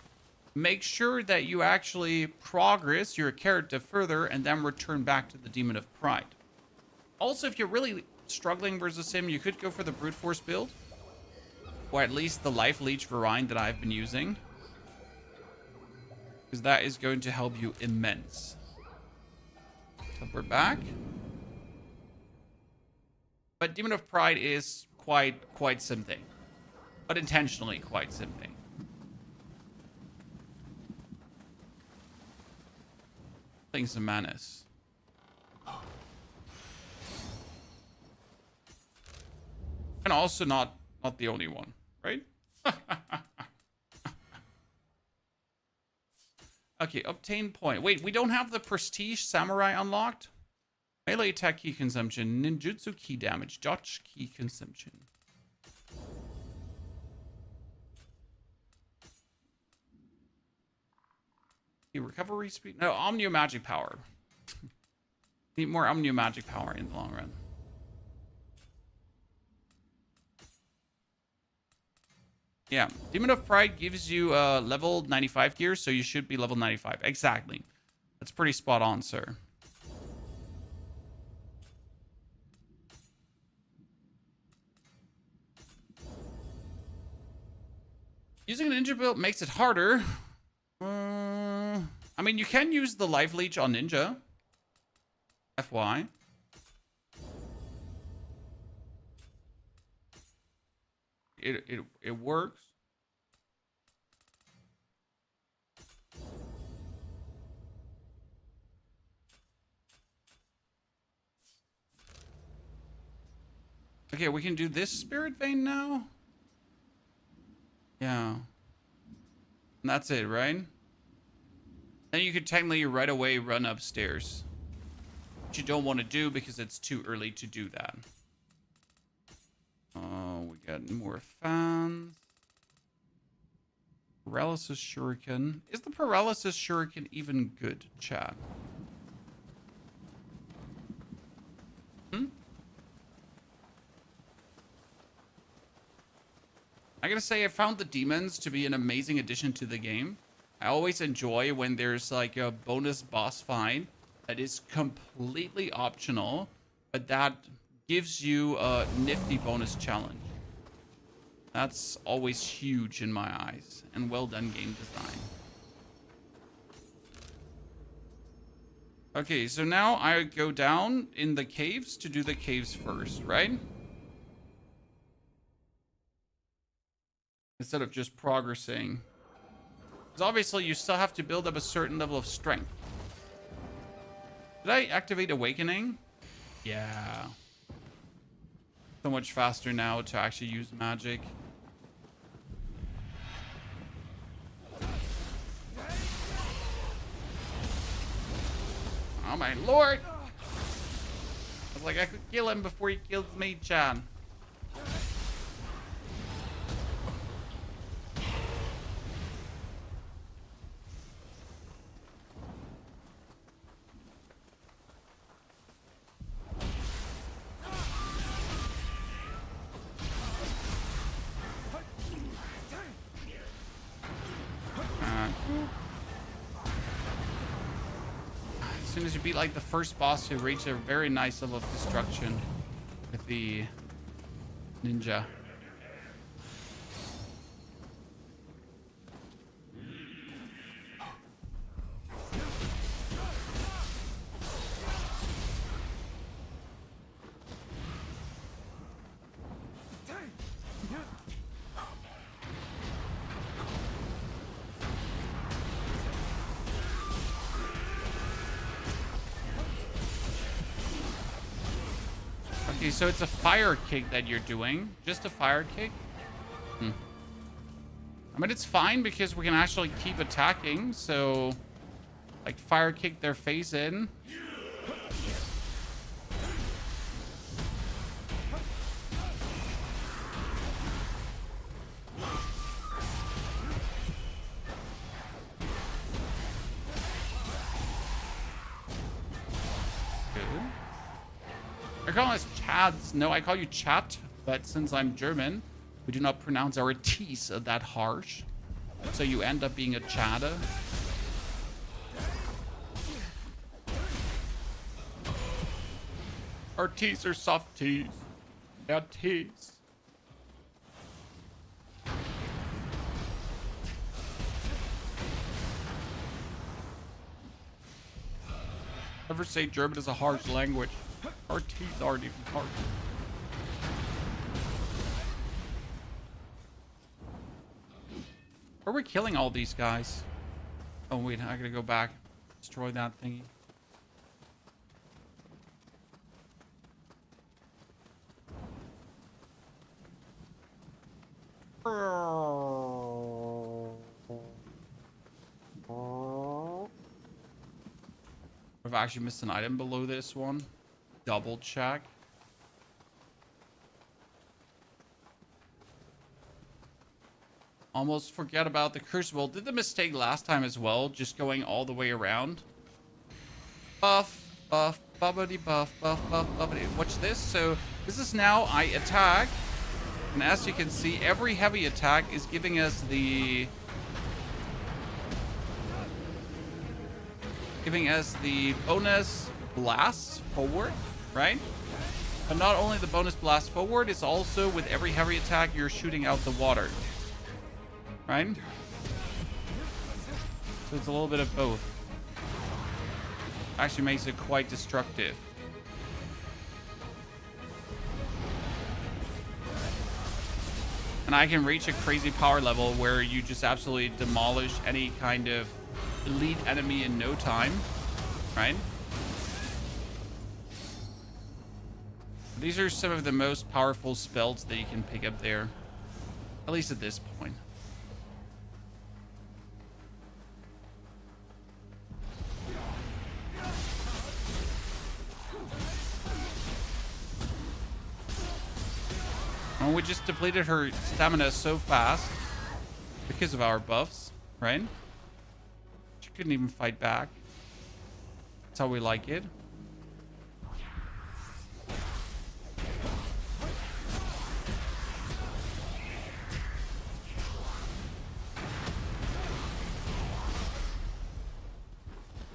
Make sure that you actually progress your character further and then return back to the Demon of Pride. Also, if you're really struggling versus him, you could go for the Brute Force build. Or at least the Life Leech variant that I've been using. Because that is going to help you immense. So we're back. But Demon of Pride is quite something. But intentionally quite something. Things of Manus. And also not the only one, right? Okay, obtain point. Wait, we don't have the Prestige Samurai unlocked? Melee attack key consumption, ninjutsu key damage, dodge key consumption. Recovery speed? No, Omnio magic power. Need more Omnio magic power in the long run. Yeah, Demon of Pride gives you level 95 gear, so you should be level 95. Exactly. That's pretty spot on, sir. Using a ninja build makes it harder. I mean, you can use the Life Leech on Ninja. FY. It works. Okay, we can do this Spirit Vein now. Yeah. And that's it, right? Then you could technically right away run upstairs. Which you don't want to do because it's too early to do that. Oh, we got more fans. Paralysis Shuriken. Is the Paralysis Shuriken even good, chat? I gotta say, I found the demons to be an amazing addition to the game. I always enjoy when there's like a bonus boss fight that is completely optional, but that gives you a nifty bonus challenge. That's always huge in my eyes. And well done game design. Okay, so now I go down in the caves to do the caves first, right? Instead of just progressing. Because obviously you still have to build up a certain level of strength. Did I activate Awakening? Yeah. So much faster now to actually use magic. Oh my lord! I was like, I could kill him before he kills me, Chan. As soon as you beat like the first boss, you reach a very nice level of destruction with the ninja. Okay, so it's a fire kick that you're doing. Just a fire kick? I mean, it's fine because we can actually keep attacking. So, like, fire kick their face in. I call us Chads. No, I call you Chat, but since I'm German, we do not pronounce our T's that harsh. So you end up being a Chada. Our T's are soft T's. They're T's. Never say German is a harsh language. Our T's aren't even harsh. Are we killing all these guys? Oh wait, I gotta go back. Destroy that thingy. I've actually missed an item below this one. Double check. Almost forget about the crucible. Did the mistake last time as well, just going all the way around. Buff, buff, bubbity, buff, buff, buff, bubbity. Watch this. So this is now I attack, and as you can see, every heavy attack is giving us the bonus blast forward, right? But not only the bonus blast forward, it's also with every heavy attack you're shooting out the water. Right? So it's a little bit of both. Actually makes it quite destructive. And I can reach a crazy power level where you just absolutely demolish any kind of elite enemy in no time. Right? These are some of the most powerful spells that you can pick up there. At least at this point. And we just depleted her stamina so fast because of our buffs, right? She couldn't even fight back. That's how we like it.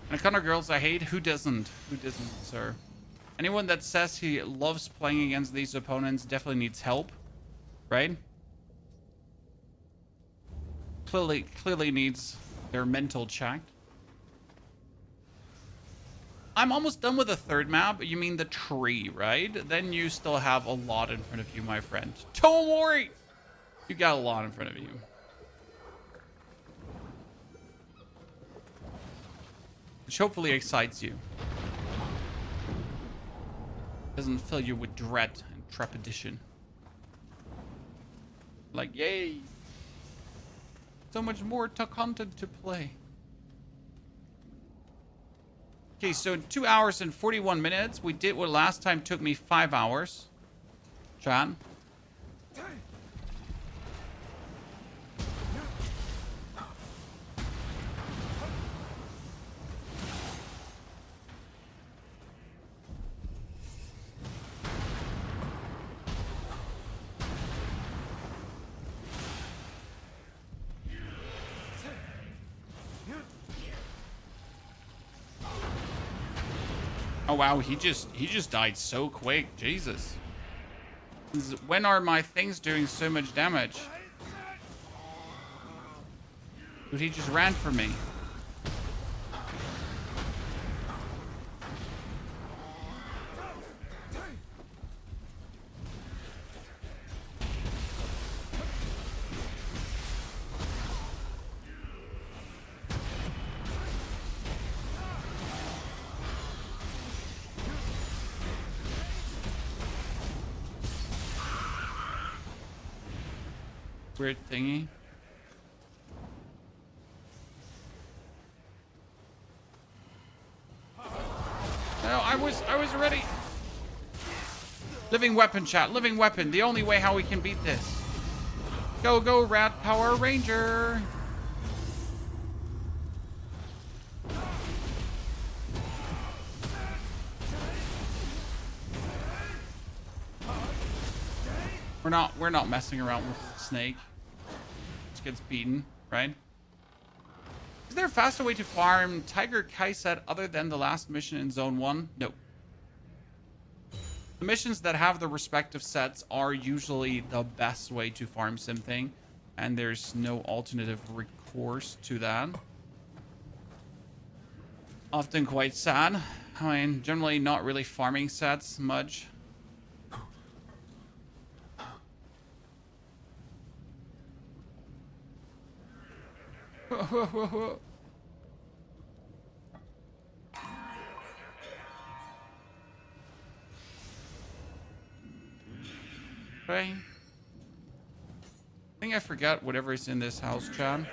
And the kind of girls I hate, who doesn't? Who doesn't, sir? Anyone that says he loves playing against these opponents definitely needs help, right? clearly needs their mental checked. I'm almost done with the third map. You mean the tree, right? Then you still have a lot in front of you, my friend. Don't worry. You got a lot in front of you. Which hopefully excites you. Doesn't fill you with dread and trepidation. Like, yay. So much more content to play. Okay, so 2 hours and 41 minutes. We did what last time took me 5 hours. Chat. Oh wow, he just died so quick. Jesus. When are my things doing so much damage? Dude, he just ran from me. Weird thingy. No, I was ready. Living weapon, chat. Living weapon. The only way how we can beat this. Go, go, Rat Power Ranger. We're not messing around with Snake. Just gets beaten, right? Is there a faster way to farm Tiger Kaiset other than the last mission in Zone 1? No. The missions that have the respective sets are usually the best way to farm something, and there's no alternative recourse to that. Often quite sad. I mean, generally not really farming sets much. Okay. I think I forgot whatever is in this house, Chad.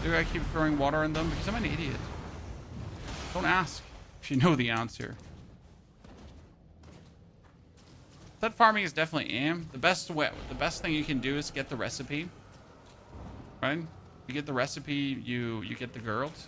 Do I keep throwing water on them? Because I'm an idiot. Don't ask if you know the answer. Set farming is definitely aim. The best thing you can do is get the recipe. Right? You get the recipe, you get the girls.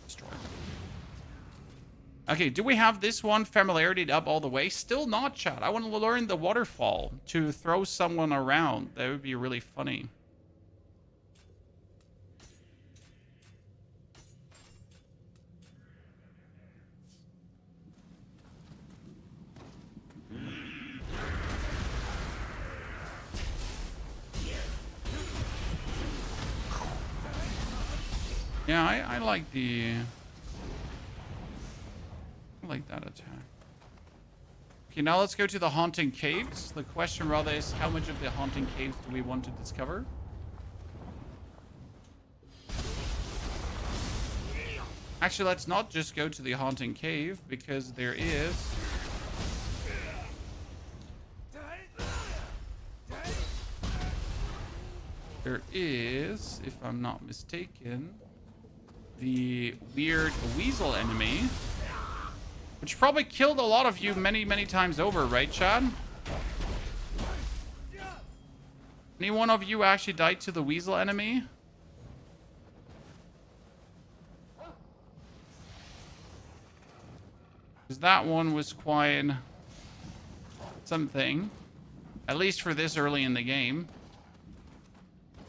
Destroyed. Okay, do we have this one familiarity up all the way? Still not, chat. I want to learn the waterfall to throw someone around. That would be really funny. Yeah, I like the... I like that attack. Okay, now let's go to the Haunting Caves. The question rather is, how much of the Haunting Caves do we want to discover? Actually, let's not just go to the Haunting Cave, because there is... There is, if I'm not mistaken, the weird weasel enemy, which probably killed a lot of you many, many times over, right, Chad? Any one of you actually died to the weasel enemy? Because that one was quite something. At least for this early in the game.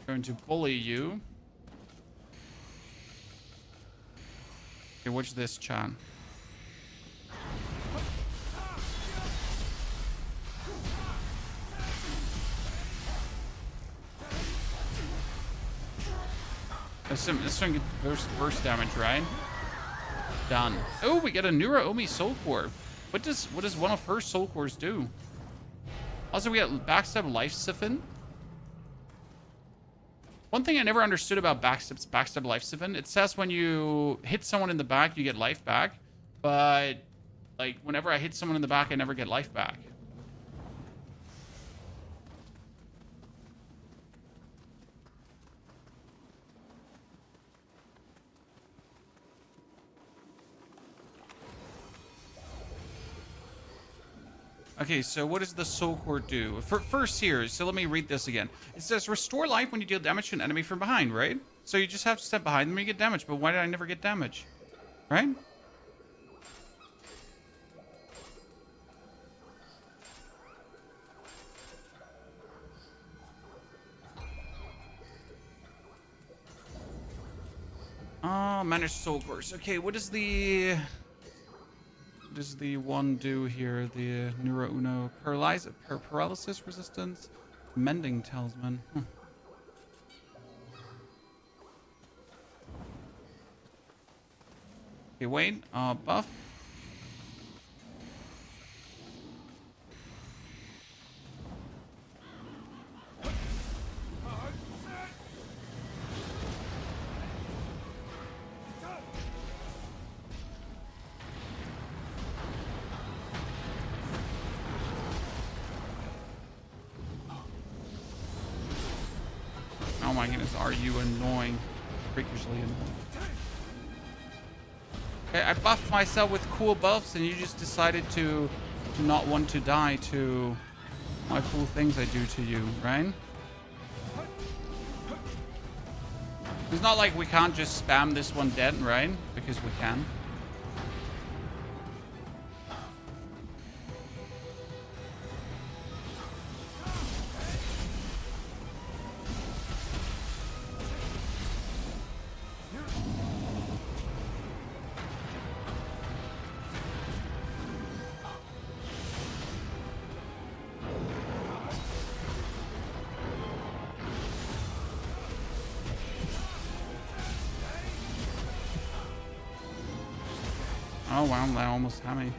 Going to bully you. Okay, what's this, Chan? This one gets burst damage, right? Done. Oh, we get a Nioh soul core. What does one of her soul cores do? Also, we get backstab life siphon. One thing I never understood about backstab life siphon, it says when you hit someone in the back, you get life back. But like whenever I hit someone in the back, I never get life back. Okay, so what does the soul core do? First here, so let me read this again. It says restore life when you deal damage to an enemy from behind, right? So you just have to step behind them and you get damage, but why did I never get damage? Right? Oh, manage soul cores. Okay, what does the one do here? The Nioh paralysis resistance, mending talisman. Okay, wait. Buff. Oh my goodness, are you annoying? Freakishly annoying. Okay, I buffed myself with cool buffs and you just decided to not want to die to my cool things I do to you, right? It's not like we can't just spam this one dead, right? Because we can. Oh wow, that almost had me.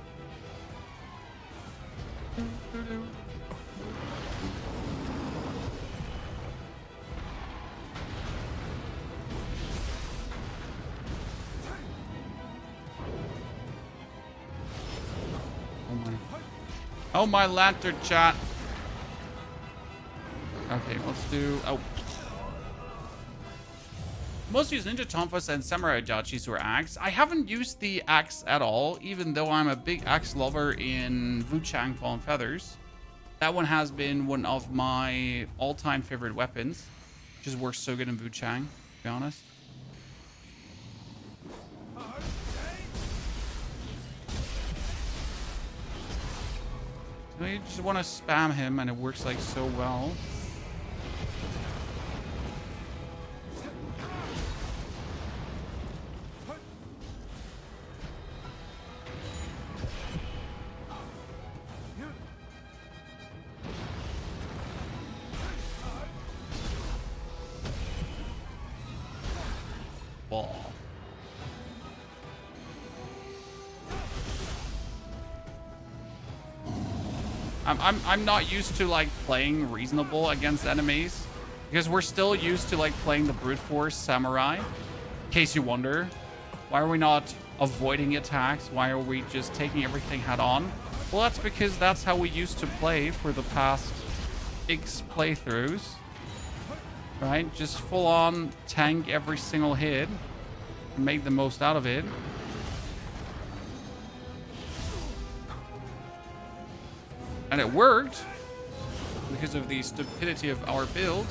Oh my lantern, chat. Okay, let's do. Oh. Most use ninja tonfas and samurai jachis or axe. I haven't used the axe at all, even though I'm a big axe lover in Wuchang Fallen Feathers. That one has been one of my all-time favorite weapons. Just works so good in Wuchang, to be honest. So you just want to spam him and it works like so well. I'm not used to like playing reasonable against enemies because we're still used to like playing the brute force samurai. In case you wonder, why are we not avoiding attacks? Why are we just taking everything head on? Well, that's because that's how we used to play for the past X playthroughs, right? Just full on tank every single hit and make the most out of it. And it worked because of the stupidity of our build.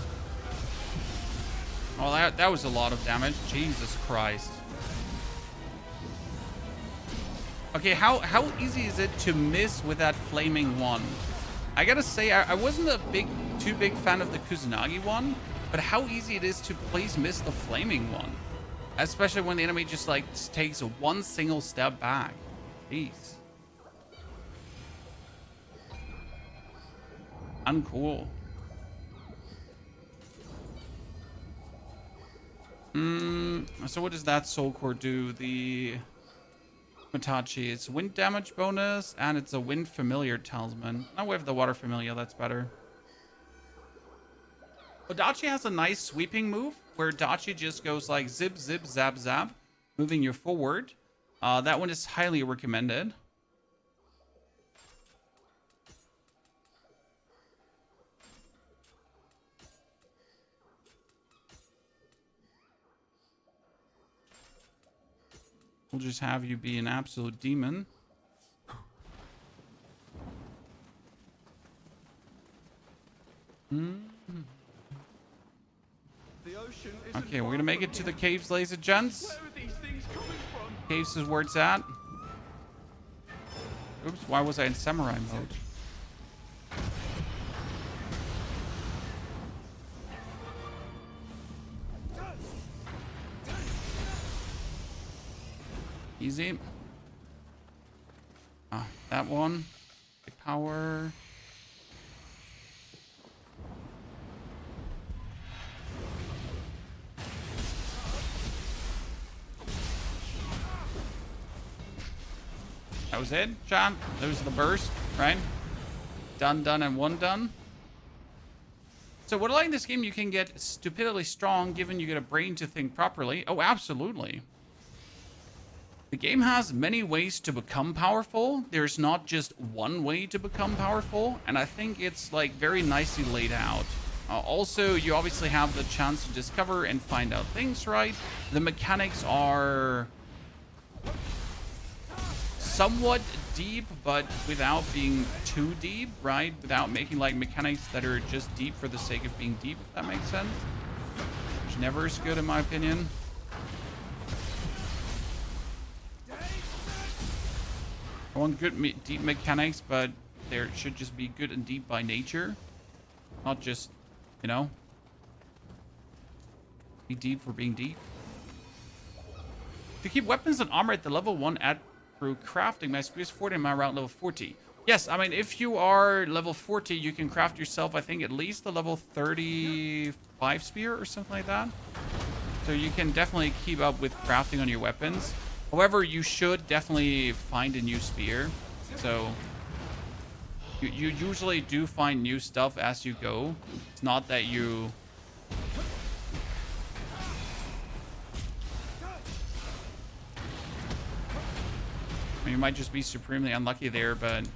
Oh, that was a lot of damage. Jesus Christ. Okay, how easy is it to miss with that flaming one? I gotta say, I wasn't a too big fan of the Kusanagi one, but how easy it is to please miss the flaming one. Especially when the enemy just like takes one single step back. Jeez. Uncool. So what does that soul core do? The Mitachi. It's wind damage bonus, and it's a wind familiar talisman. Oh, we have the water familiar. That's better. Odachi has a nice sweeping move where Dachi just goes like zip, zip, zap, zap, moving you forward. That one is highly recommended. We'll just have you be an absolute demon. Okay, we're gonna make it to the caves, ladies and gents. Caves is where it's at. Oops, why was I in samurai mode? Easy. That one. Power. That was it, John. There's the burst, right? Done, and one done. So what I like in this game, you can get stupidly strong given you get a brain to think properly. Oh, absolutely. The game has many ways to become powerful. There's not just one way to become powerful, and I think it's like very nicely laid out. Also, you obviously have the chance to discover and find out things, right? The mechanics are somewhat deep, but without being too deep, right? Without making like mechanics that are just deep for the sake of being deep, if that makes sense. Which never is good in my opinion. I want good deep mechanics, but they should just be good and deep by nature. Not just, you know, be deep for being deep. To keep weapons and armor at the level 1 add through crafting my spears 40 and my around level 40. Yes, I mean, if you are level 40, you can craft yourself, I think, at least a level 35 spear or something like that. So you can definitely keep up with crafting on your weapons. However, you should definitely find a new spear. So you usually do find new stuff as you go. It's not that you... I mean, you might just be supremely unlucky there, but...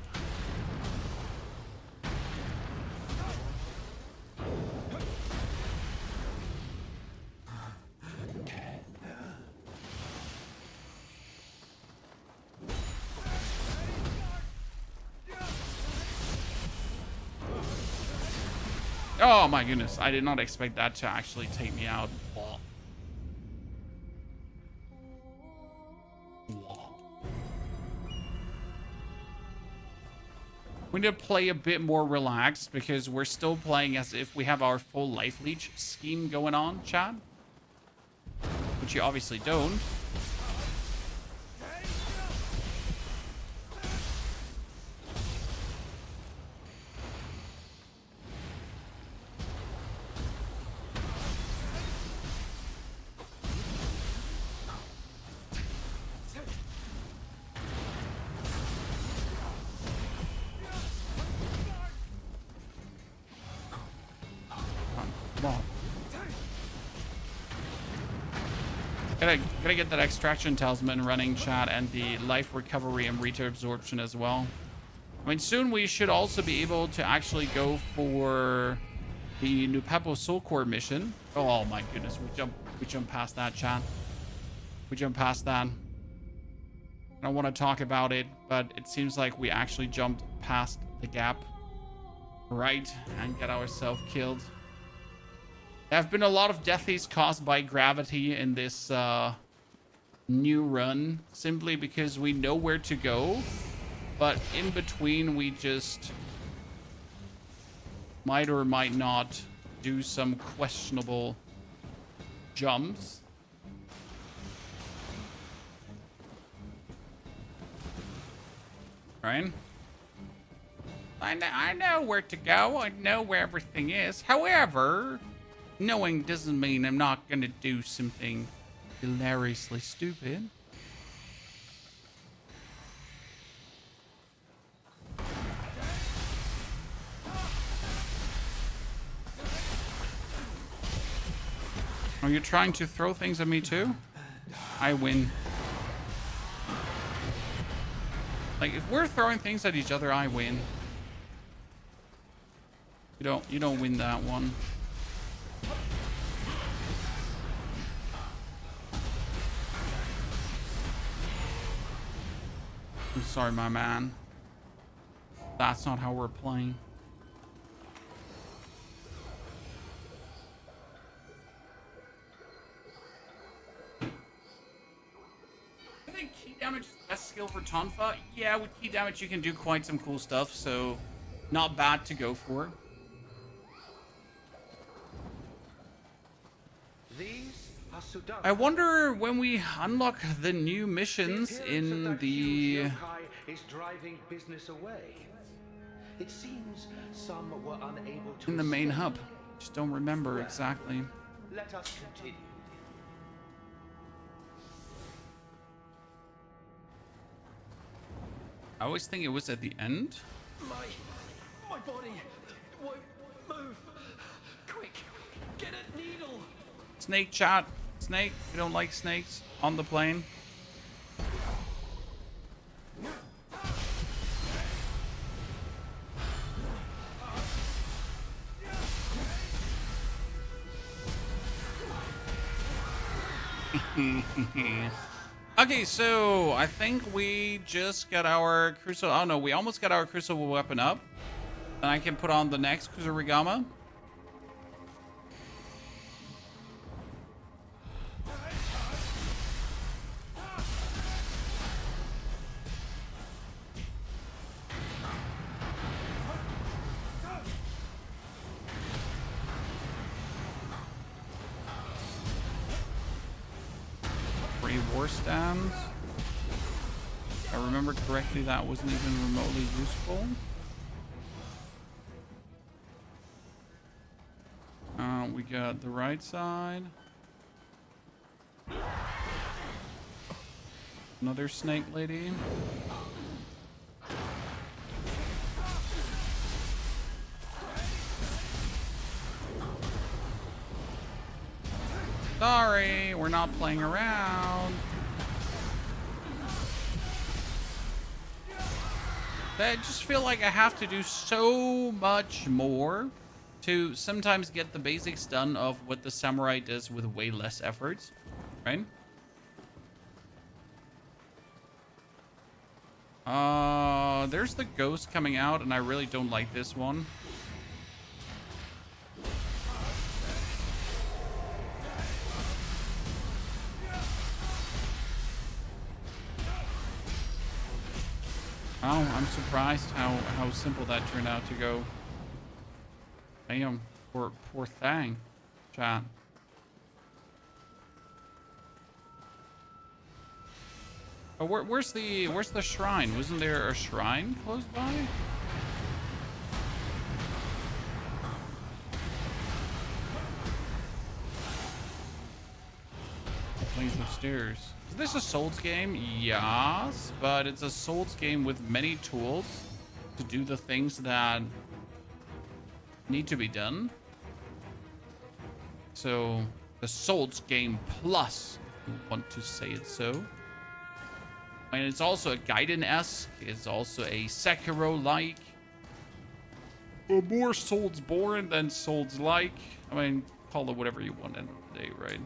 Oh my goodness, I did not expect that to actually take me out. We need to play a bit more relaxed because we're still playing as if we have our full life leech scheme going on, chat. Which you obviously don't. Gotta get that extraction talisman running, chat, and the life recovery and retail absorption as well. I mean, soon we should also be able to actually go for the Nupepo Soul Core mission. Oh my goodness, we jump past that, chat. We jump past that. I don't want to talk about it, but it seems like we actually jumped past the gap, right, and get ourselves killed. There have been a lot of deaths caused by gravity in this new run simply because we know where to go, but in between we just might or might not do some questionable jumps. Right? I know where to go. I know where everything is. However, knowing doesn't mean I'm not gonna do something hilariously stupid. Are you trying to throw things at me too? I win. Like, if we're throwing things at each other, I win. You don't win that one. I'm sorry, my man. That's not how we're playing. I think key damage is the best skill for Tonfa. Yeah, with key damage you can do quite some cool stuff, so not bad to go for. These are Sudan. I wonder when we unlock the new missions in the yokai is driving business away. It seems some were unable to in the main escape. hub. Just don't remember exactly. Let us continue. I always think it was at the end. My body won't move. Quick, get a needle. Snake chat. Snake. We don't like snakes on the plane. Okay, so I think we just got our crucial. Oh no, we almost got our crucible weapon up. And I can put on the next Kusarigama. War stands. If I remember correctly, that wasn't even remotely useful. We got the right side. Another snake lady. Sorry, we're not playing around. I just feel like I have to do so much more to sometimes get the basics done of what the samurai does with way less efforts, right? There's the ghost coming out, and I really don't like this one. Oh, I'm surprised how simple that turned out to go. Damn, poor thing, chat. Oh, where's the shrine? Wasn't there a shrine close by? Planes upstairs. Is this a Souls game? Yes, but it's a Souls game with many tools to do the things that need to be done. So, the Souls game plus, if you want to say it so. And it's also a Gaiden-esque. It's also a Sekiro-like. More Souls-born than Souls-like. I mean, call it whatever you want at the end of the day, right?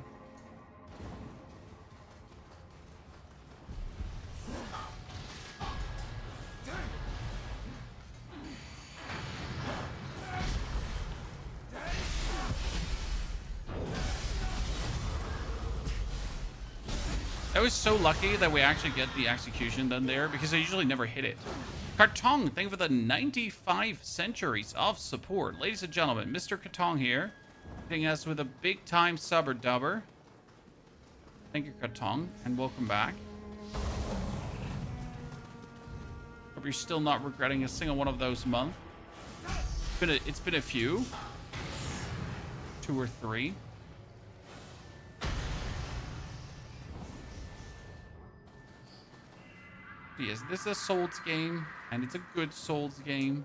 I was so lucky that we actually get the execution done there because I usually never hit it. Kartong, thank you for the 95 centuries of support. Ladies and gentlemen, Mr. Kartong here, hitting us with a big time subber dubber. Thank you, Kartong, and welcome back. Hope you're still not regretting a single one of those months. It's been a few. 2 or 3. Yes, this is a Souls game, and it's a good Souls game.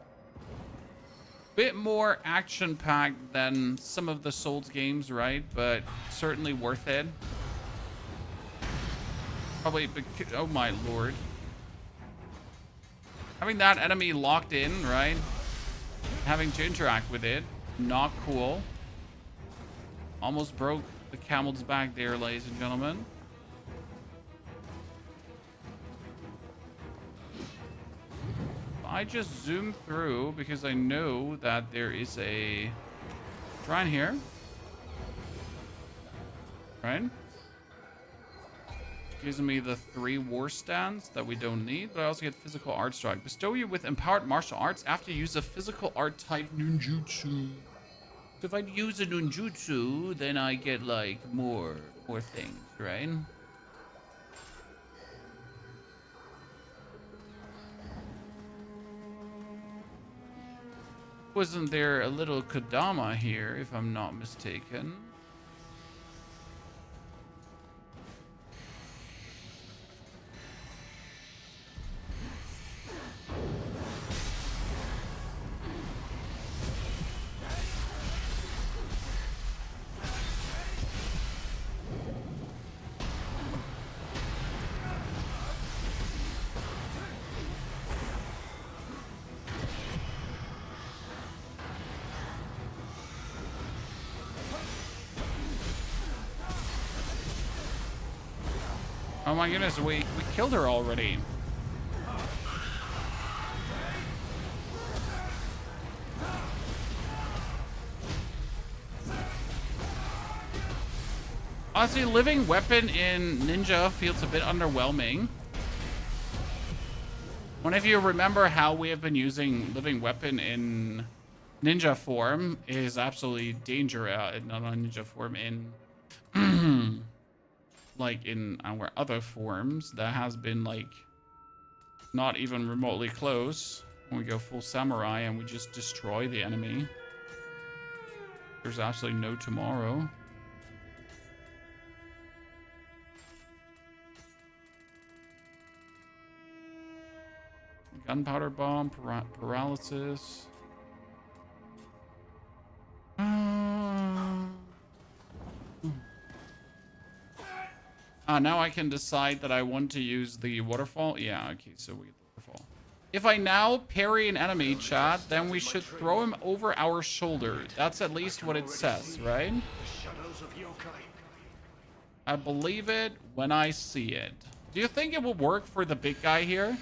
Bit more action-packed than some of the Souls games, right? But certainly worth it. Probably, oh my lord. Having that enemy locked in, right? Having to interact with it, not cool. Almost broke the camel's back there, ladies and gentlemen. I just zoom through because I know that there is a shrine here. Right? Gives me the 3 war stands that we don't need, but I also get physical art strike. Bestow you with empowered martial arts after you use a physical art type ninjutsu. So if I use a ninjutsu, then I get like more things, right? Wasn't there a little Kodama here, if I'm not mistaken? Oh my goodness, we killed her already. Honestly, living weapon in Ninja feels a bit underwhelming. One of you remember how we have been using living weapon in Ninja form is absolutely dangerous, not on Ninja form, in like in our other forms that has been like not even remotely close. When we go full samurai and we just destroy the enemy, there's absolutely no tomorrow. Gunpowder bomb, paralysis. Now I can decide that I want to use the waterfall. Yeah, okay, so we get the waterfall. If I now parry an enemy, chat, then we should throw him over our shoulder. That's at least what it says, right? I believe it when I see it. Do you think it will work for the big guy here?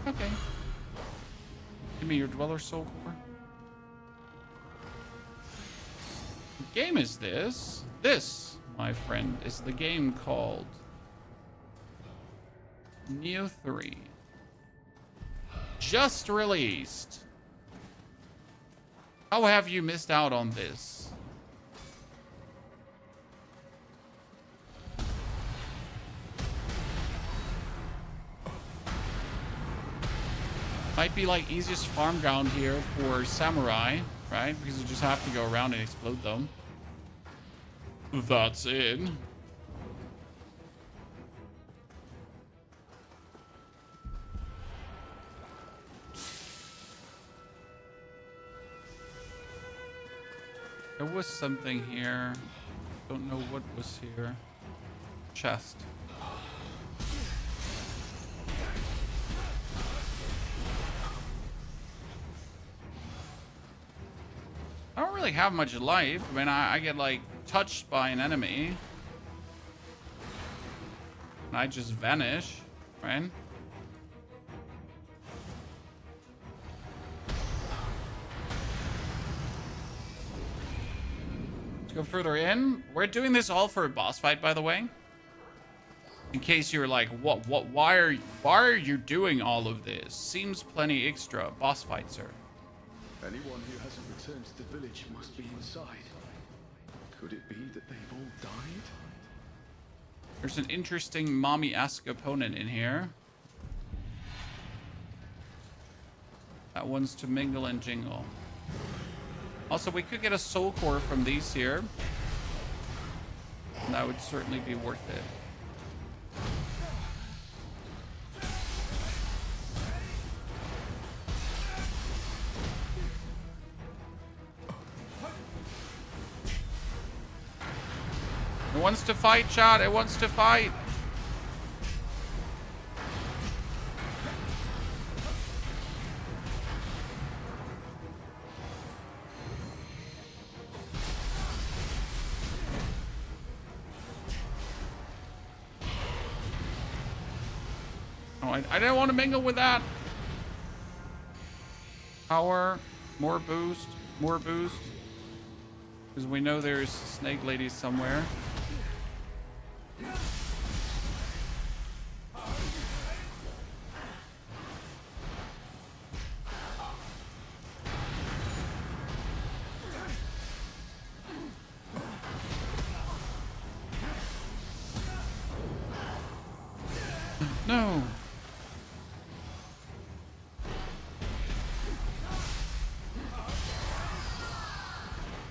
Okay. Give me your Dweller Soul Core. What game is this? This, my friend, is the game called Nioh 3. Just released. How have you missed out on this? Might be like easiest farm ground here for samurai, right? Because you just have to go around and explode them. That's it. There was something here. Don't know what was here. Chest. I don't really have much life. I mean, I get like touched by an enemy. And I just vanish, right? Let's go further in. We're doing this all for a boss fight, by the way. In case you're like, why are you doing all of this? Seems plenty extra. Boss fight, sir. Anyone who hasn't returned to the village must be inside. Could it be that they've all died? There's an interesting mommy-esque opponent in here. That one's to mingle and jingle. Also, we could get a soul core from these here. And that would certainly be worth it. It wants to fight, chat. It wants to fight. Oh, I don't want to mingle with that. Power, more boost, more boost. Because we know there's snake ladies somewhere. No.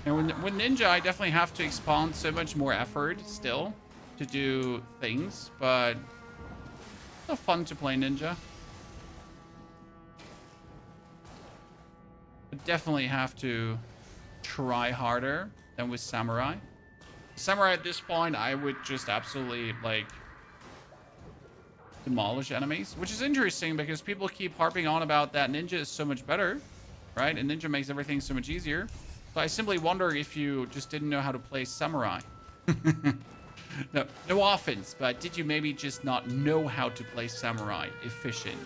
And with Ninja, I definitely have to expend so much more effort still to do things, but it's still fun to play Ninja. I definitely have to try harder than with Samurai. Samurai at this point, I would just absolutely like demolish enemies, which is interesting because people keep harping on about that Ninja is so much better, right? And Ninja makes everything so much easier. So I simply wonder if you just didn't know how to play Samurai. No offense, but did you maybe just not know how to play Samurai efficient?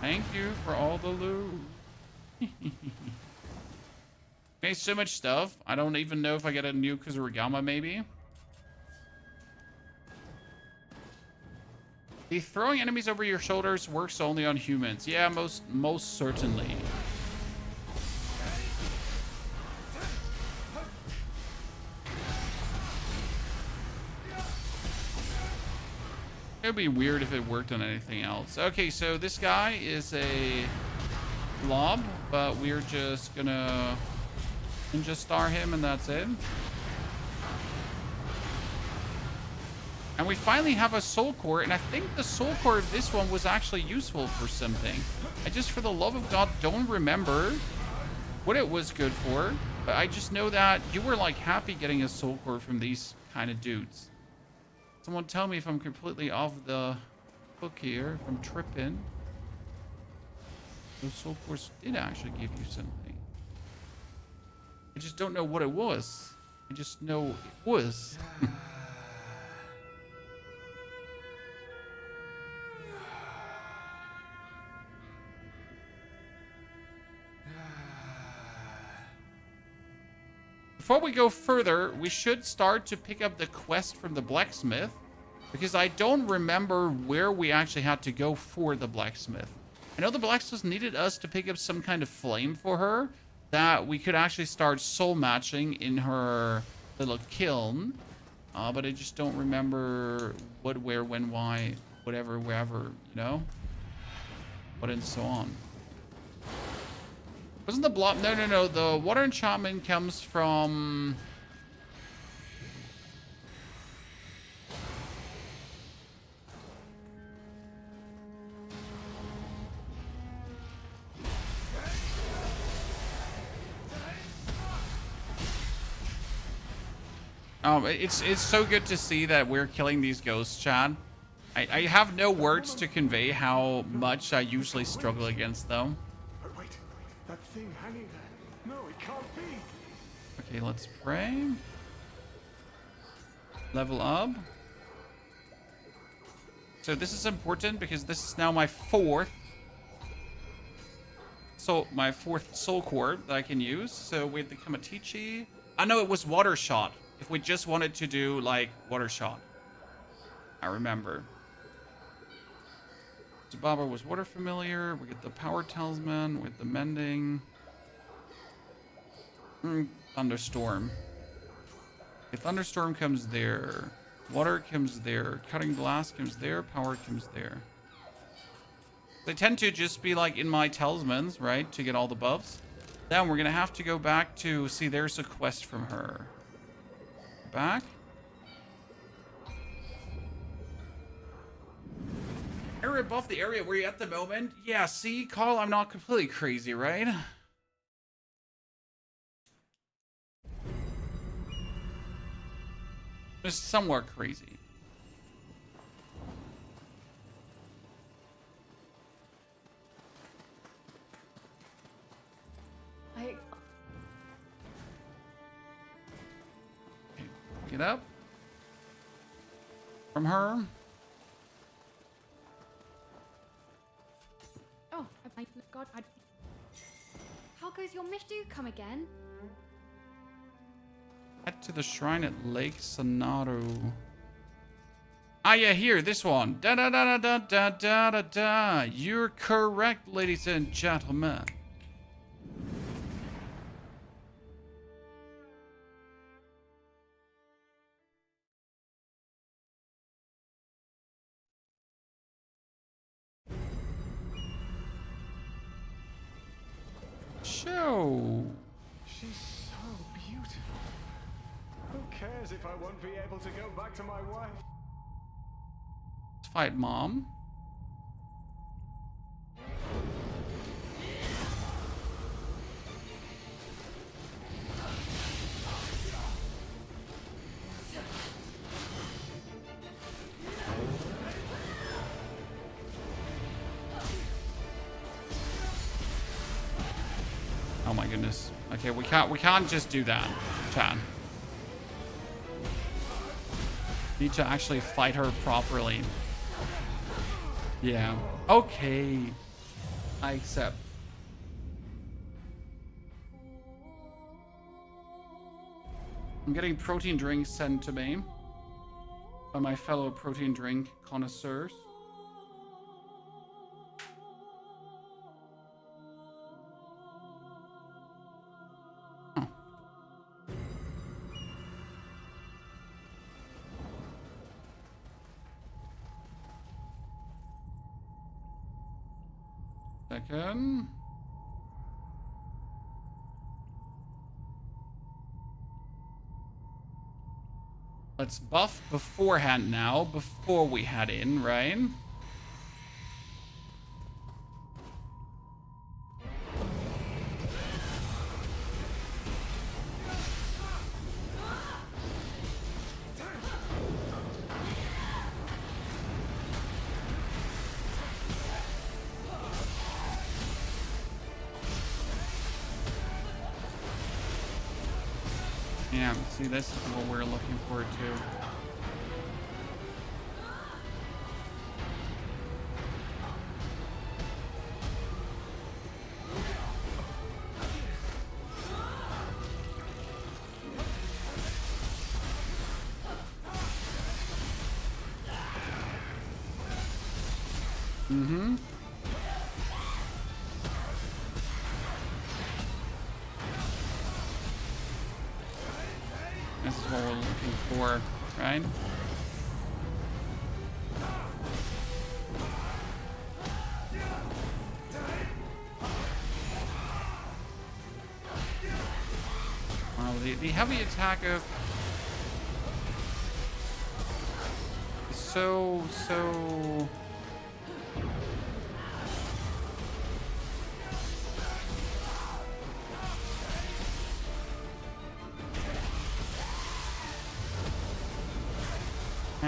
Thank you for all the loot. Okay, so much stuff. I don't even know if I get a new Kazurigama, maybe. The throwing enemies over your shoulders works only on humans. Yeah, most certainly. It would be weird if it worked on anything else. Okay, so this guy is a blob, but we're just gonna ninja star him and that's it. And we finally have a soul core, and I think the soul core of this one was actually useful for something. I just, for the love of God, don't remember what it was good for, but I just know that you were like happy getting a soul core from these kind of dudes. Someone tell me if I'm completely off the hook here, if I'm tripping. Those soul cores did actually give you something. I just don't know what it was. I just know it was. Before we go further, we should start to pick up the quest from the blacksmith, because I don't remember where we actually had to go for the blacksmith. I know the blacksmith needed us to pick up some kind of flame for her that we could actually start soul matching in her little kiln, but I just don't remember what, where, when, why, whatever, wherever, you know, what and so on. Wasn't the blob? No. The water enchantment comes from... It's so good to see that we're killing these ghosts, Chad. I have no words to convey how much I usually struggle against them. But wait, that thing hanging there. No, it can't be. Okay, let's pray. Level up. So this is important because this is now my fourth soul core that I can use. So with the Kamatichi, I know it was water shot. If we just wanted to do like water shot, I remember. Zababa was water familiar. We get the power talisman with the mending. Thunderstorm. Okay, thunderstorm comes there. Water comes there. Cutting blast comes there. Power comes there. They tend to just be like in my talismans, right? To get all the buffs. Then we're going to have to go back to see there's a quest from her. Back. Area above the area where you're at the moment. Yeah, see, Carl, I'm not completely crazy, right? Just somewhat crazy. Okay, get up. From her. Oh, my God! How goes your mission? Do come again? Head to the shrine at Lake Sonato. Ah, yeah, here, this one. Da da da da da da da da. You're correct, ladies and gentlemen. Show. She's so beautiful. Who cares if I won't be able to go back to my wife? Let's fight Mom. Oh my goodness. Okay, we can't just do that, Chad. Need to actually fight her properly. Yeah. Okay. I accept. I'm getting protein drinks sent to me by my fellow protein drink connoisseurs. Second. Let's buff beforehand now, before we head in, right? Yeah, see, this is what we're looking forward to. Mm-hmm. This is what we're looking for, right? Wow, the heavy attack of is so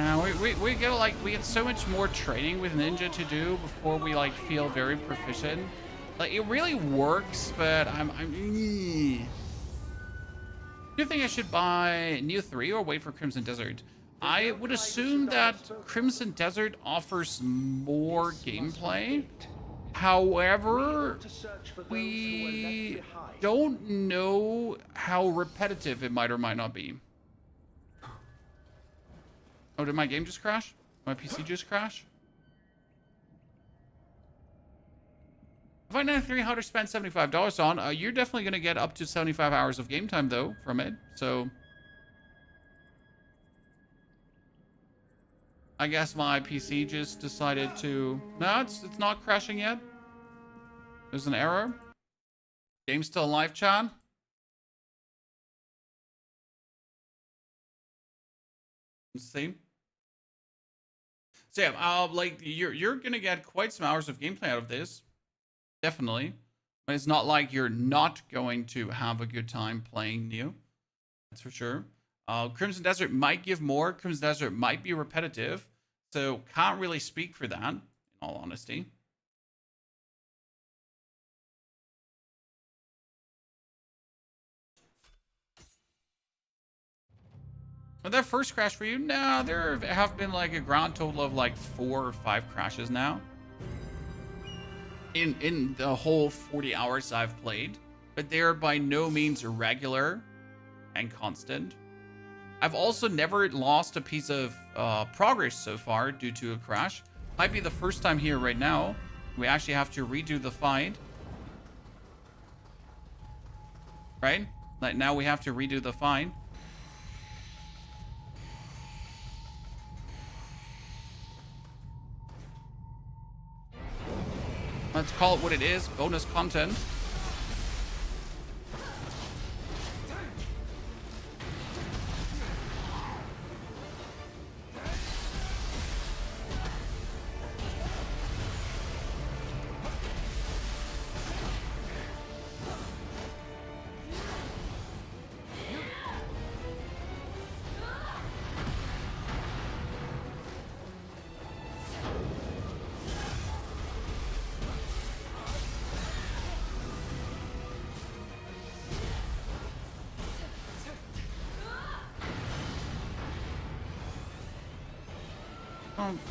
Yeah, we get like we get so much more training with Ninja to do before we like feel very proficient. Like it really works, but do you think I should buy Nioh 3 or wait for Crimson Desert? I would assume that Crimson Desert offers more gameplay. However, we don't know how repetitive it might or might not be. Oh, did my game just crash? My PC just crash? Find 93 how to spend $75 on. You're definitely going to get up to 75 hours of game time, though, from it. So, I guess my PC just decided to... No, it's not crashing yet. There's an error. Game's still live, chat. Let's see. So yeah, like you're gonna get quite some hours of gameplay out of this, definitely. But it's not like you're not going to have a good time playing Nioh. That's for sure. Crimson Desert might give more. Crimson Desert might be repetitive, so can't really speak for that. In all honesty. Did that first crash for you? No, there have been like a grand total of like 4 or 5 crashes now. In the whole 40 hours I've played. But they're by no means irregular and constant. I've also never lost a piece of progress so far due to a crash. Might be the first time here right now. We actually have to redo the fight. Right? Like now we have to redo the fight. Let's call it what it is. Bonus content.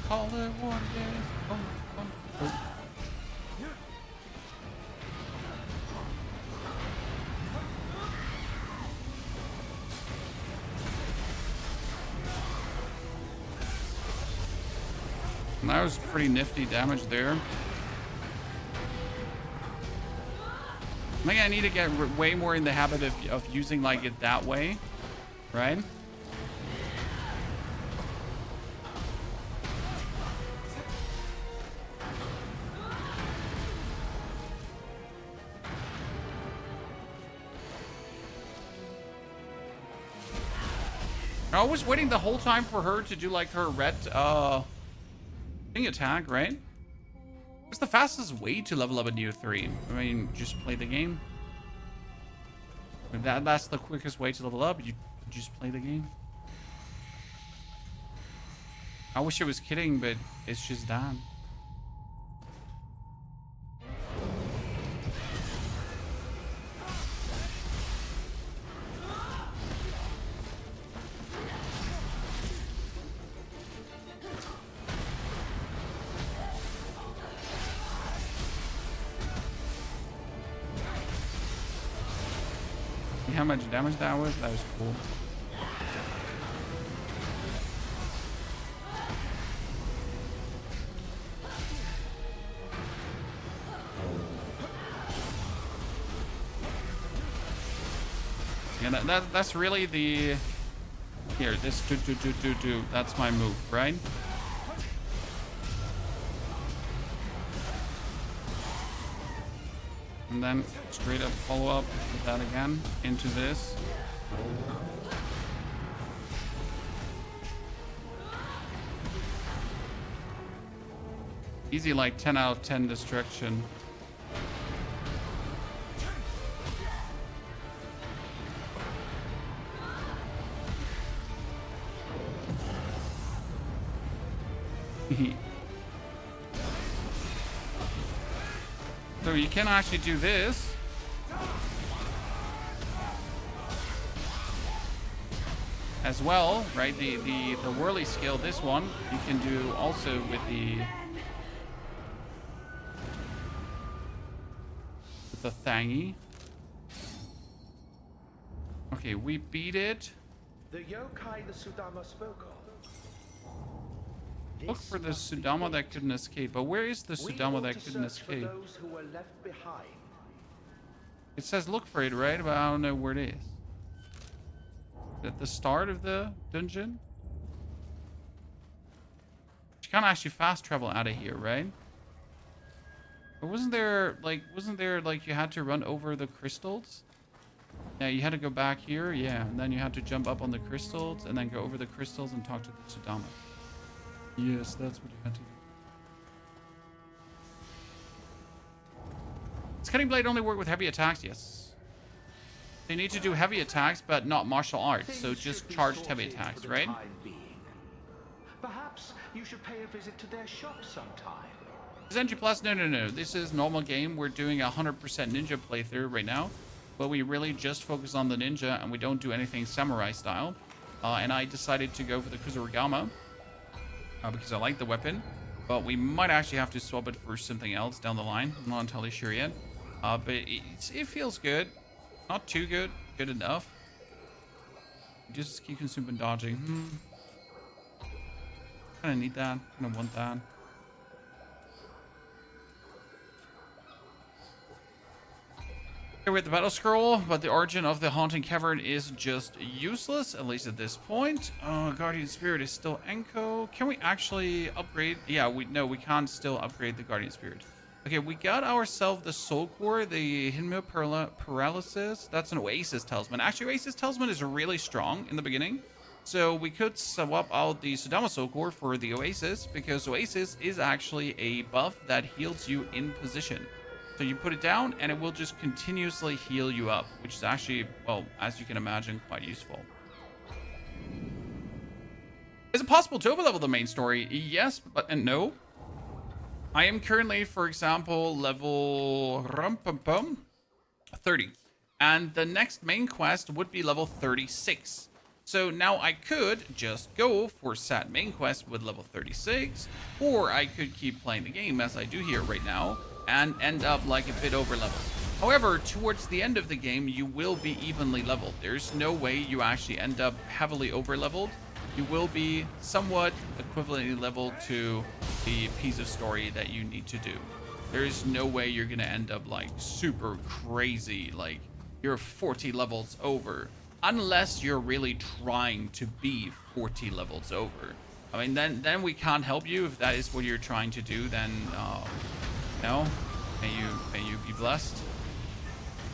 Call it what it is. That was pretty nifty damage there. I think I need to get way more in the habit of using like it that way, right? I was waiting the whole time for her to do like her red thing attack, right? It's the fastest way to level up a Nioh 3. I mean, just play the game. That's the quickest way to level up. You just play the game. I wish I was kidding, but it's just that. How much damage that was? That was cool. Yeah, that's really the... Here, this do. That's my move, right? And then straight up follow up with that again into this. Easy like 10 out of 10 destruction. So you can actually do this. As well, right? The whirly skill, this one, you can do also with the thingy. Okay, we beat it. The yokai the Sudama spoke of. Look for the Sudama that couldn't escape. But where is the Sudama that couldn't escape? Those who were left behind. It says look for it, right? But I don't know where it is. At the start of the dungeon? You can't actually fast travel out of here, right? Or wasn't there like you had to run over the crystals? Yeah, you had to go back here, yeah, and then you had to jump up on the crystals and then go over the crystals and talk to the Sudama. Yes, that's what you had to do. Does Cutting Blade only work with heavy attacks? Yes. They need to do heavy attacks, but not martial arts, so just charged heavy attacks, right? Perhaps you should pay a visit to their shop sometime. Is NG Plus? No. This is normal game. We're doing a 100% ninja playthrough right now, but we really just focus on the ninja and we don't do anything samurai style. And I decided to go for the Kusarigama because I like the weapon, but we might actually have to swap it for something else down the line. I'm not entirely sure yet, but it feels good. Not too good. Good enough. Just keep consuming dodging. Kind of need that. Kind of want that. Here with the battle scroll, but the origin of the haunting cavern is just useless, at least at this point. Guardian Spirit is still Enko. Can we actually upgrade? Yeah, we can't still upgrade the Guardian Spirit. Okay, we got ourselves the Soul Core, the Hinmo Paralysis. That's an Oasis Talisman. Actually, Oasis Talisman is really strong in the beginning. So we could swap out the Sudama Soul Core for the Oasis, because Oasis is actually a buff that heals you in position. So you put it down and it will just continuously heal you up, which is actually, well, as you can imagine, quite useful. Is it possible to overlevel the main story? Yes, but and no. I am currently, for example, level 30. And the next main quest would be level 36. So now I could just go for sat main quest with level 36, or I could keep playing the game as I do here right now and end up like a bit over leveled. However, towards the end of the game, you will be evenly leveled. There's no way you actually end up heavily over leveled. You will be somewhat equivalently leveled to the piece of story that you need to do. There is no way you're gonna end up like super crazy, like you're 40 levels over, unless you're really trying to be 40 levels over. I mean, then we can't help you if that is what you're trying to do. Then no, may you be blessed.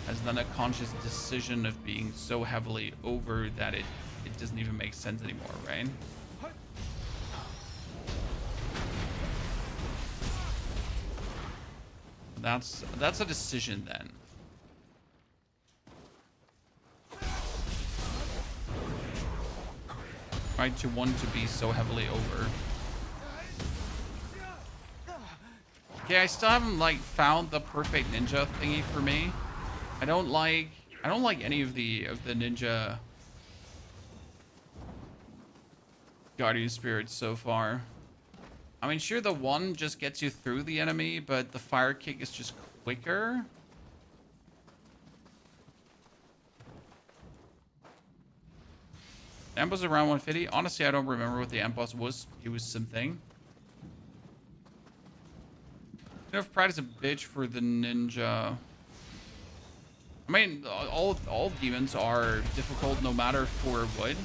Has done a conscious decision of being so heavily over that it doesn't even make sense anymore, right? That's a decision then. Right, to want to be so heavily over. Okay, I still haven't like found the perfect ninja thingy for me. I don't like any of the ninja Guardian Spirits so far. I mean, sure, the one just gets you through the enemy, but the fire kick is just quicker. The amp was around 150. Honestly, I don't remember what the amp was. It was something. You know, if pride is a bitch for the ninja. I mean, all demons are difficult no matter for what.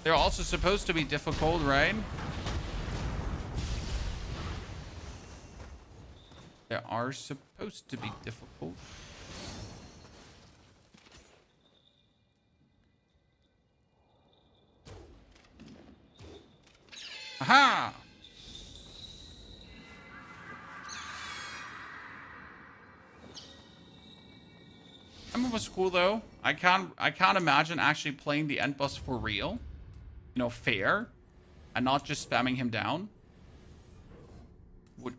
They're also supposed to be difficult, right? They are supposed to be difficult. Aha! That was cool though. I can't imagine actually playing the end boss for real. You know, fair. And not just spamming him down.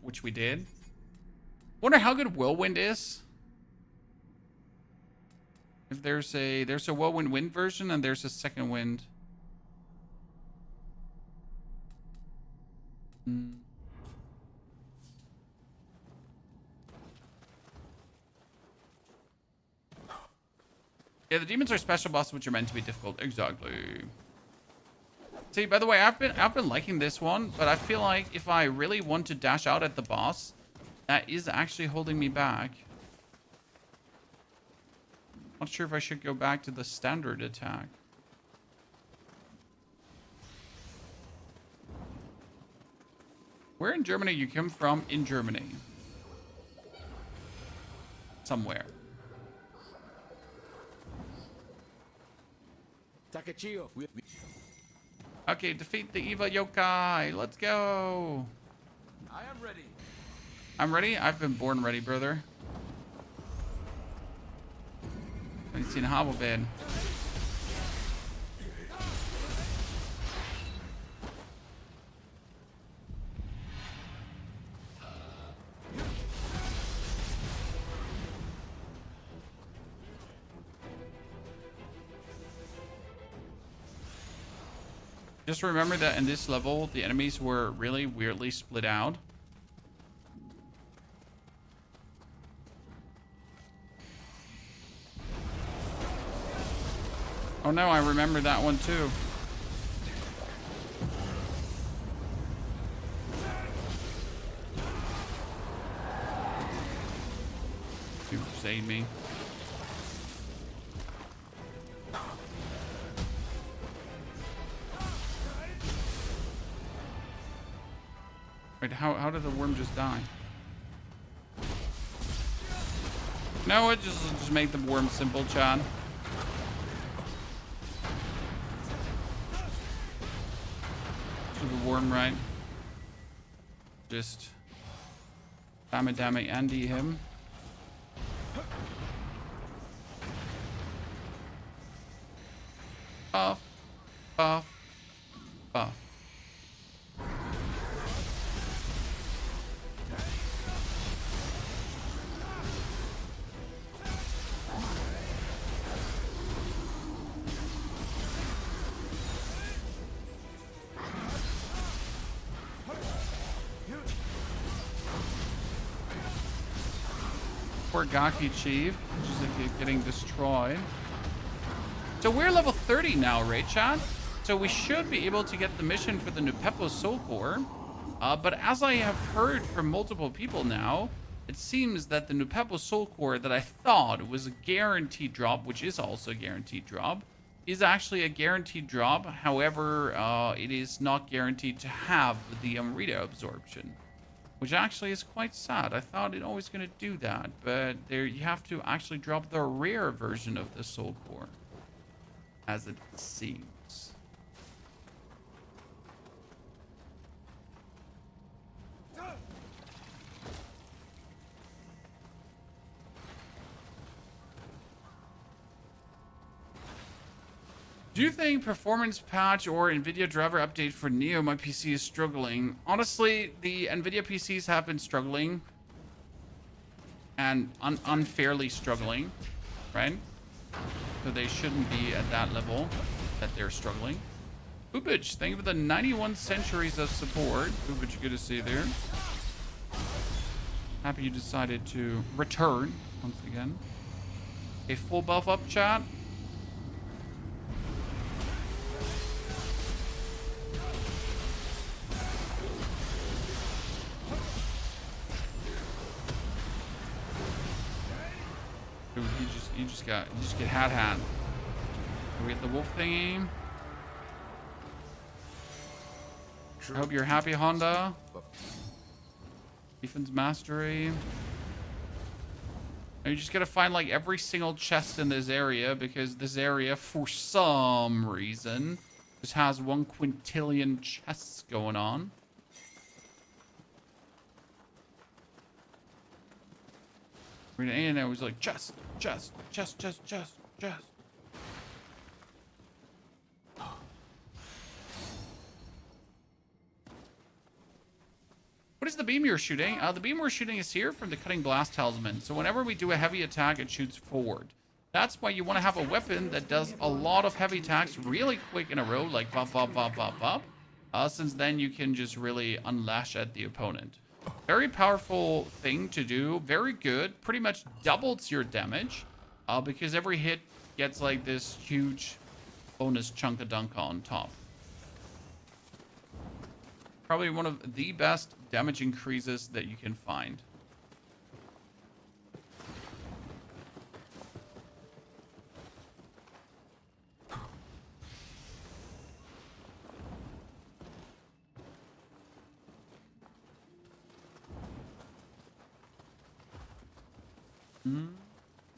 Which we did. Wonder how good Whirlwind is. If there's a Whirlwind Wind version and there's a second wind. Yeah, the demons are special bosses which are meant to be difficult. Exactly. See, by the way, I've been liking this one, but I feel like if I really want to dash out at the boss, that is actually holding me back. Not sure if I should go back to the standard attack. Where in Germany you come from? In Germany. Somewhere. Takachio. Okay, defeat the evil yokai. Let's go. I am ready. I'm ready? I've been born ready, brother. I've seen Hobble bed. Just remember that in this level, the enemies were really weirdly split out. Oh no, I remember that one too. You saved me. Wait, how did the worm just die? No, it just make the worm simple, Chad. To the worm, right? Just damn it, Andy him. Buff, buff, buff. Poor Gaki Chief, just like getting destroyed. So we're level 30 now, right, Chad? So we should be able to get the mission for the Nupepo Soul Core. But as I have heard from multiple people now, it seems that the Nupepo Soul Core that I thought was a guaranteed drop, which is also a guaranteed drop, is actually a guaranteed drop. However, it is not guaranteed to have the Amrita absorption. Which actually is quite sad. I thought it always going to do that, but there you have to actually drop the rare version of the Soul Core, as it seems. Do you think performance patch or NVIDIA driver update for Nioh, my PC is struggling? Honestly, the NVIDIA PCs have been struggling. And unfairly struggling, right? So they shouldn't be at that level that they're struggling. Ubich, thank you for the 91 centuries of support. Ubich, good to see you there. Happy you decided to return once again. A full buff up, chat. Dude, you just get hat. Can we get the wolf thingy? I hope you're happy, Honda. Defense mastery. And you just gotta find like every single chest in this area, because this area, for some reason, just has 1 quintillion chests going on. And I was like, just. What is the beam you're shooting? The beam we're shooting is here from the Cutting Blast Talisman. So whenever we do a heavy attack, it shoots forward. That's why you want to have a weapon that does a lot of heavy attacks really quick in a row, like bop, bop, bop, bop, bop. Since then you can just really unlash at the opponent. Very powerful thing to do. Very good. Pretty much doubles your damage. Because every hit gets like this huge bonus chunk of dunk on top. Probably one of the best damage increases that you can find.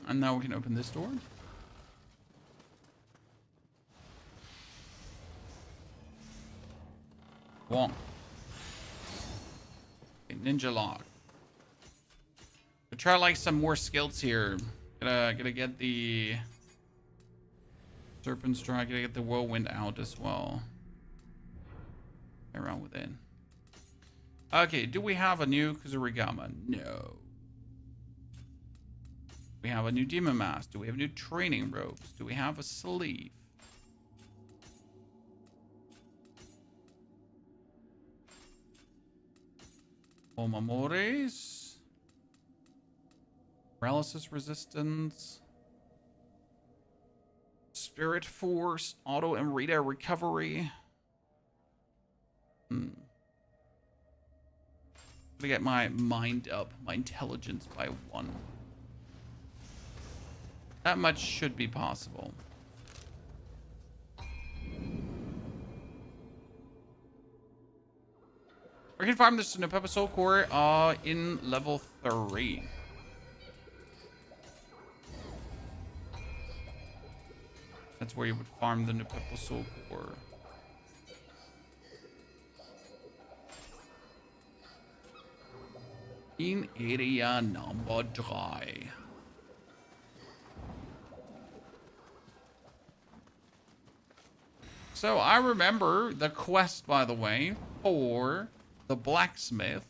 And now we can open this door. Wonk. Okay, ninja lock. We'll try like some more skills here. Gotta get the Serpent Strike. Gotta get the Whirlwind out as well. Around within. Okay, do we have a new Kuzurigama? No. We have a new Demon Mask. Do we have new training robes? Do we have a sleeve? Omamores. Paralysis resistance. Spirit Force. Auto and radar recovery. Gonna get my mind up. My intelligence by 1. That much should be possible. We can farm this Nioh Soul Core in level 3. That's where you would farm the Nioh Soul Core. In area number 3. So I remember the quest, by the way, for the blacksmith.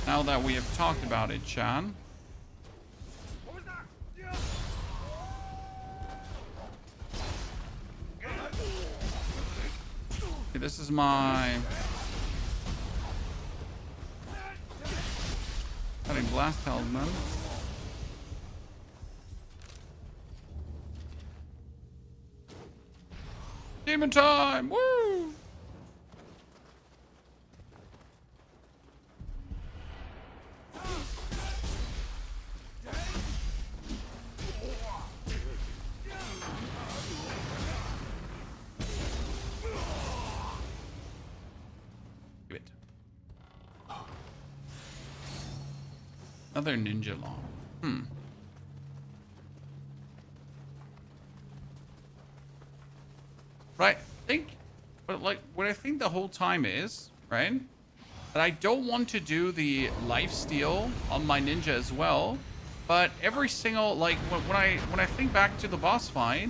Now that we have talked about it, Chan. Okay, this is my Cutting Blast Talisman. Demon time! Woo! Give it. Another ninja long. Right, what I think the whole time is, right, that I don't want to do the lifesteal on my ninja as well, but every single, like, when I think back to the boss fight,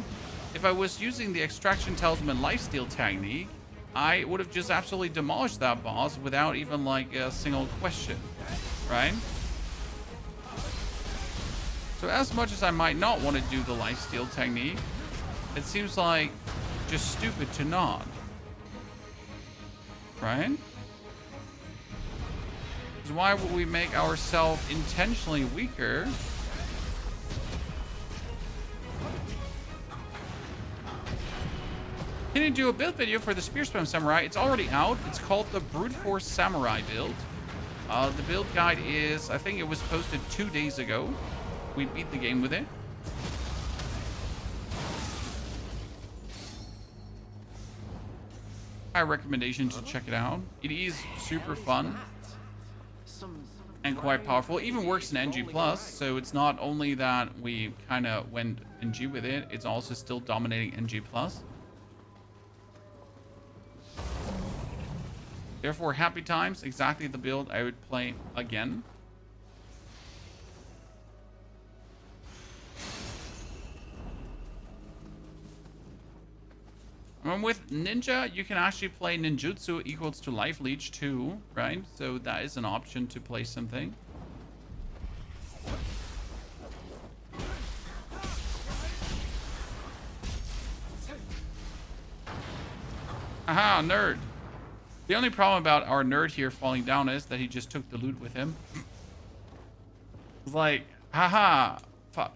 if I was using the Extraction Talisman lifesteal technique, I would have just absolutely demolished that boss without even, like, a single question, right? So as much as I might not want to do the lifesteal technique, it seems like just stupid to not. Right? Because why would we make ourselves intentionally weaker? Can you do a build video for the Spear Spam Samurai? It's already out. It's called the Brute Force Samurai build. The build guide is, I think it was posted 2 days ago. We beat the game with it. High recommendation to check it out. It is super fun and quite powerful. It even works in NG+, so it's not only that we kind of went NG with it, it's also still dominating NG+. Therefore, happy times. Exactly the build I would play again. And with ninja, you can actually play ninjutsu equals to life leech too, right? So that is an option to play something. Aha, nerd. The only problem about our nerd here falling down is that he just took the loot with him. It's like, haha, fuck.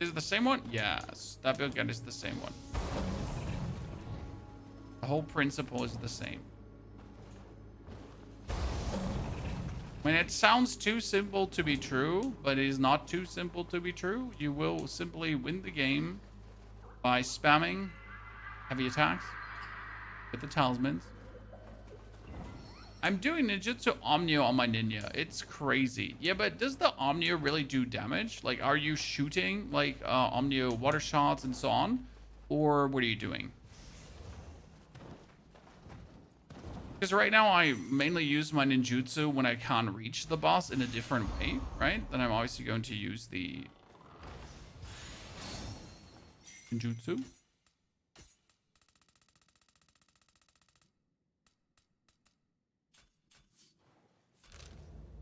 Is it the same one? Yes, that build gun is the same one. The whole principle is the same. I mean, it sounds too simple to be true, but it is not too simple to be true. You will simply win the game by spamming heavy attacks with the talismans. I'm doing ninjutsu Omnio on my ninja. It's crazy. Yeah, but does the Omnio really do damage? Like, are you shooting like Omnio water shots and so on? Or what are you doing? Because right now I mainly use my ninjutsu when I can't reach the boss in a different way, right? Then I'm obviously going to use the ninjutsu.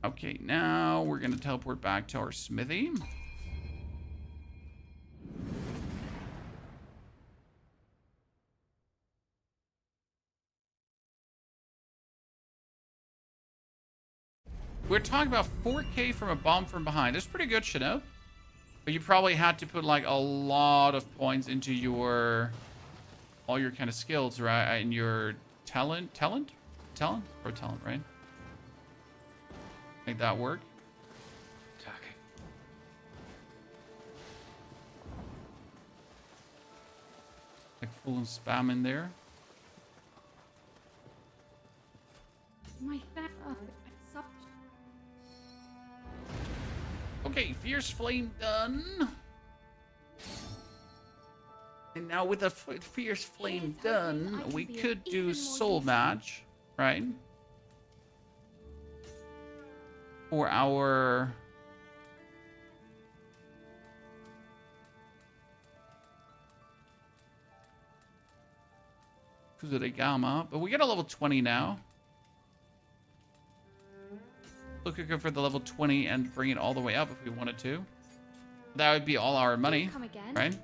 Okay, now we're going to teleport back to our smithy. We're talking about 4K from a bomb from behind. That's pretty good, Chanel. But you probably had to put like a lot of points into your all your kind of skills, right? And your talent, right? Make that work. Attacking. Like full and spam in there. My fat. Sucked. Okay, Fierce Flame done. And now with a Fierce Flame done, we could do Soul Match, right? For our... Kusarigama, but we get a level 20 now. Looking good for the level 20 and bring it all the way up if we wanted to. That would be all our money, right?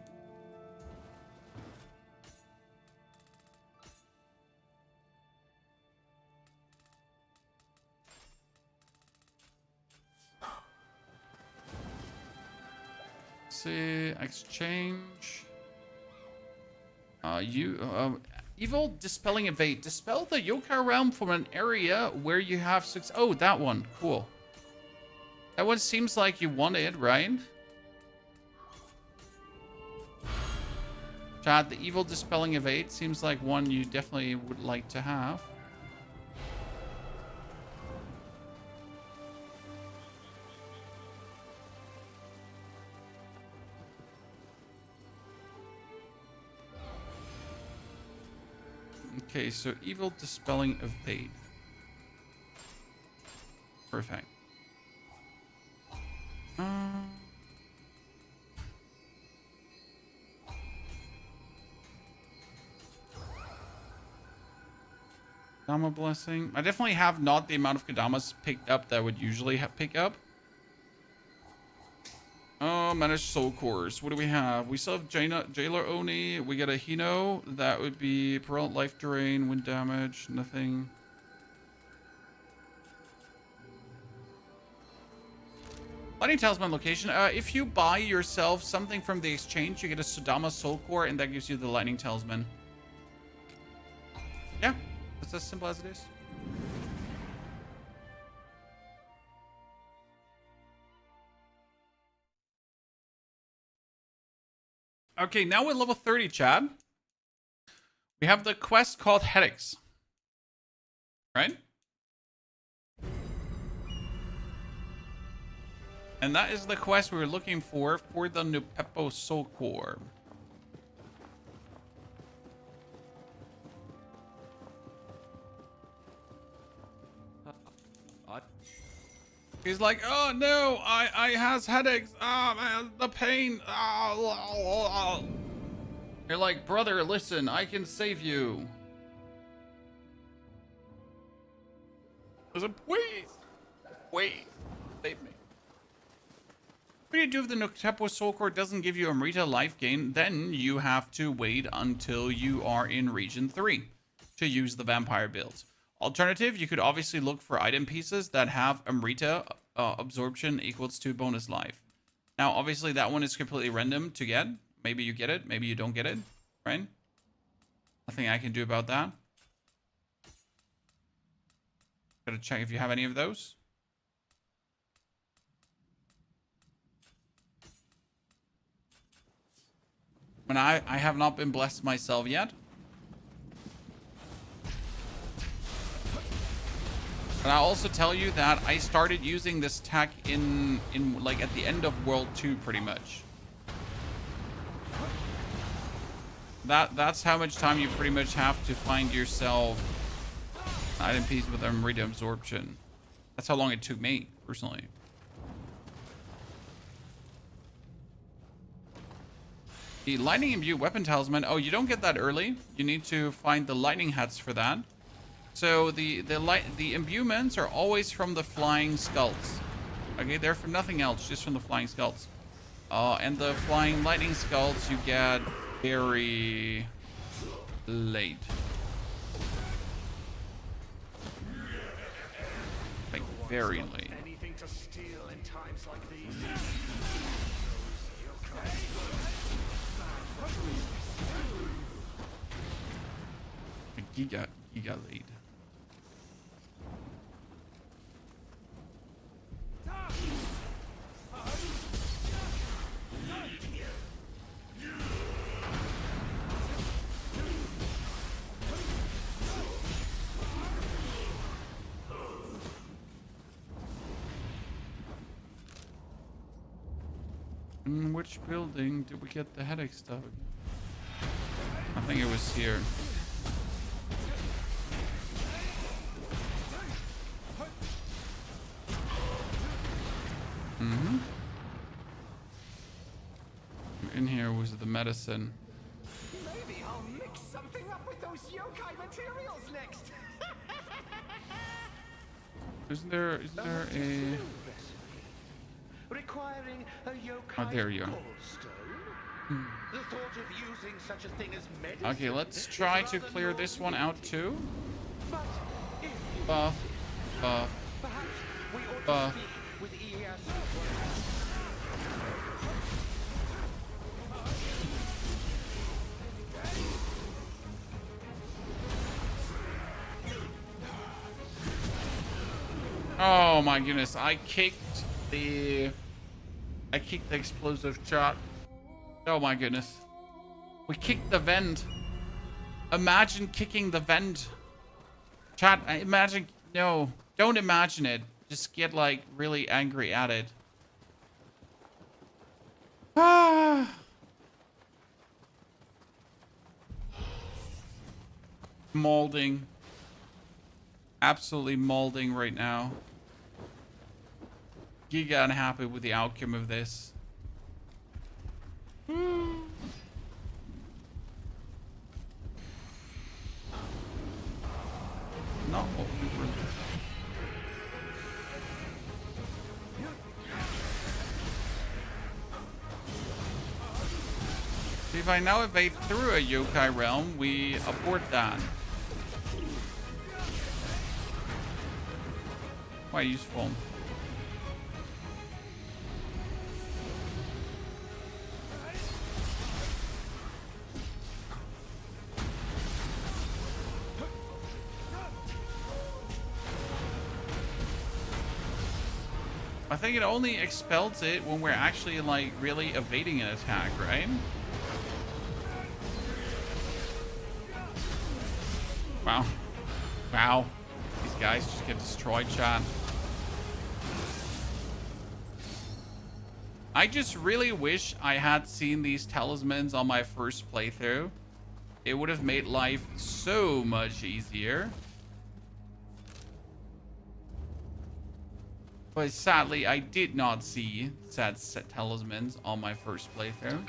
Let's see, exchange. Evil Dispelling Evade. Dispel the yokai realm from an area where you have six. Oh, that one. Cool. That one seems like you want it, right? Chad, the Evil Dispelling Evade seems like one you definitely would like to have. Okay, so Evil Dispelling Evade. Perfect. Kadama Blessing. I definitely have not the amount of Kadamas picked up that I would usually pick up. Oh, managed soul cores. What do we have? We still have Jailer Oni. We get a Hino. That would be Permanent Life Drain, Wind Damage, nothing. Lightning Talisman location. If you buy yourself something from the exchange, you get a Sudama Soul Core, and that gives you the Lightning Talisman. Yeah, that's as simple as it is. Okay, now we're level 30, Chad. We have the quest called Headaches. Right? And that is the quest we were looking for the Nupepo Soul Core. He's like, oh no, I has headaches. Ah, man, the pain. Ah. You're like, brother, listen, I can save you. There's a please, save me. What do you do if the Nupepo Soul Core doesn't give you Amrita life gain? Then you have to wait until you are in Region 3 to use the vampire build. Alternative, you could obviously look for item pieces that have Amrita absorption equals to bonus life. Now, obviously, that one is completely random to get. Maybe you get it, maybe you don't get it, right? Nothing I can do about that. Gotta check if you have any of those. When I have not been blessed myself yet. But I'll also tell you that I started using this tech in like at the end of World 2 pretty much. That's how much time you pretty much have to find yourself an item piece with Amrita absorption. That's how long it took me, personally. The lightning imbue weapon talisman. Oh, you don't get that early. You need to find the lightning hats for that. So the imbuements are always from the flying skulls. Okay, they're from nothing else, just from the flying skulls. And the flying lightning skulls you get very late. Like very late. Anything to steal in times like these. Giga late. In which building did we get the headache stuff? I think it was here. Mm-hmm. In here was the medicine. Maybe I'll mix something up with those yokai materials next. Is there a... Requiring a yokai Oh, there you are. gallstone? The thought of using such a thing as medicine. Okay, let's try to clear this one out too. But if you Buff. perhaps we ought to speak with Ieyasu. Oh my goodness, I kicked the explosive shot. Oh my goodness. We kicked the vent. Imagine kicking the vent. Chat, imagine, no, don't imagine it. Just get like really angry at it. Ah. Molding. Absolutely molding right now. Giga unhappy with the outcome of this. Not what we were. See, if I now evade through a yokai realm, we abort that. Quite useful. I think it only expels it when we're actually like really evading an attack, right? Wow. Wow. These guys just get destroyed, chat. I just really wish I had seen these talismans on my first playthrough. It would have made life so much easier. But sadly, I did not see said talismans on my first playthrough.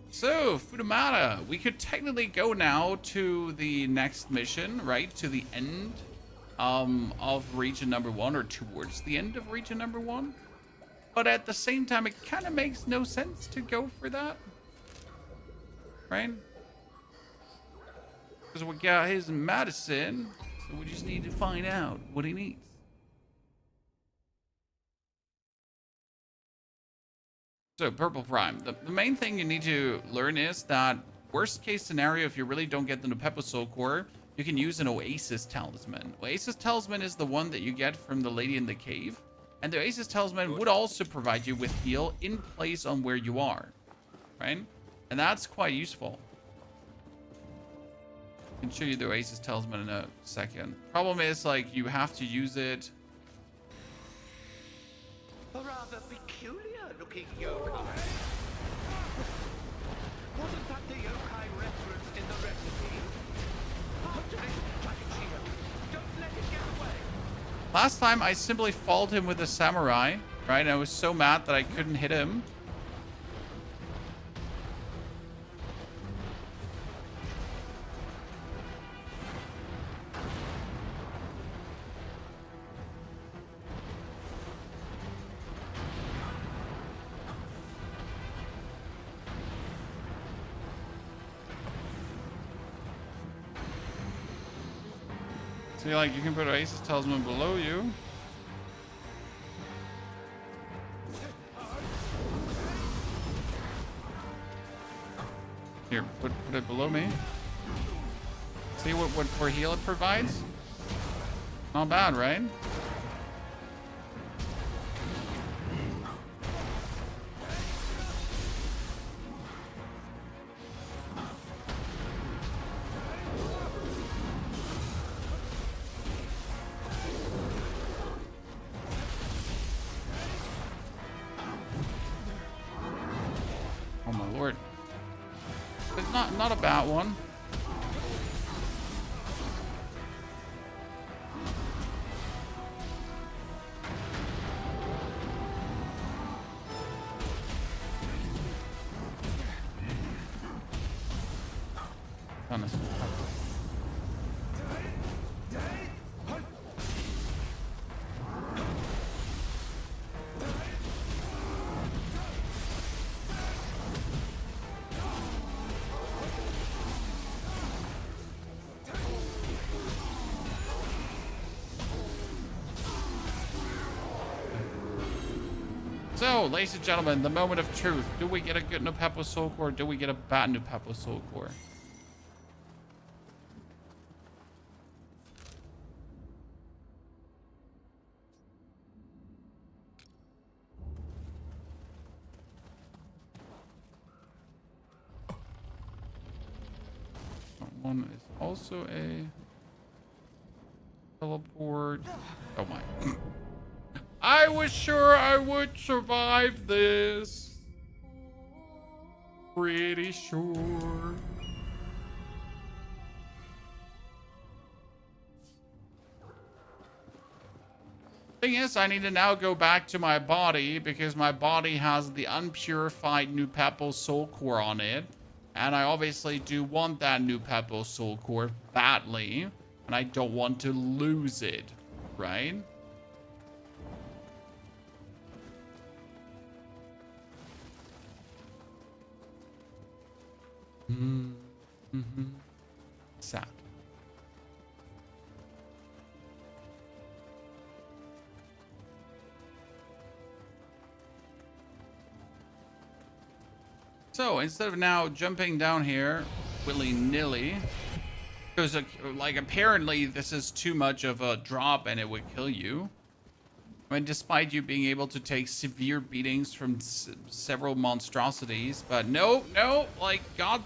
So, Fudamata, we could technically go now to the next mission, right? To the end of region number 1, or towards the end of region number 1. But at the same time, it kind of makes no sense to go for that. Right? Because we got his medicine, so we just need to find out what he needs. So, Purple Prime. The main thing you need to learn is that worst case scenario, if you really don't get the Nupepo Soul Core, you can use an Oasis Talisman. Oasis Talisman is the one that you get from the Lady in the Cave. And the Oasis Talisman would also provide you with heal in place on where you are. Right? And that's quite useful. I can show you the Oasis Talisman in a second. Problem is, like, you have to use it. A rather peculiar-looking yokai. Wasn't that the yokai referenced in the recipe? Hunter it, Takachino. Don't let it get away. Last time, I simply followed him with a samurai, right? And I was so mad that I couldn't hit him. See, like, you can put Oasis Talisman below you. Here, put it below me. See what for heal it provides? Not bad, right? Oh my lord. It's not a bad one. Honestly. So, ladies and gentlemen, the moment of truth. Do we get a good Nupepo Soul Core? Or do we get a bad Nupepo Soul Core? One is also a teleport. Oh my. I was sure I would survive this. Pretty sure. Thing is, I need to now go back to my body because my body has the unpurified Nupepo Soul Core on it. And I obviously do want that Nupepo Soul Core badly. And I don't want to lose it, right? Sad. So instead of now jumping down here willy-nilly, because like apparently this is too much of a drop and it would kill you. I mean, despite you being able to take severe beatings from several monstrosities, but no, like God,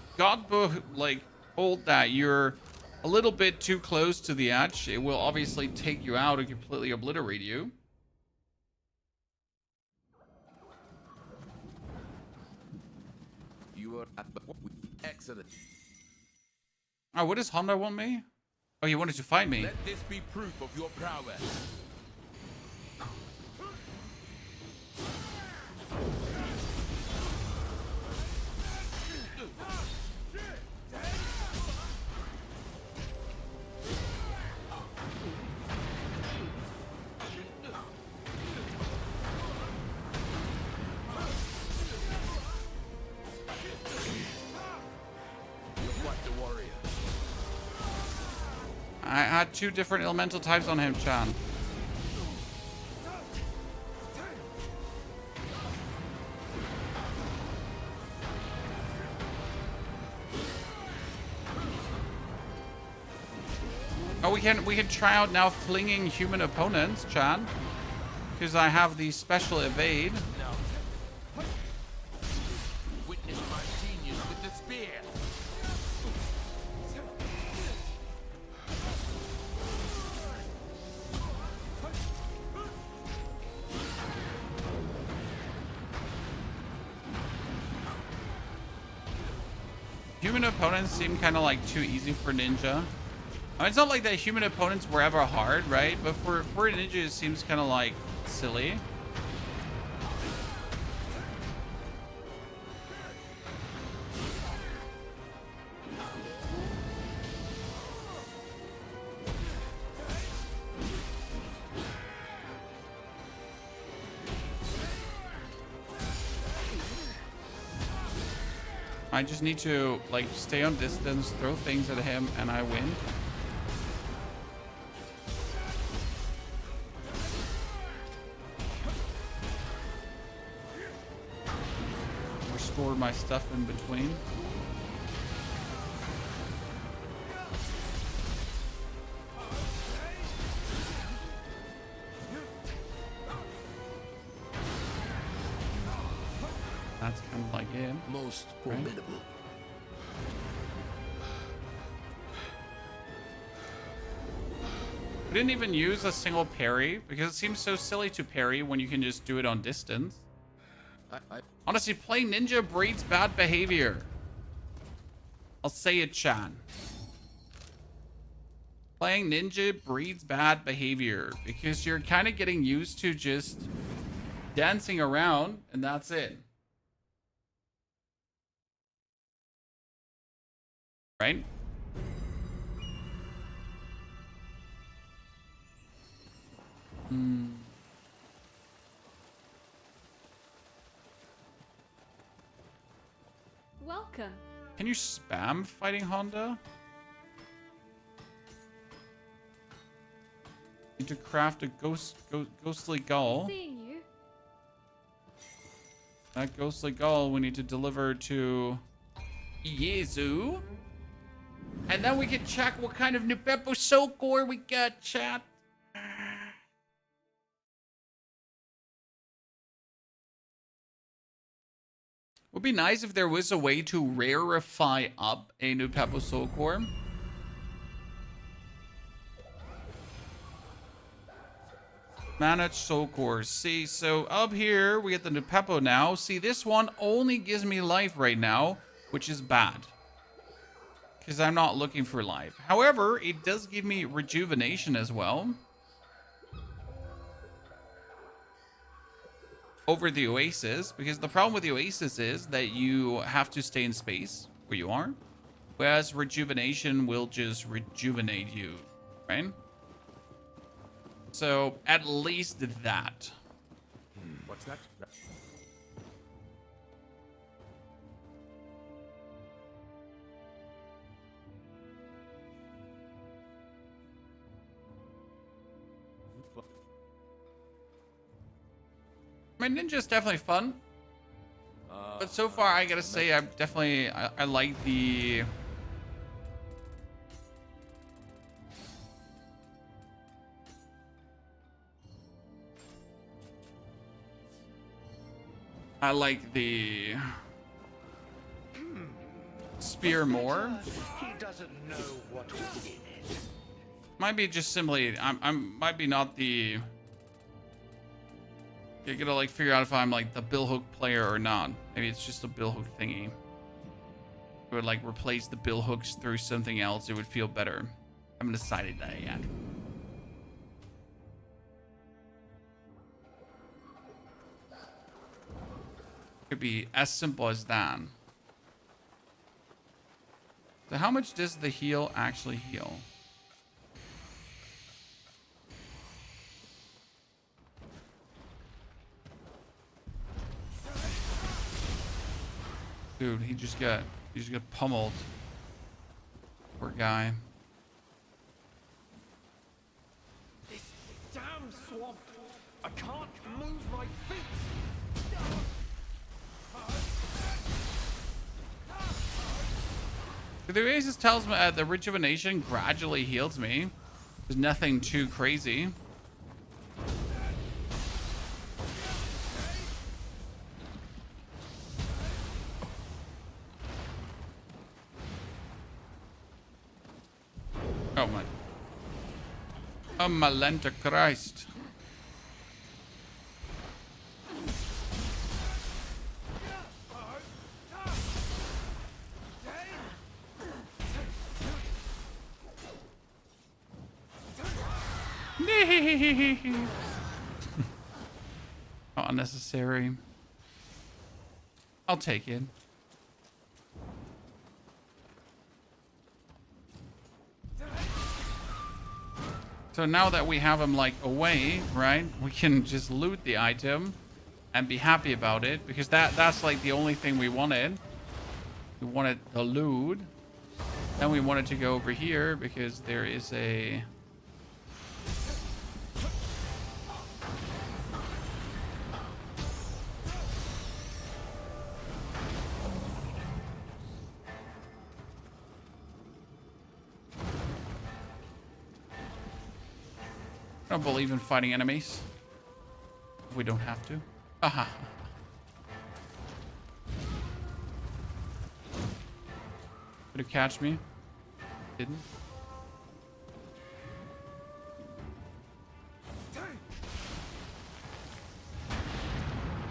like hold that. You're a little bit too close to the edge. It will obviously take you out and completely obliterate you. Excellent. Oh, what does Honda want me? Oh, he wanted to fight me. Let this be proof of your prowess. I had 2 different elemental types on him, Chan. Oh, we can try out now flinging human opponents, Chan. Because I have the special evade. Witness my genius with the spear. Human opponents seem kind of like too easy for Ninja. I mean, it's not like that human opponents were ever hard, right? But for a Ninja, it seems kind of like silly. I just need to like stay on distance, throw things at him, and I win. Restore my stuff in between. That's kind of like it. Most formidable. Right? We didn't even use a single parry because it seems so silly to parry when you can just do it on distance. Honestly, playing Ninja breeds bad behavior. I'll say it, Chan. Playing Ninja breeds bad behavior because you're kind of getting used to just dancing around and that's it. Right? Welcome. Can you spam fighting Honda? Need to craft a ghostly gull. Seeing you. That ghostly gull we need to deliver to Yezu. And then we can check what kind of Nupepo soul core we got, chat. Would be nice if there was a way to rarefy up a Nupepo soul core. Manage soul cores. See, so up here we get the Nupepo now. See, this one only gives me life right now, which is bad. Because I'm not looking for life. However, it does give me rejuvenation as well. Over the Oasis. Because the problem with the Oasis is that you have to stay in space where you are. Whereas rejuvenation will just rejuvenate you. Right? So, at least that. What's that? I mean, Ninja's definitely fun. But so far, I gotta say, I like the... I like the spear more. He doesn't know what was in it. Might be just simply, might be not the... You're gonna like figure out if I'm like the billhook player or not. Maybe it's just a billhook thingy. It would like replace the bill hooks through something else, it would feel better. I haven't decided that yet. Could be as simple as that. So how much does the heal actually heal? Dude, he just got pummeled. Poor guy. This damn swamp! I can't move my feet! The Oasis tells me the rejuvenation gradually heals me. There's nothing too crazy. Oh my. Oh my Lenta Christ. Not unnecessary. I'll take it. So now that we have him like away, right? We can just loot the item and be happy about it, because that's like the only thing we wanted. We wanted the loot. Then we wanted to go over here because there is a I don't believe in fighting enemies. We don't have to. Aha. Could have catch me. Didn't.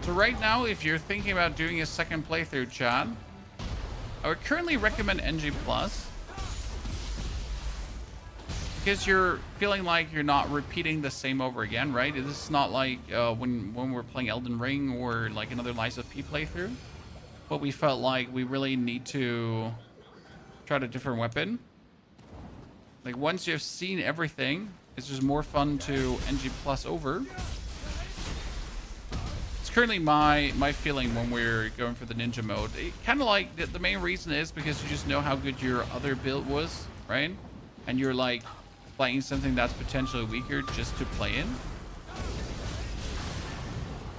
So right now, if you're thinking about doing a second playthrough, chat, I would currently recommend NG+. Because you're feeling like you're not repeating the same over again, right? This is not like when we're playing Elden Ring or like another Lies of P playthrough. But we felt like we really need to try a different weapon. Like once you've seen everything, it's just more fun to NG+ over. It's currently my feeling when we're going for the ninja mode. Kind of like the main reason is because you just know how good your other build was, right? And you're like playing something that's potentially weaker just to play in.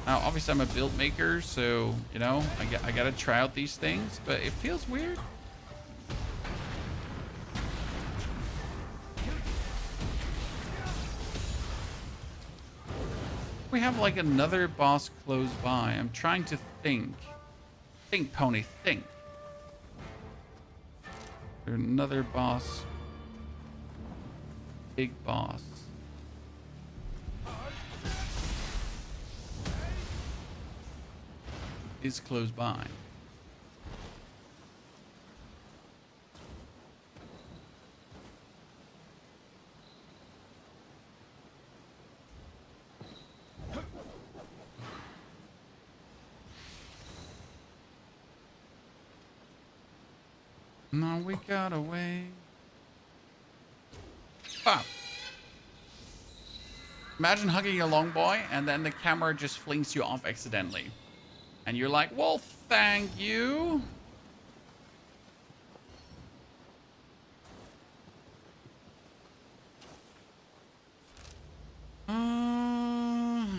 Now, obviously, I'm a build maker, so, you know, I gotta try out these things, but it feels weird. We have, like, another boss close by. I'm trying to think. Think, Pony, think. There's another boss. Big boss. Is close by. No, we got away. Pop. Imagine hugging a long boy and then the camera just flings you off accidentally. And you're like, well, thank you.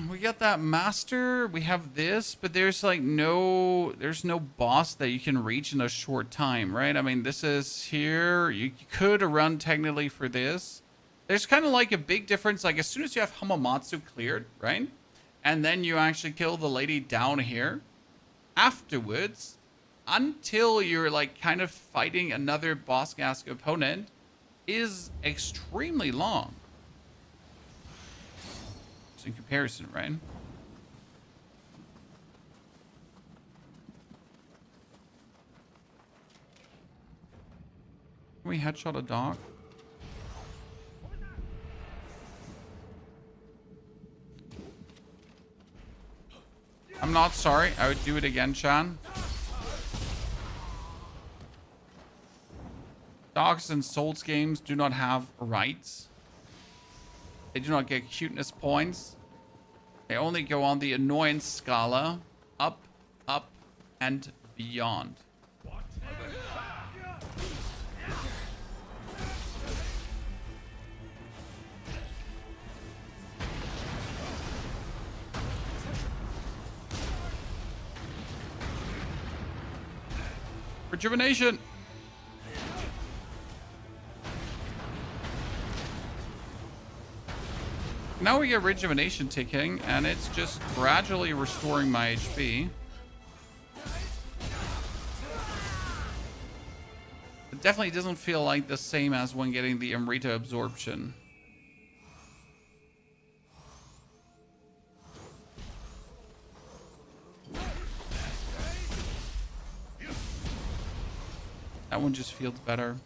We got that master. We have this, but there's like there's no boss that you can reach in a short time, right? I mean, this is here. You could run technically for this. There's kind of like a big difference. Like as soon as you have Hamamatsu cleared, right? And then you actually kill the lady down here. Afterwards, until you're like kind of fighting another boss-esque opponent, is extremely long. Just in comparison, right? Can we headshot a dog? I'm not sorry. I would do it again, Chan. Dogs in Souls games do not have rights. They do not get cuteness points. They only go on the annoyance scala. Up, up, and beyond. Rejuvenation. Now we get rejuvenation ticking, and it's just gradually restoring my HP. It definitely doesn't feel like the same as when getting the Amrita absorption. That one just feels better.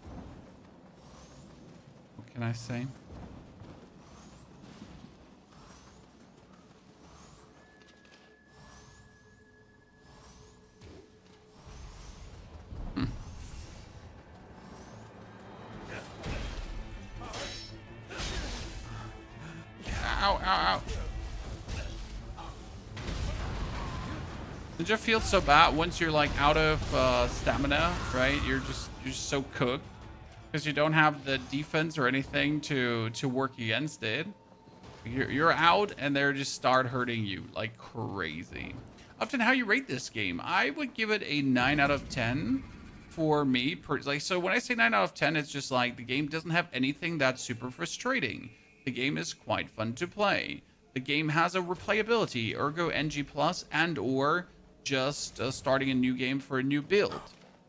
What can I say? Ow, ow, ow. It just feels so bad once you're like out of stamina, right? You're just so cooked because you don't have the defense or anything to work against it. You're out and they just start hurting you like crazy. Often, how you rate this game? I would give it a 9 out of 10 for me. So when I say 9 out of 10, it's just like the game doesn't have anything that's super frustrating. The game is quite fun to play. The game has a replayability, ergo NG+, and or just starting a new game for a new build.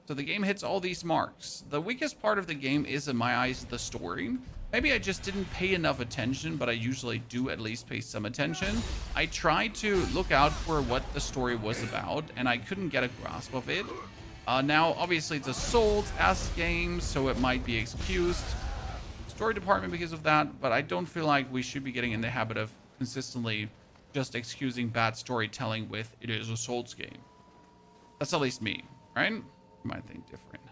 So the game hits all these marks. The weakest part of the game is, in my eyes, the story. Maybe I just didn't pay enough attention, but I usually do at least pay some attention. I tried to look out for what the story was about, and I couldn't get a grasp of it. Now, obviously, it's a Souls-esque game, so it might be excused. Story department because of that, but I don't feel like we should be getting in the habit of consistently just excusing bad storytelling with it is a Souls game. That's at least me, right? You might think different.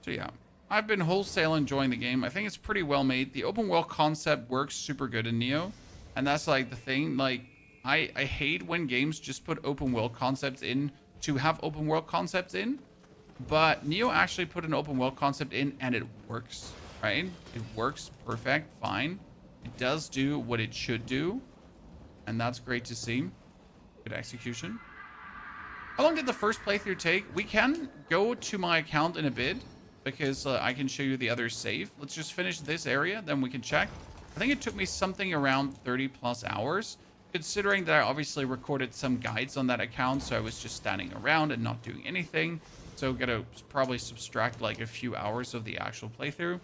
So yeah, I've been wholesale enjoying the game. I think it's pretty well made. The open world concept works super good in Nioh, and that's like the thing. Like I hate when games just put open world concepts in to have open world concepts in. But Nioh actually put an open world concept in and it works, right? It works perfect, fine. It does do what it should do. And that's great to see. Good execution. How long did the first playthrough take? We can go to my account in a bit because I can show you the other save. Let's just finish this area, then we can check. I think it took me something around 30 plus hours, considering that I obviously recorded some guides on that account. So I was just standing around and not doing anything. So gonna probably subtract like a few hours of the actual playthrough,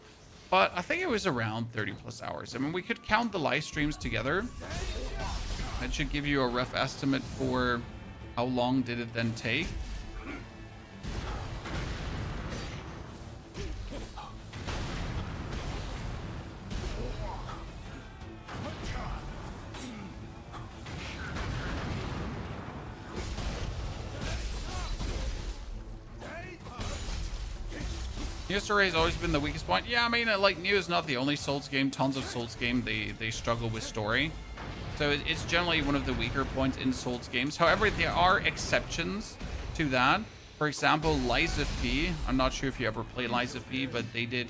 but I think it was around 30 plus hours. I mean, we could count the live streams together. That should give you a rough estimate for how long did it then take. Nioh story has always been the weakest point. Yeah, I mean, like, Nioh is not the only Souls game. Tons of Souls game, they struggle with story. So it's generally one of the weaker points in Souls games. However, there are exceptions to that. For example, Lies of P. I'm not sure if you ever played Lies of P, but they did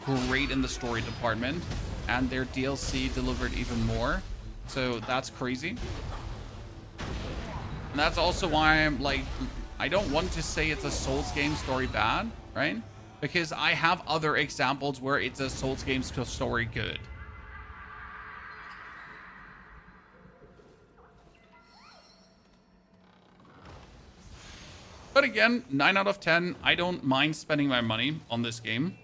great in the story department. And their DLC delivered even more. So that's crazy. And that's also why I'm like, I don't want to say it's a Souls game story bad, right? Because I have other examples where it's a Souls game story good. But again, 9 out of 10. I don't mind spending my money on this game.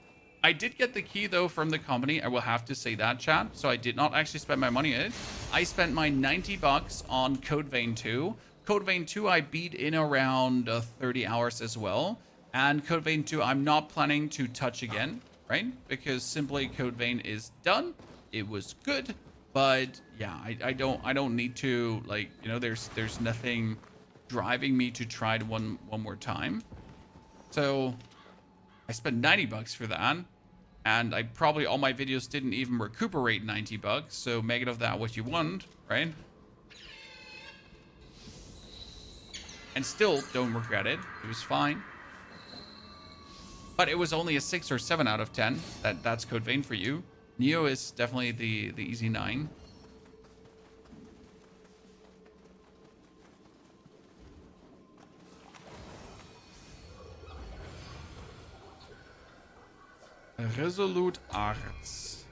I did get the key though from the company. I will have to say that, chat. So I did not actually spend my money on it. I spent my 90 bucks on Code Vein 2, Code Vein 2 I beat in around 30 hours as well. And Code Vein 2 I'm not planning to touch again, right? Because simply Code Vein is done. It was good, but yeah, I don't need to, like, you know, there's nothing driving me to try it one more time. So I spent 90 bucks for that. And I probably, all my videos didn't even recuperate 90 bucks. So make it of that what you want, right? And still don't regret it. It was fine. But it was only a 6 or 7 out of 10. That's Code Vein for you. Nioh is definitely the easy 9. Resolute Arts.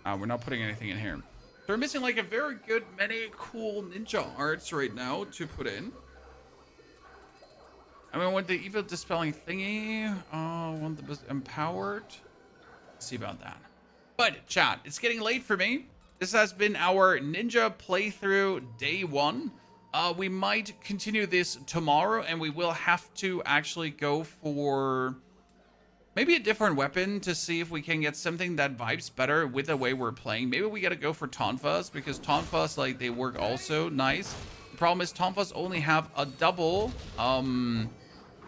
We're not putting anything in here. So we're missing like a very good many cool ninja arts right now to put in. I mean, I want the evil dispelling thingy. I want the empowered. Let's see about that. But chat, it's getting late for me. This has been our ninja playthrough day 1. We might continue this tomorrow, and we will have to actually go for maybe a different weapon to see if we can get something that vibes better with the way we're playing. Maybe we gotta go for Tonfas, because Tonfas, like, they work also nice. The problem is Tonfas only have a double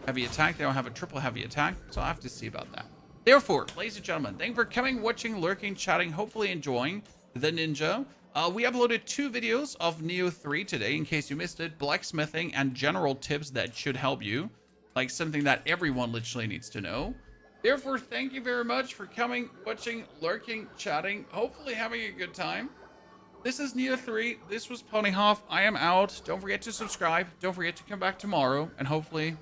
heavy attack. They don't have a triple heavy attack, so I'll have to see about that. Therefore, ladies and gentlemen, thank you for coming, watching, lurking, chatting, hopefully enjoying the ninja. We uploaded 2 videos of Nioh 3 today, in case you missed it. Blacksmithing and general tips that should help you. Like something that everyone literally needs to know. Therefore, thank you very much for coming, watching, lurking, chatting, hopefully having a good time. This is Nioh 3. This was Ponyhoff. I am out. Don't forget to subscribe. Don't forget to come back tomorrow. And hopefully